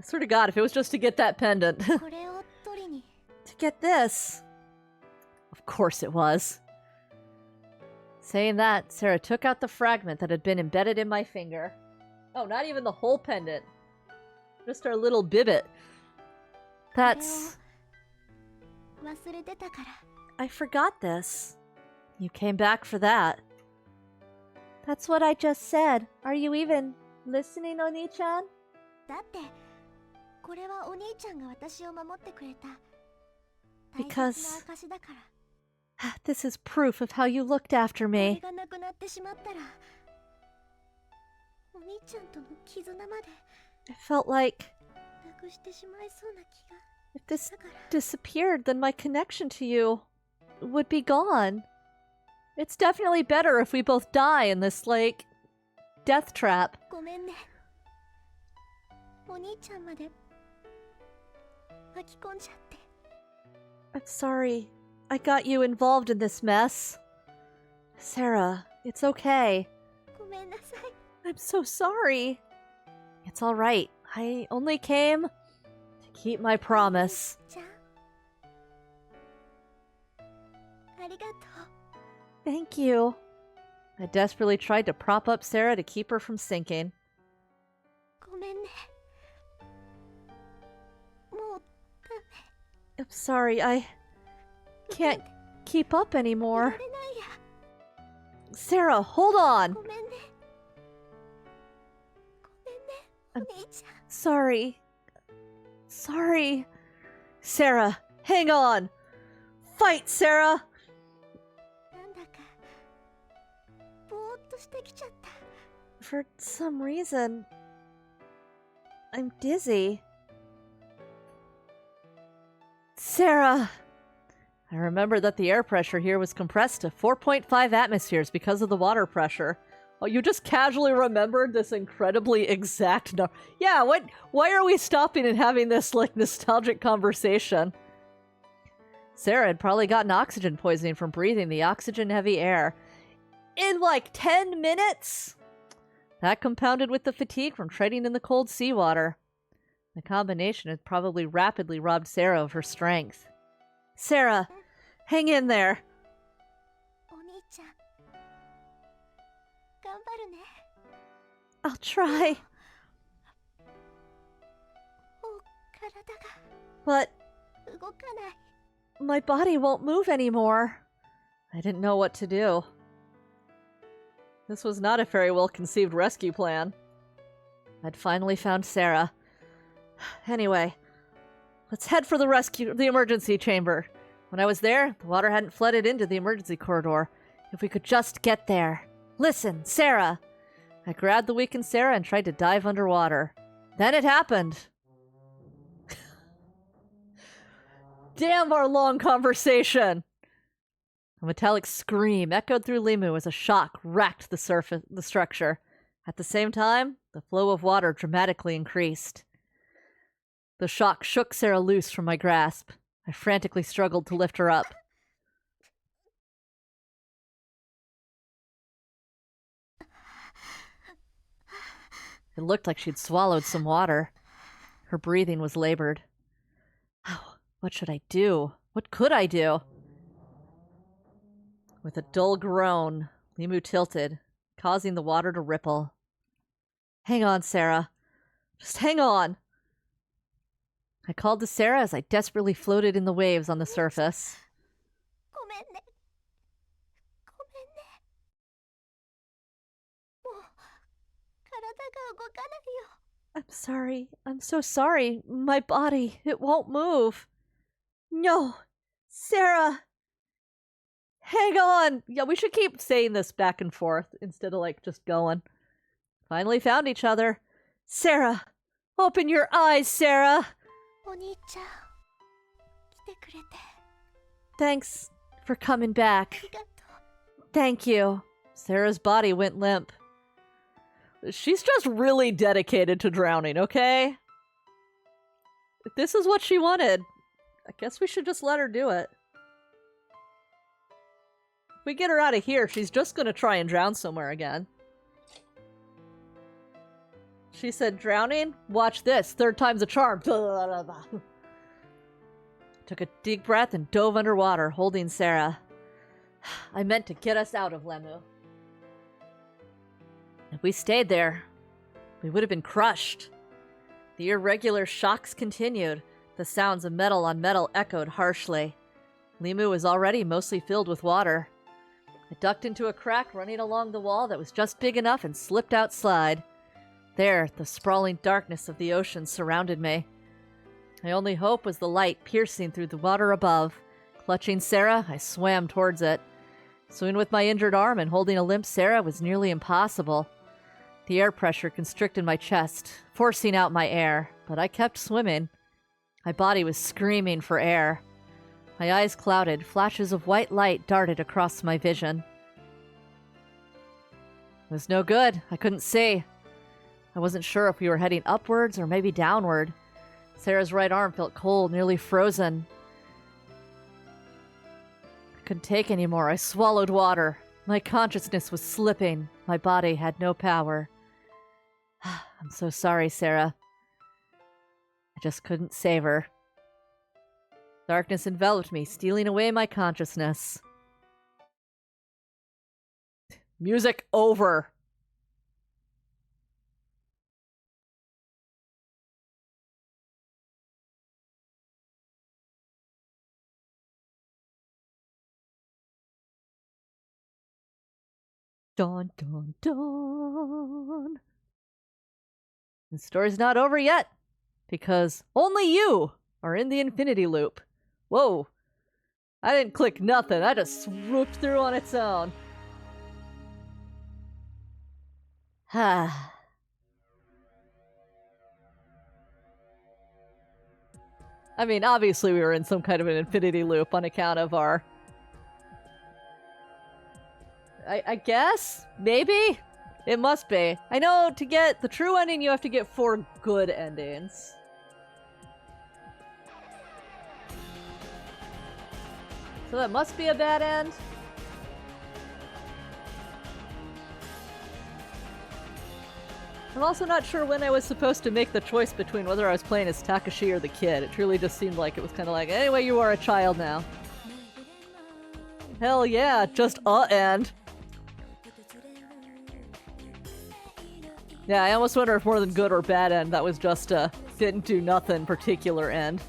swear to God, if it was just to get that pendant. これを取りに。 To get this. Of course it was. Saying that, Sarah took out the fragment that had been embedded in my finger. Oh, not even the whole pendant. Just our little bibbit. That's... 忘れてたから。 I forgot this. You came back for that. That's what I just said. Are you even listening, Oni-chan? だってこれはお兄ちゃんが私を守ってくれた大切な Because 証だから。 this is proof of how you looked after これ me. がなくなってしまったらお兄ちゃんとの絆まで I felt like なくしてしまいそうな気が if this だから。 disappeared, then my connection to you would be gone. It's definitely better if we both die in this, like, death trap. ごめんね。お兄ちゃんまで巻き込んじゃって。 I'm sorry. I got you involved in this mess. Sarah, it's okay. ごめんなさい。 I'm so sorry. It's all right. I only came to keep my promise. じゃあありがとう。 Thank you. I desperately tried to prop up Sarah to keep her from sinking. ごめんね。もうダメ。 I'm sorry, I can't keep up い anymore. られないや。 Sarah, hold on. ごめんね。ごめんね。お兄ちゃん。 Sorry. Sorry. Sarah, hang on. Fight, Sarah. なんだかぼーっとしてきちゃった。 For some reason, I'm dizzy. Sarah! I remember that the air pressure here was compressed to 4.5 atmospheres because of the water pressure. Oh, you just casually remembered this incredibly exact number. Yeah, what? Why are we stopping and having this, like, nostalgic conversation? Sarah had probably gotten oxygen poisoning from breathing the oxygen-heavy air. In, like, 10 minutes? That compounded with the fatigue from treading in the cold seawater. The combination had probably rapidly robbed Sarah of her strength. Sarah, hang in there. お兄ちゃん頑張るね。 I'll try. もう体 But が動かない。 my body won't move anymore. I didn't know what to do. This was not a very well-conceived rescue plan. I'd finally found Sarah. Anyway, let's head for the emergency chamber. When I was there, the water hadn't flooded into the emergency corridor. If we could just get there. Listen, Sarah! I grabbed the weakened Sarah and tried to dive underwater. Then it happened. Damn our long conversation! A metallic scream echoed through Limu as a shock racked the structure. At the same time, the flow of water dramatically increased. The shock shook Sarah loose from my grasp. I frantically struggled to lift her up. It looked like she'd swallowed some water. Her breathing was labored. Oh, what should I do? What could I do? With a dull groan, Limu tilted, causing the water to ripple. Hang on, Sarah. Just hang on. I called to Sarah as I desperately floated in the waves on the surface. ごめんね。ごめんね。もう体が動かないよ。 I'm sorry. I'm so sorry. My body, it won't move. No. Sarah. Hang on. Yeah, we should keep saying this back and forth instead of, like, just going. Finally found each other. Sarah, Open your eyes, Sarah! お兄ちゃん、来てくれて Thanks for coming back. ありがと Thank you. Sarah's body went limp. She's just really dedicated to drowning, okay? If this is what she wanted, I guess we should just let her do it. If we get her out of here, she's just gonna try and drown somewhere again. She said, drowning? Watch this. 3rd time's a charm. Took a deep breath and dove underwater, holding Sarah. I meant to get us out of Lemu. If we stayed there, we would have been crushed. The irregular shocks continued. The sounds of metal on metal echoed harshly. Lemu was already mostly filled with water. I ducked into a crack running along the wall that was just big enough and slipped outside. There, the sprawling darkness of the ocean surrounded me. My only hope was the light piercing through the water above. Clutching Sarah, I swam towards it. Swimming with my injured arm and holding a limp Sarah was nearly impossible. The air pressure constricted my chest, forcing out my air, but I kept swimming. My body was screaming for air. My eyes clouded, flashes of white light darted across my vision. It was no good. I couldn't see. I wasn't sure if we were heading upwards or maybe downward. Sarah's right arm felt cold, nearly frozen. I couldn't take any more. I swallowed water. My consciousness was slipping. My body had no power. I'm so sorry, Sarah. I just couldn't save her. Darkness enveloped me, stealing away my consciousness. Music over. Dun dun dun. The story's not over yet, because only you are in the infinity loop. Whoa. I didn't click nothing. I just swooped through on its own. I mean, obviously we were in some kind of an infinity loop on account of our... I guess? Maybe? It must be. I know to get the true ending, you have to get 4 good endings. So that must be a bad end. I'm also not sure when I was supposed to make the choice between whether I was playing as Takashi or the kid. It truly just seemed like it was kind of like, anyway, you are a child now. Hell yeah, just a end. Yeah, I almost wonder if more than good or bad end, that was just a didn't do nothing particular end.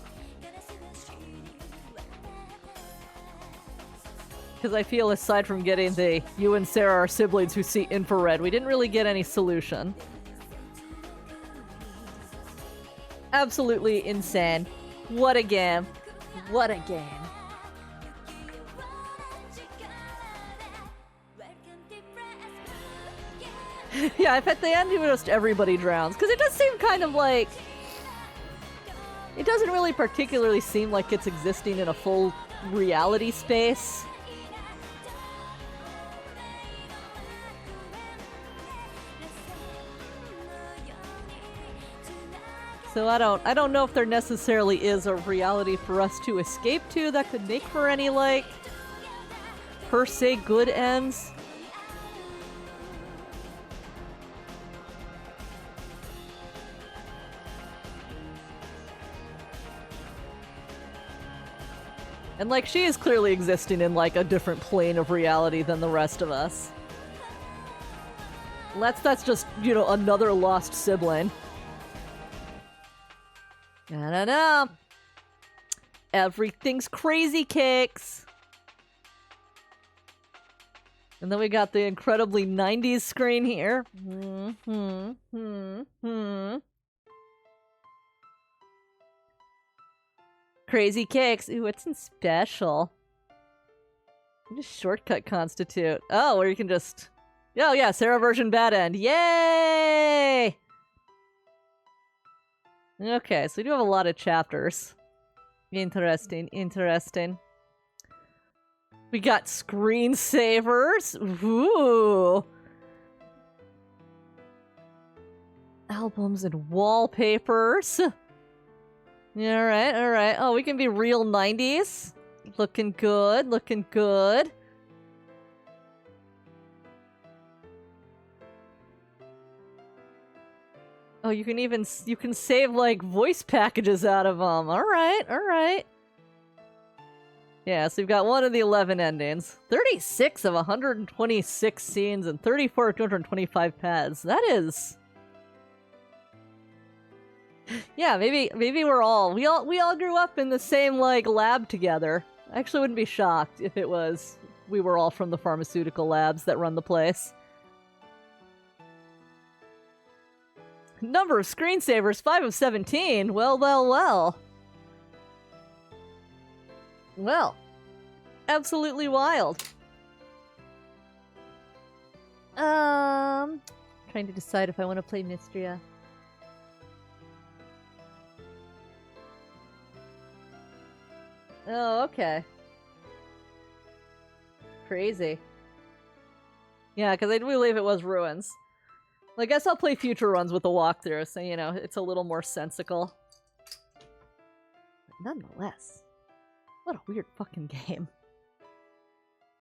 Because I feel aside from getting the you and Sarah are siblings who see infrared, we didn't really get any solution. Absolutely insane. What a game. What a game. Yeah, if at the end just everybody drowns. Because it does seem kind of like... It doesn't really particularly seem like it's existing in a full reality space. So I don't know if there necessarily is a reality for us to escape to that could make for any, like, per se good ends. And, like, she is clearly existing in, like, a different plane of reality than the rest of us. That's just, you know, another lost sibling. I don't know. Everything's crazy cakes. And then we got the incredibly 90s screen here. Crazy cakes. Ooh, what's in special? What does shortcut constitute? Oh, where you can just... Oh yeah, Sarah version bad end. Yay! Okay, so we do have a lot of chapters. Interesting, interesting. We got screensavers. Ooh. Albums and wallpapers. Alright, alright. Oh, we can be real 90s. Looking good, looking good. Oh, you can save, like, voice packages out of them. Alright, alright. Yeah, so we've got one of the 11 endings. 36 of 126 scenes and 34 of 225 paths. That is... Yeah, maybe we all grew up in the same, like, lab together. I actually wouldn't be shocked if it was we were all from the pharmaceutical labs that run the place. Number of screensavers, 5 of 17. Well, well, well. Well, absolutely wild. Trying to decide if I want to play Mystria. Oh, okay. Crazy. Yeah, because I do believe it was Ruins. Well, I guess I'll play future runs with the walkthrough, so, you know, it's a little more sensical. But nonetheless, what a weird fucking game.